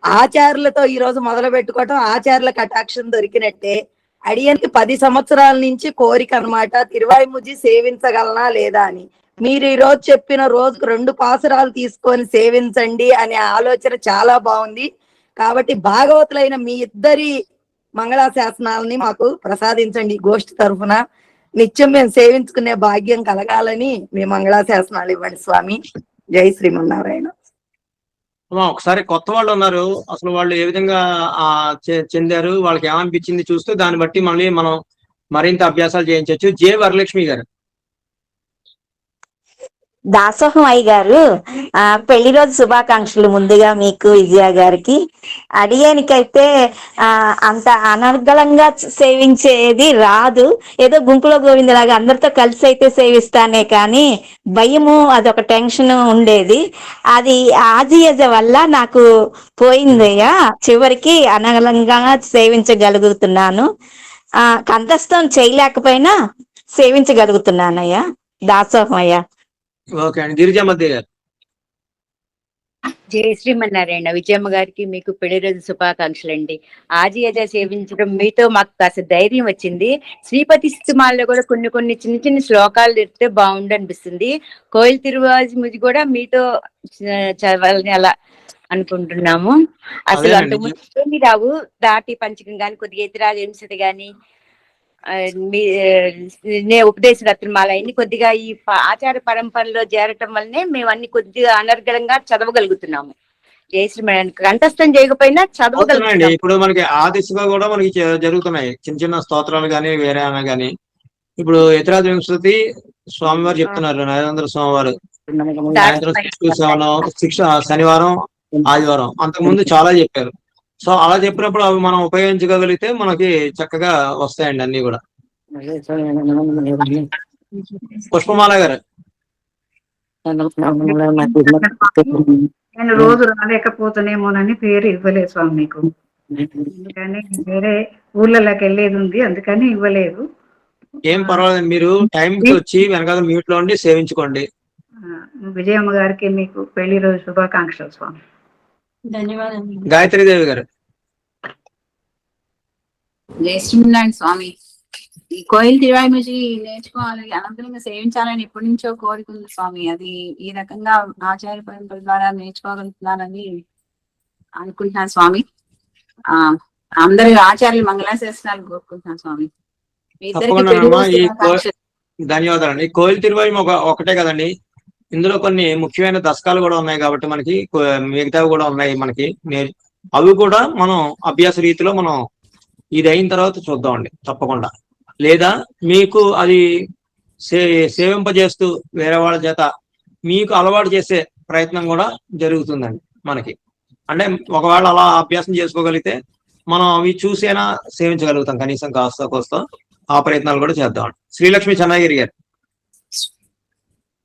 ఆచార్యులతో ఈ రోజు మొదలు పెట్టుకోవటం ఆచార్యుల కటాక్షం దొరికినట్టే. అడియనికి 10 సంవత్సరాల నుంచి కోరిక అనమాట, తిరువాయిమూజి సేవించగలనా లేదా అని. మీరు ఈ రోజు చెప్పిన రోజుకు 2 పాసురాలు తీసుకొని సేవించండి అనే ఆలోచన చాలా బాగుంది. కాబట్టి భాగవతులైన మీ ఇద్దరి మంగళాశాసనాలని మాకు ప్రసాదించండి. గోష్ఠి తరఫున నిత్యం మేము సేవించుకునే భాగ్యం కలగాలని మీ మంగళాశాసనాలు ఇవ్వండి స్వామి. జై శ్రీమన్నారాయణ. ఒకసారి కొత్త వాళ్ళు ఉన్నారు, అసలు వాళ్ళు ఏ విధంగా చెందారు, వాళ్ళకి ఏమనిపించింది చూస్తూ దాన్ని బట్టి మనం మరింత అభ్యాసాలు చేయించవచ్చు. జే వరలక్ష్మి గారు. దాసోహం అయ్య గారు, పెళ్లి రోజు శుభాకాంక్షలు ముందుగా మీకు, విజయ గారికి. అడిగానికైతే అంత అనర్గళంగా సేవించేది రాదు. ఏదో గుంపులో గోవిందలాగా అందరితో కలిసి అయితే సేవిస్తానే కానీ భయము, అదొక టెన్షన్ ఉండేది. అది ఆజియజ వల్ల నాకు పోయిందయ్యా. చివరికి అనర్గళంగా సేవించగలుగుతున్నాను. కంఠస్థం చేయలేకపోయినా సేవించగలుగుతున్నానయ్యా. దాసోహం అయ్యా. ఓకే అండి. గిరిజామధ్య గారు. జయ శ్రీమన్నారాయణ. విజయమ్మ గారికి మీకు పెళ్లి రోజు శుభాకాంక్షలు అండి. ఆజియజ సేవించడం మీతో మాకు కాస్త ధైర్యం వచ్చింది. శ్రీపతి స్థితిమాలలో కూడా కొన్ని చిన్న చిన్న శ్లోకాలు తెరిస్తే బాగుండు అనిపిస్తుంది. కోయిల్ తిరువాయిమూజి కూడా మీతో చదవాలని అలా అనుకుంటున్నాము. అసలు అంతకుముందు ఏమి రావు, దాటి పంచకం గాని, కొద్దిగా ఎతిరాజు ఎంసతి గాని, ఉపదేశ రత్నమాల అన్ని కొద్దిగా ఈ ఆచార పరంపరలో చేరటం వల్లనే మేము అన్ని కొద్దిగా అనర్గళంగా చదవగలుగుతున్నాము. జయశ్రీమణి కంఠస్థం చేయకపోయినా చదవగలుగుతున్నాం. ఇప్పుడు మనకి ఆ దిశగా కూడా మనకి జరుగుతున్నాయి చిన్న చిన్న స్తోత్రాలు కానీ వేరే అయినా కానీ. ఇప్పుడు యతిరాజ వింశతి స్వామివారు చెప్తున్నారు, నరేంద్ర స్వామి వారు సాయంత్రం 6 to 7 శనివారం ఆదివారం. అంతకుముందు చాలా చెప్పారు. సో అలా చెప్పినప్పుడు అవి మనం ఉపయోగించగలిగితే మనకి చక్కగా వస్తాయండి అన్ని కూడా. పుష్పమాల గారు. నేను రోజు రాలేకపోతున్నామోనని పేరు ఇవ్వలేదు స్వామి మీకు. అందుకని వేరే ఊర్లలోకి వెళ్ళేది ఉంది, అందుకని ఇవ్వలేదు. ఏం పర్వాలేదు, మీరు టైంకి వచ్చి వెనకాల మ్యూట్ లో ఉండి సేవించుకోండి. విజయమ్మ గారికి మీకు పెళ్లి రోజు శుభాకాంక్షలు స్వామి. ధన్యవాదాలు. గాయత్రీదేవి గారు. జై శ్రీమన్నారాయణ స్వామి. ఈ కోయిల్ తిరువాయిమూజి నేర్చుకోవాలి, అనంతరంగా సేవించాలని ఎప్పటి నుంచో కోరిక ఉంది స్వామి. అది ఈ రకంగా ఆచార్య పరంపర ద్వారా నేర్చుకోగలుగుతున్నానని అనుకుంటున్నాను స్వామి. అందరి ఆచార్యులు మంగళాశాసనాలు కోరుకుంటున్నాను స్వామి. ధన్యవాదాలండి. ఈ కోయిల్ తిరువాయిమూజి ఒకటే కదండి, ఇందులో కొన్ని ముఖ్యమైన దశకాలు కూడా ఉన్నాయి కాబట్టి మనకి మిగతావి కూడా ఉన్నాయి మనకి. అవి కూడా మనం అభ్యాస రీతిలో మనం ఇది అయిన తర్వాత చూద్దామండి తప్పకుండా. లేదా మీకు అది సేవింపజేస్తూ వేరే వాళ్ళ చేత మీకు అలవాటు చేసే ప్రయత్నం కూడా జరుగుతుందండి మనకి. అంటే ఒకవేళ అలా అభ్యాసం చేసుకోగలిగితే మనం అవి చూసైనా సేవించగలుగుతాం కనీసం కాస్త కోస్తా. ఆ ప్రయత్నాలు కూడా చేద్దాం. శ్రీలక్ష్మి చెన్నగిరి గారు.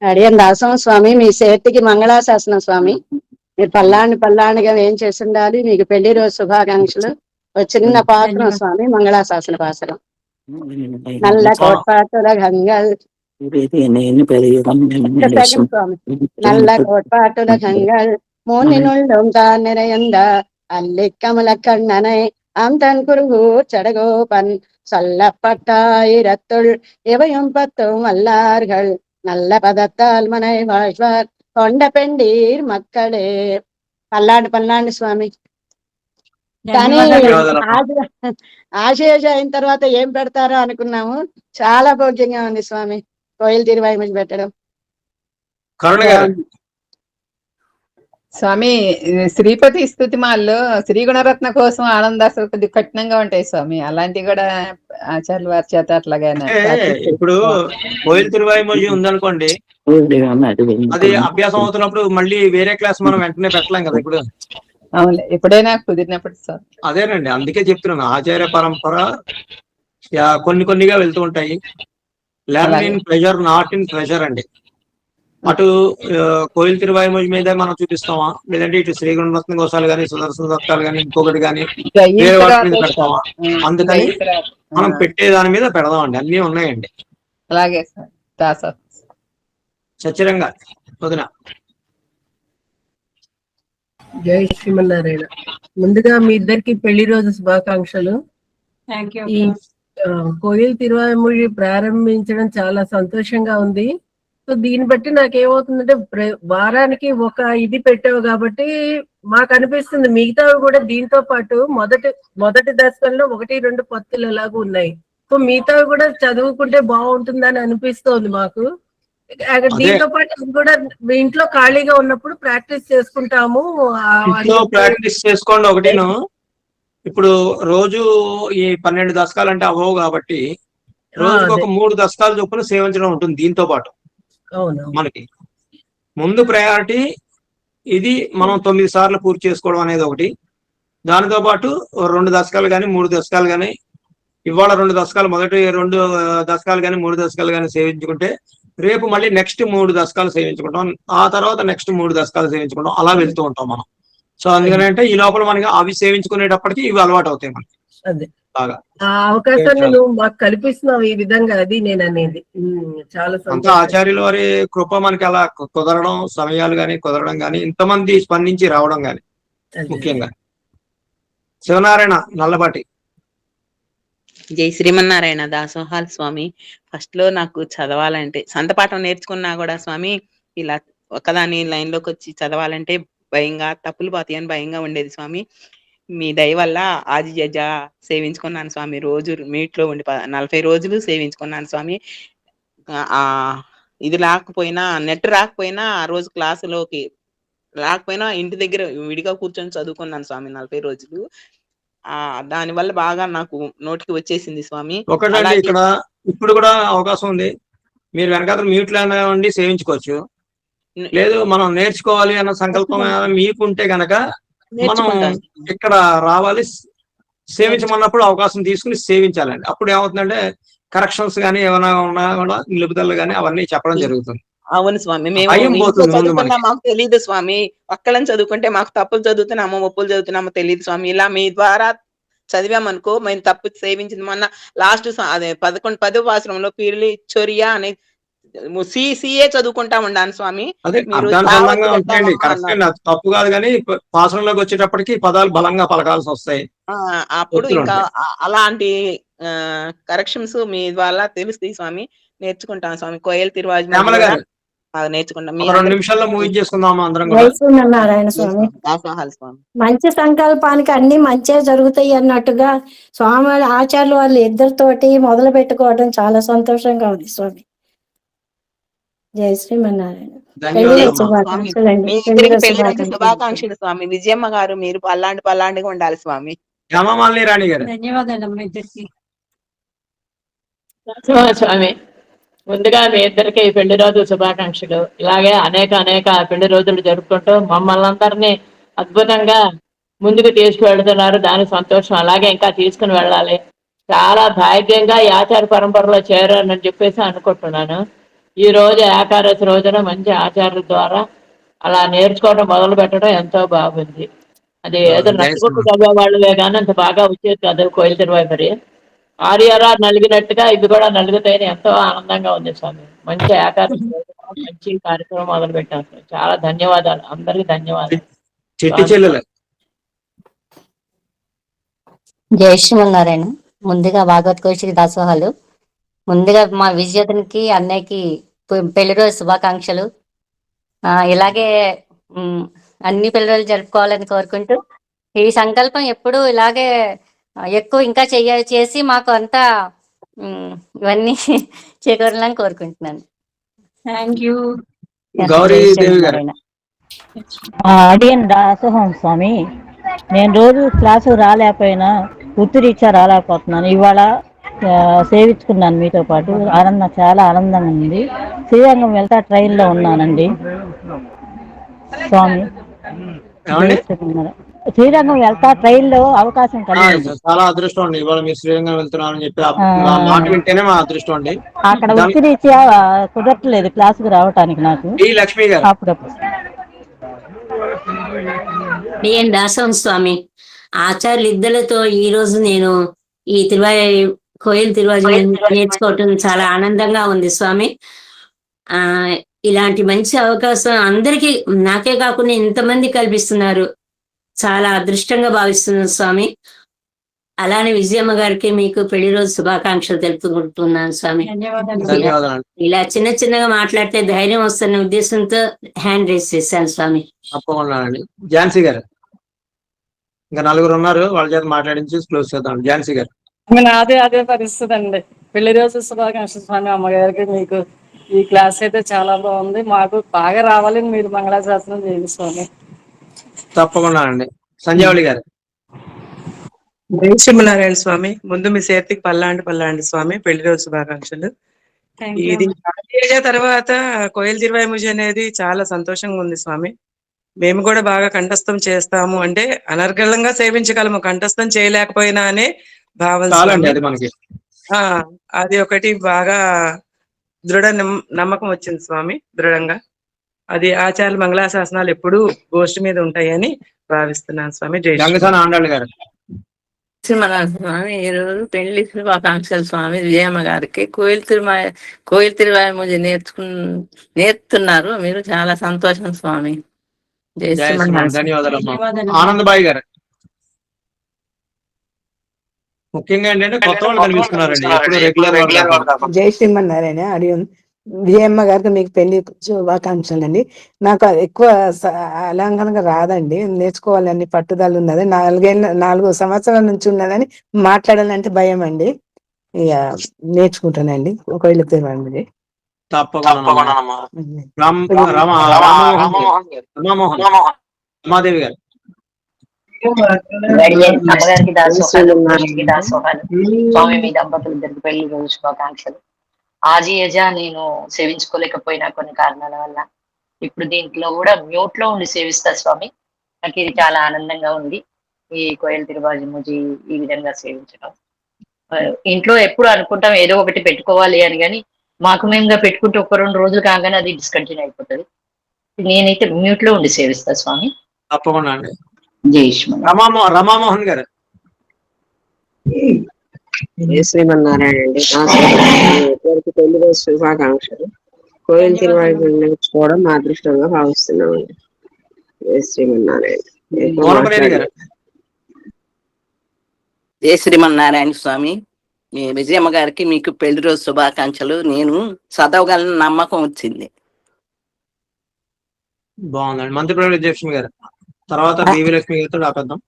అడియన్ దాసం స్వామి, మీ సేతికి మంగళాశాసనం స్వామి. మీరు పల్లాండిగా ఏం చేసి ఉండాలి. మీకు పెళ్లి రోజు శుభాకాంక్షలు. ఒక చిన్న పాత్రం స్వామి, మంగళాశాసన పాసరం. నల్ల కోట్పాటుల గంగల్ సెకండ్ స్వామి నల్ల కోట్పాటుల గంగల్ மூன்னினுள்ளும் நிறைந்த அல்லி கமல கண்ணனை அந்தன் குருகு சடகோபன் சொல்லப்பட்டாயிரத்துள் இவையும் பத்தும் வல்லார்கள் நல்ல பதத்தால் மனை வாழ்வார் కొండ పెండీర్ మక్కడే పల్లాండి స్వామి. కానీ ఆశేష అయిన తర్వాత ఏం పెడతారో అనుకున్నాము. చాలా భోగ్యంగా ఉంది స్వామి కోయిల్ తిరువాయిమూజి పెట్టడం. స్వామి శ్రీపతి స్తుతిమాల్లో శ్రీ గుణరత్న కోసం ఆనందాలు కొద్ది కఠినంగా ఉంటాయి స్వామి. అలాంటివి కూడా ఆచార్యుల వారి చేత అట్లాగైనా ఇప్పుడు కోయిల్ తిరువాయిమూజి ఉందనుకోండి, అది అభ్యాసం అవుతున్నప్పుడు మళ్ళీ వేరే క్లాస్ మనం వెంటనే పెట్టలేం కదా. ఇప్పుడు అవును, ఎప్పుడైనా కుదిరినప్పుడు సార్. అదేనండి, అందుకే చెప్తున్నాను ఆచార్య పరంపర కొన్నిగా వెళ్తూ ఉంటాయి. Learn in pleasure not in pressure అండి. అటు కోయిల్ తిరువాయిమూజి మీద మనం చూపిస్తామా, లేదంటే ఇటు శ్రీ గుణరత్న గోసాలు కానీ సుదర్శన దత్తాలు కానీ ఇంకొకటి కానీ వేరే వాటి మీద పెడతామా? అందుకని మనం పెట్టే దాని మీద పెడదామండి. అన్ని ఉన్నాయండి. అలాగే సార్. సత్యరంగా వదిన. జై శ్రీమన్నారాయణ. ముందుగా మీ ఇద్దరికి పెళ్లి రోజు శుభాకాంక్షలు. ఈ కోయిల్ తిరువాయిమూజి ప్రారంభించడం చాలా సంతోషంగా ఉంది. సో దీన్ని బట్టి నాకేమవుతుందంటే, వారానికి ఒక ఇది పెట్టావు కాబట్టి మాకు అనిపిస్తుంది మిగతావి కూడా దీంతో పాటు మొదటి దశకంలో 1-2 పత్తులు ఎలాగూ ఉన్నాయి. సో మిగతావి కూడా చదువుకుంటే బాగుంటుందని అనిపిస్తోంది మాకు. దీంతో పాటు కూడా మీ ఇంట్లో ఖాళీగా ఉన్నప్పుడు ప్రాక్టీస్ చేసుకుంటాము. ప్రాక్టీస్ చేసుకోండి. ఒకటిను ఇప్పుడు రోజు ఈ 12 దశకాలు అంటే అవ్వవు కాబట్టి రోజుకి ఒక 3 దశకాలు చొప్పున సేవించడం ఉంటుంది. దీంతో పాటు మనకి ముందు ప్రయారిటీ ఇది, మనం 9 సార్లు పూర్తి చేసుకోవడం అనేది ఒకటి. దానితో పాటు 2 దశకాలు కానీ 3 దశకాలు కానీ, ఇవాళ 2 దశకాలు, మొదటి 2 దశకాలు కానీ 3 దశకాలు కానీ సేవించుకుంటే రేపు మళ్ళీ నెక్స్ట్ 3 దశకాలు సేవించుకుంటాం, ఆ తర్వాత నెక్స్ట్ 3 దశకాలు సేవించుకుంటాం, అలా వెళ్తూ ఉంటాం మనం. సో అందుకని అంటే ఈ లోపల మనకి అవి సేవించుకునేటప్పటికి ఇవి అలవాటు అవుతాయి మనకి బాగా. ఆ అవకాశాన్ని నువ్వు మాకు కల్పిస్తున్నావు ఈ విధంగా, అది నేను అనేది. చాలా అంతా ఆచార్యుల వారి కృప మనకి అలా కుదరడం, సమయాలు కానీ కుదరడం కానీ, ఇంతమంది స్పందించి రావడం కానీ. ముఖ్యంగా శివనారాయణ నల్లబాటి. జై శ్రీమన్నారాయణ. దాసోహాల్ స్వామి. ఫస్ట్ లో నాకు చదవాలంటే, సంతపాఠం నేర్చుకున్నా కూడా స్వామి ఇలా ఒకదాని లైన్ లోకి వచ్చి చదవాలంటే భయంగా, తప్పులు పోతాయి అని భయంగా ఉండేది స్వామి. మీ దయ వల్ల ఆదిజ సేవించుకున్నాను స్వామి. రోజు మీట్లో ఉండి 40 రోజులు సేవించుకున్నాను స్వామి. ఇది రాకపోయినా, నెట్ రాకపోయినా, ఆ రోజు క్లాసులోకి రాకపోయినా ఇంటి దగ్గర విడిగా కూర్చొని చదువుకున్నాను స్వామి 40 రోజులు. దాని వల్ల బాగా నాకు నోటికి వచ్చేసింది స్వామి. ఒకటండి, ఇక్కడ ఇప్పుడు కూడా అవకాశం ఉంది. మీరు వెనకాల మ్యూట్ లో ఉండి సేవించుకోవచ్చు. లేదు మనం నేర్చుకోవాలి అన్న సంకల్పం మీకుంటే గనక మనం ఇక్కడ రావాలి, సేవించమన్నప్పుడు అవకాశం తీసుకుని సేవించాలండి. అప్పుడు ఏమవుతుందంటే కరెక్షన్స్ కానీ ఏమైనా ఉన్నా కూడా నిలుపుదల కానీ అవన్నీ చెప్పడం జరుగుతుంది. అవును స్వామి, మేము చదువుకున్నా మాకు తెలియదు స్వామి. ఒక్కళ్ళని చదువుకుంటే మాకు తప్పులు చదువుతున్నామో ఒప్పులు చదువుతున్నామో తెలియదు స్వామి. ఇలా మీ ద్వారా చదివామనుకో మేము తప్పు సేవించింది. మొన్న లాస్ట్ అదే 10వ వాసనంలో పీర్లి చొరియా అనే సిఏ చదువుకుంటా ఉన్నాను స్వామి. తప్పు కాదు కానీ పాసరంలోకి వచ్చేటప్పటికి పదాలు బలంగా పలకాల్సి వస్తాయి. అప్పుడు ఇంకా అలాంటి కరెక్షన్స్ మీ ద్వారా తెలుస్తాయి స్వామి. నేర్చుకుంటాం స్వామి. కోయల్ తిరువాయిమూజి నేర్చుకుంటాం. 2 నిమిషాల్లో ముగించేసుకుందాం అందరం. నారాయణ స్వామి. మంచి సంకల్పానికి అన్ని మంచిగా జరుగుతాయి అన్నట్టుగా స్వామి ఆచార్యులు వాళ్ళు ఇద్దరితోటి మొదలు పెట్టుకోవడం చాలా సంతోషంగా ఉంది స్వామి. జై శ్రీమన్నారాయణ. శుభాకాంక్షలు స్వామి. విజయమ్మ గారు మీరు పల్లాండిగా ఉండాలి స్వామి. రాణి గారు ధన్యవాదాలు ఇద్దరికి. స్వామి ముందుగా మీ ఇద్దరికి పెళ్లి రోజు శుభాకాంక్షలు. ఇలాగే అనేక పెళ్లి రోజులు జరుపుకుంటూ మమ్మల్ని అందరినీ అద్భుతంగా ముందుకు తీసుకువెళ్తున్నారు. దాని సంతోషం. అలాగే ఇంకా తీసుకుని వెళ్ళాలి. చాలా భాగ్యంగా ఈ ఆచార పరంపరలో చేరానని చెప్పేసి అనుకుంటున్నాను. ఈ రోజు ఏకాదశి రోజున మంచి ఆచార్యుల ద్వారా అలా నేర్చుకోవడం మొదలు పెట్టడం ఎంతో బాగుంది. అది ఏదో నలుగురు చదివే వాళ్ళే కానీ అంత బాగా వచ్చేది కాదు. కోయిల్ తిరువాయిమూజి ఆర్ఆర్ నలిగినట్టుగా ఇది కూడా నలుగుతాయని ఎంతో ఆనందంగా ఉంది స్వామి. మంచి ఏకాదశి రోజున మంచి కార్యక్రమం మొదలు పెట్టాం సార్. చాలా ధన్యవాదాలు, అందరికి ధన్యవాదాలు. చిట్టి చెల్లెలు జై శ్రీమన్నారాయణ. ముందుగా భాగవత్ కౌశిక దాసోహాలు. ముందుగా మా విజేతనికి అన్నయ్యకి పెళ్లి రోజు శుభాకాంక్షలు. ఇలాగే అన్ని పెళ్లి రోజులు జరుపుకోవాలని కోరుకుంటూ ఈ సంకల్పం ఎప్పుడు ఇలాగే ఎక్కువ ఇంకా చేసి మాకు అంతా ఇవన్నీ చేకూరాలని కోరుకుంటున్నాను. Thank you. అడియన్ దాసోహం స్వామి, నేను రోజు క్లాసు రాలేకపోయినా వృత్తిరీత్యా రాలేకపోతున్నాను. ఇవాళ సేవించుకున్నాను మీతో పాటు. చాలా ఆనందంగా ఉంది. శ్రీరంగం వెళ్తా ట్రైన్లో ఉన్నానండి స్వామి. శ్రీరంగం వెళ్తా ట్రైన్లో అవకాశం కలిగింది. చాలా అదృష్టం అండి. ఇవాళ మీరు శ్రీరంగం వెళ్తున్నారని చెప్పి మాట వింటేనే మా అదృష్టం అండి. అక్కడ వృత్తిరీత్యా కుదరట్లేదు క్లాసుకు రావటానికి నాకు. లక్ష్మి గారు అప్పుడప్పుడు నేను దాసం స్వామి ఆచార్యులు ఇద్దరితో ఈ రోజు నేను ఈ కోయిల్ తిరువాయి నేర్చుకోవటం చాలా ఆనందంగా ఉంది స్వామి. ఇలాంటి మంచి అవకాశం అందరికీ, నాకే కాకుండా ఇంతమంది కల్పిస్తున్నారు. చాలా అదృష్టంగా భావిస్తున్నాను స్వామి. అలానే విజయమ్మ గారికి మీకు పెళ్లి రోజు శుభాకాంక్షలు తెలుపుకుంటున్నాను స్వామి. ఇలా చిన్నగా మాట్లాడితే ధైర్యం వస్తున్న ఉద్దేశంతో హ్యాండ్ రేస్ చేశాను స్వామి. తప్పకుండా అండి. ఝాన్సీ గారు ఇంకా నలుగురు ఉన్నారు, వాళ్ళ చేత మాట్లాడించి క్లోజ్ చేద్దాం. ఝాన్సీ గారు. అదే పరిస్థితి అండి. పెళ్లి రోజు శుభాకాంక్షలు స్వామి. అమ్మగారికి మీకు ఈ క్లాస్ అయితే చాలా బాగుంది. మాకు బాగా రావాలని మీరు మంగళాశాసనం చేయండి స్వామి. తప్పకుండా అండి. సంజయవళి గారు. జై శ్రీమన్నారాయణ స్వామి. ముందు మీ సేర్తికి పల్లాండి స్వామి పెళ్లి రోజు శుభాకాంక్షలు. ఇది తర్వాత కోయిల్ తిరువాయి ముజి అనేది చాలా సంతోషంగా ఉంది స్వామి. మేము కూడా బాగా కంఠస్థం చేస్తాము, అంటే అనర్గళంగా సేవించగలము, కంఠస్థం చేయలేకపోయినా అనే భావం. అది ఒకటి బాగా దృఢ నమ్మకం వచ్చింది స్వామి. దృఢంగా అది ఆచార్య మంగళాశాసనాలు ఎప్పుడూ గోష్ఠి మీద ఉంటాయని భావిస్తున్నాను స్వామి. జై గారు. స్వామి, ఈ రోజు పెళ్లి శుభాకాంక్షలు స్వామి. విజయమ్మ గారికి కోయిల్ తిరువాయి ముజి నేర్పుతున్నారు మీరు. చాలా సంతోషం స్వామి. ధన్యవాదాలు. ఆనందబాయి గారు. ముఖ్యంగా ఏంటంటే కొత్త వాళ్ళు కనిపిస్తున్నారండి, ఎప్పుడు రెగ్యులర్. జై శ్రీమన్నారాయణ. అడియన్ విజయమ్మ గారికి మీకు పెళ్లి శుభాకాంక్షలు అండి. నాకు ఎక్కువ అలంకరణగా రాదండి, నేర్చుకోవాలని పట్టుదల ఉన్నది. 4 సంవత్సరాల నుంచి ఉన్నదని మాట్లాడాలంటే భయం అండి. ఇక నేర్చుకుంటానండి ఒకవేళ తిరుమల. రమాదేవి గారు. అమ్మగారికి దాసోహాలు స్వామి. మీ దంపతులు ఇద్దరికి పెళ్లి రోజు శుభాకాంక్షలు. ఆజియజా నేను సేవించుకోలేకపోయినా కొన్ని కారణాల వల్ల ఇప్పుడు దీంట్లో కూడా మ్యూట్ లో ఉండి సేవిస్తా స్వామి. నాకు ఇది చాలా ఆనందంగా ఉంది ఈ కోయిల్ తిరువాయి ముజి ఈ విధంగా సేవించడం. ఇంట్లో ఎప్పుడు అనుకుంటాం ఏదో ఒకటి పెట్టుకోవాలి అని, కానీ మాకు మేముగా పెట్టుకుంటే 1-2 రోజులు కాగానే అది డిస్కంటిన్యూ అయిపోతుంది. నేనైతే మ్యూట్ లో ఉండి సేవిస్తా స్వామి. తప్పకుండా అండి. జై రమామోహన్ గారు. శ్రీమన్నారాయణ అండి. పెళ్లి రోజు శుభాకాంక్షలు. కోయిల్ తిరువాయి నేర్చుకోవడం మా అదృష్టంగా భావిస్తున్నామండి. శ్రీమన్నారాయణ. జై శ్రీమన్నారాయణ స్వామి. మీ విజయమ్మ గారికి మీకు పెళ్లి రోజు శుభాకాంక్షలు. నేను చదవగలను నమ్మకం వచ్చింది. బాగుందండి. మంత్రి జయలక్ష్మి గారు. తర్వాత బివి లక్ష్మి గారితో ఆపేద్దాం.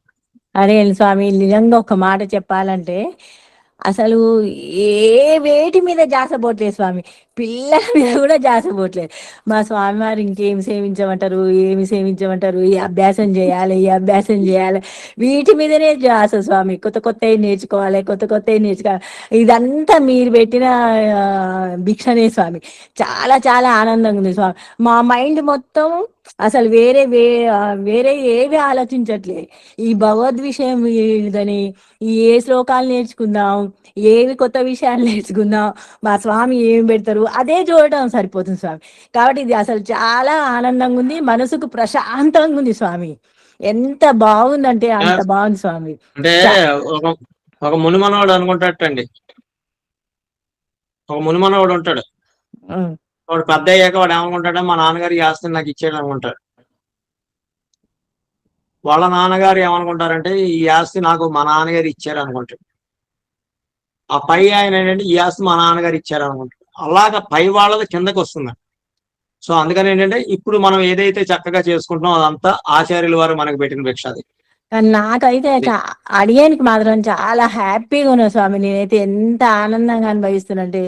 అరే స్వామి, నిజంగా ఒక మాట చెప్పాలంటే అసలు వేటి మీద జాసపోట్లేదు స్వామి, పిల్లల మీద కూడా జాసపోట్లేదు. మా స్వామివారు ఇంకేం సేవించమంటారు, ఏమి సేవించమంటారు, ఈ అభ్యాసం చేయాలి, ఈ అభ్యాసం చేయాలి, వీటి మీదనే జాస స్వామి. కొత్తవి నేర్చుకోవాలి, కొత్తవి నేర్చుకోవాలి. ఇదంతా మీరు పెట్టిన భిక్షనే స్వామి. చాలా చాలా ఆనందంగా ఉంది స్వామి. మా మైండ్ మొత్తం అసలు వేరే ఏవి ఆలోచించట్లేదు. ఈ భగవద్ విషయం ఇదని, ఏ శ్లోకాలు నేర్చుకుందాం, ఏవి కొత్త విషయాలు నేర్చుకుందాం, మా స్వామి ఏమి పెడతారు అదే చూడటం సరిపోతుంది స్వామి. కాబట్టి ఇది అసలు చాలా ఆనందంగా ఉంది, మనసుకు ప్రశాంతంగా ఉంది స్వామి. ఎంత బాగుందంటే అంత బాగుంది స్వామి. అంటే ఒక మునిమనవాడు అనుకుంటాటండి, ఒక మునిమనవాడు ఉంటాడు, వాడు పెద్ద అయ్యాక వాడు ఏమనుకుంటాడో మా నాన్నగారు ఈ ఆస్తిని నాకు ఇచ్చాడు అనుకుంటాడు. వాళ్ళ నాన్నగారు ఏమనుకుంటారంటే ఈ ఆస్తి నాకు మా నాన్నగారు ఇచ్చారు అనుకుంటాడు. ఆ పై ఆయన ఏంటంటే ఈ ఆస్తి మా నాన్నగారు ఇచ్చారు అనుకుంటాడు. అలాగా పై వాళ్ళది కిందకి వస్తుంది. సో అందుకని ఏంటంటే ఇప్పుడు మనం ఏదైతే చక్కగా చేసుకుంటున్నాం అదంతా ఆచార్యుల వారు మనకు పెట్టిన భిక్ష అది. కానీ నాకైతే అడిగేనికి మాత్రం చాలా హ్యాపీగా ఉన్నా స్వామి. నేనైతే ఎంత ఆనందంగా అనుభవిస్తున్నంటే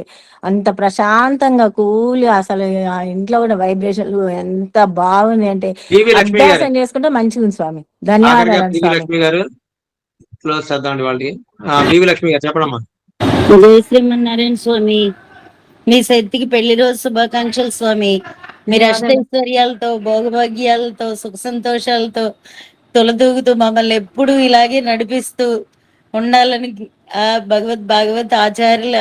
అంత ప్రశాంతంగా కూలి, అసలు ఆ ఇంట్లో కూడా వైబ్రేషన్లు ఎంత బాగుంది అంటే పివి లక్ష్మి గారు అభ్యాసం చేసుకుంటే మంచిగా ఉంది స్వామి. ఆఖరిగా ధన్యవాదాలు పివి స్వామి. లక్ష్మి గారు క్లోజ్ చేద్దామండి వాళ్ళకి. పివి లక్ష్మి గారు చెప్పడమ్మా. జై శ్రీమన్నారాయణ స్వామి, మీ శక్తికి పెళ్లి రోజు శుభాకాంక్షలు స్వామి. మీరు అష్టైశ్వర్యాలతో, భోగభాగ్యాలతో, సుఖ సంతోషాలతో తొలదూగుతూ మమ్మల్ని ఎప్పుడు ఇలాగే నడిపిస్తూ ఉండాలని ఆ భాగవత్ ఆచార్యుల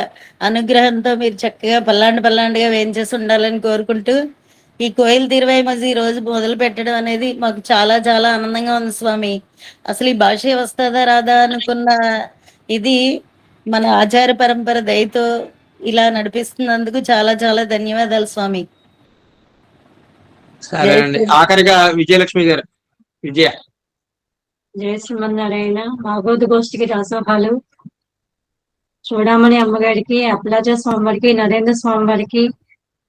అనుగ్రహంతో మీరు చక్కగా పల్లాండుగా వేయించేసి ఉండాలని కోరుకుంటూ ఈ కోయిల్ తిరువైమజి ఈ రోజు మొదలు పెట్టడం అనేది మాకు చాలా చాలా ఆనందంగా ఉంది స్వామి. అసలు ఈ భాష వస్తుందా రాదా అనుకున్న ఇది మన ఆచార పరంపర దయతో ఇలా నడిపిస్తున్నందుకు చాలా చాలా ధన్యవాదాలు స్వామి. సరే అండి. ఆఖరిగా విజయలక్ష్మి గారు. విజయ. జయ శ్రీమన్నారాయణ. భాగవత గోష్ఠికి దాసోహాలు. చూడమని అమ్మగారికి, అప్లాజ స్వామి వారికి, నరేంద్ర స్వామి వారికి,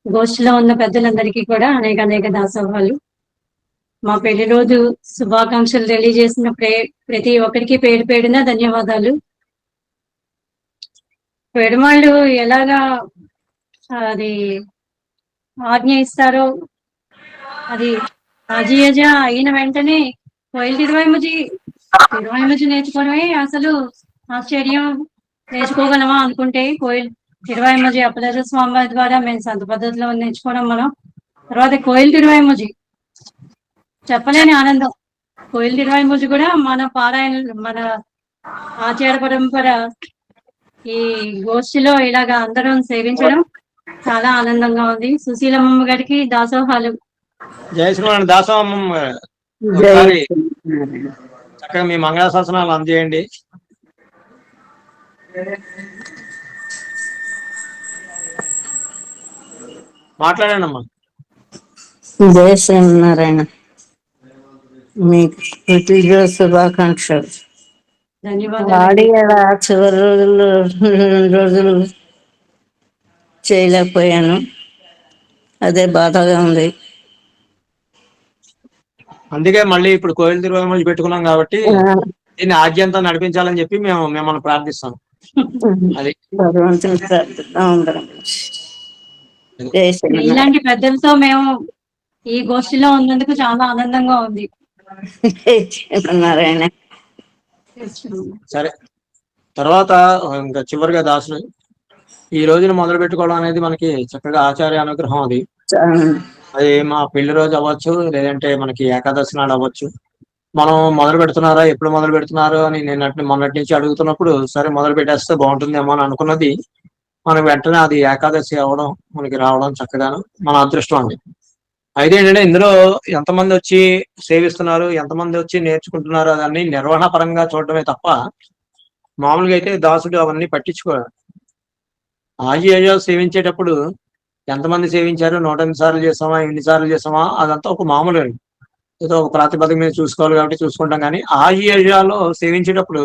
గోష్ఠిలో ఉన్న పెద్దలందరికీ కూడా అనేక దాసోహాలు. మా పెళ్లి రోజు శుభాకాంక్షలు తెలియజేసిన ప్రతి ఒక్కరికి పేరు పేరున ధన్యవాదాలు. పెడమాళ్ళు ఎలాగా అది ఆజ్ఞ ఇస్తారో అది ఆజీయజ అయిన వెంటనే కోయిల్ తిరువైమజి నేర్చుకోవడమే అసలు ఆశ్చర్యం. నేర్చుకోగలమా అనుకుంటే కోయిల్ తిరువైమజి అప్పలజ స్వామి వారి ద్వారా మేము సంత పద్ధతిలో నేర్చుకోవడం మనం. తర్వాత కోయిల్ తిరువైమజి చెప్పలేని ఆనందం. కోయిల్ తిరువైమజి కూడా మన పారాయణ, మన ఆచార పరంపర ఈ గోష్ఠిలో ఇలాగా అందరం సేవించడం చాలా ఆనందంగా ఉంది. సుశీలమ్మ గారికి దాసోహాలు. జయ శ్రీమన్ దాసోహమ్మ గారు ఒకసారి చక్కగా మీ మంగళాశాసనాలు అందజేయండి. మాట్లాడండి అమ్మా. జయ శ్రీమన్నారాయణ. మీకు పుట్టినరోజు శుభాకాంక్షలు. ధన్యవాదాలు. చివరి రోజులు చేయలేకపోయాను, అదే బాధగా ఉంది. అందుకే మళ్ళీ ఇప్పుడు కోయిల్ తిరువైమజి పెట్టుకున్నాం కాబట్టి దీన్ని ఆద్యంతం నడిపించాలని చెప్పి మేము మిమ్మల్ని ప్రార్థిస్తాం. అది ఇలాంటి పెద్దలతో మేము ఈ గోష్ఠిలో ఉన్నందుకు చాలా ఆనందంగా ఉంది. సరే, తర్వాత ఇంకా చివరిగా దాసులు ఈ రోజున మొదలు పెట్టుకోవడం అనేది మనకి చక్కగా ఆచార్య అనుగ్రహం. అది మా పెళ్లి రోజు అవ్వచ్చు, లేదంటే మనకి ఏకాదశి నాడు అవ్వచ్చు. మనం మొదలు పెడుతున్నారా, ఎప్పుడు మొదలు పెడుతున్నారు అని నేను మొన్నటి నుంచి అడుగుతున్నప్పుడు సరే మొదలు పెట్టేస్తే బాగుంటుందేమో అని అనుకున్నది. మనకు వెంటనే అది ఏకాదశి అవ్వడం, మనకి రావడం చక్కగాను మన అదృష్టం అండి. అయితే ఏంటంటే ఇందులో ఎంతమంది వచ్చి సేవిస్తున్నారు, ఎంతమంది వచ్చి నేర్చుకుంటున్నారు అదన్నీ నిర్వహణ పరంగా చూడటమే తప్ప మామూలుగా అయితే దాసుడు అవన్నీ పట్టించుకోవాలి. ఆజీ సేవించేటప్పుడు ఎంతమంది సేవించారు, 108 సార్లు చేసామా, 8 సార్లు చేసామా, అదంతా ఒక మామూలు ఏదో ఒక ప్రాతిపదిక మీద చూసుకోవాలి కాబట్టి చూసుకుంటాం. కానీ ఆజీలో సేవించేటప్పుడు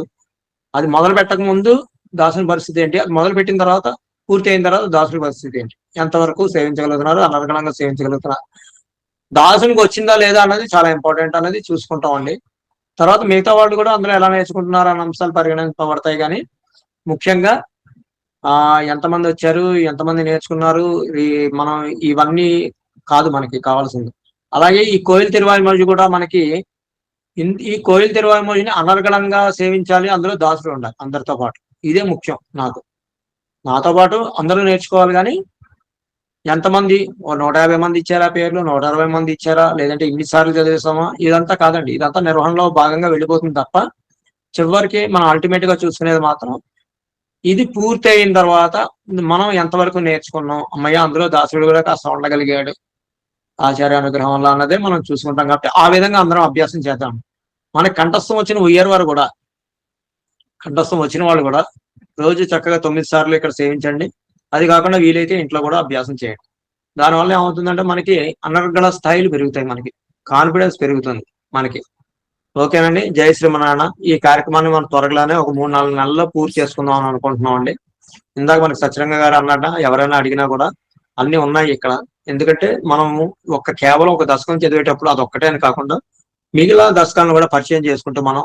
అది మొదలు పెట్టక ముందు దాసుని పరిస్థితి ఏంటి, అది మొదలు పెట్టిన తర్వాత పూర్తి అయిన తర్వాత దాసుని పరిస్థితి ఏంటి, ఎంతవరకు సేవించగలుగుతున్నారు, అనర్గళంగా సేవించగలుగుతున్నారు, దాసునికి వచ్చిందా లేదా అన్నది చాలా ఇంపార్టెంట్ అనేది చూసుకుంటామండి. తర్వాత మిగతా వాళ్ళు కూడా అందులో ఎలా నేర్చుకుంటున్నారు అన్న అంశాలు పరిగణింపబడతాయి. కానీ ముఖ్యంగా ఎంతమంది వచ్చారు, ఎంతమంది నేర్చుకున్నారు, మనం ఇవన్నీ కాదు మనకి కావాల్సింది. అలాగే ఈ కోయిల్ తిరువాయిమొഴി కూడా మనకి ఈ కోయిల్ తిరువాయిమొഴിని అనర్గళంగా సేవించాలి, అందులో దాసులు ఉండాలి అందరితో పాటు. ఇదే ముఖ్యం. నాతో పాటు అందరూ నేర్చుకోవాలి. కానీ ఎంతమంది 150 మంది ఇచ్చారా పేర్లు, 160 మంది ఇచ్చారా, లేదంటే ఇన్నిసార్లు చదివేసామా, ఇదంతా కాదండి. ఇదంతా నిర్వహణలో భాగంగా వెళ్ళిపోతుంది తప్ప చివరికి మనం అల్టిమేట్ గా చూసుకునేది మాత్రం ఇది పూర్తి అయిన తర్వాత మనం ఎంతవరకు నేర్చుకున్నాం, అమ్మయ్య అందులో దాసుడు కూడా కాస్త ఉండగలిగాడు ఆచార్య అనుగ్రహం వల్ల అన్నదే మనం చూసుకుంటాం. కాబట్టి ఆ విధంగా అందరం అభ్యాసం చేద్దాం. మనకి కంఠస్థం వచ్చిన వారు కూడా, కంఠస్థం వచ్చిన వాళ్ళు కూడా రోజు చక్కగా 9 సార్లు ఇక్కడ సేవించండి. అది కాకుండా వీలైతే ఇంట్లో కూడా అభ్యాసం చేయండి. దానివల్ల ఏమవుతుందంటే మనకి అనర్గళ స్థాయిలు పెరుగుతాయి, మనకి కాన్ఫిడెన్స్ పెరుగుతుంది మనకి. ఓకేనండి. జై శ్రీమన్నారాయణ. ఈ కార్యక్రమాన్ని మనం త్వరగానే ఒక 3-4 నెలల్లో పూర్తి చేసుకుందాం అని అనుకుంటున్నాం అండి. ఇందాక మనకి సత్యరంగ గారు అన్నట్ట ఎవరైనా అడిగినా కూడా అన్ని ఉన్నాయి ఇక్కడ. ఎందుకంటే మనము కేవలం ఒక దశకం చదివేటప్పుడు అదొక్కటే అని కాకుండా మిగిలిన దశకాలను కూడా పరిచయం చేసుకుంటూ మనం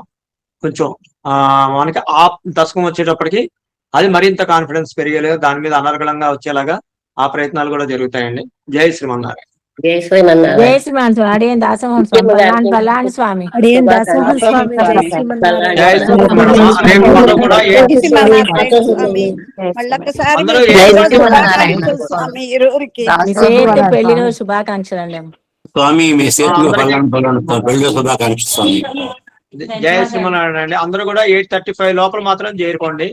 కొంచెం మనకి ఆ దశకం వచ్చేటప్పటికి అది మరింత కాన్ఫిడెన్స్ పెరిగేలాగా, దాని మీద అనర్గళంగా వచ్చేలాగా ఆ ప్రయత్నాలు కూడా జరుగుతాయండి. జై శ్రీమన్నారాయణ. జై శ్రీమన్నారాయణ స్వామి. అడియన్ దాసోహం స్వామి. పల్లాని స్వామి. అడియన్ దాసోహం స్వామి. జై శ్రీమన్నారాయణ. జై శ్రీమన్నారాయణ. అందరూ కూడా పెళ్లి రోజు శుభాకాంక్షలు అండి స్వామి. మీ చేతులు పెళ్లి శుభాకాంక్షలు స్వామి. జై శ్రీమన్నారాయణ అండి. అందరూ కూడా 8:35 లోపల మాత్రం చేరుకోండి.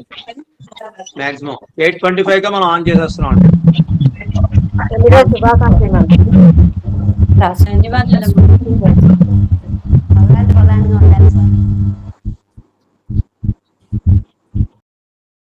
మాక్సిమం 8:25 గా మనం ఆన్ చేసేస్తున్నాం అండి. ధన్యవాదాలు.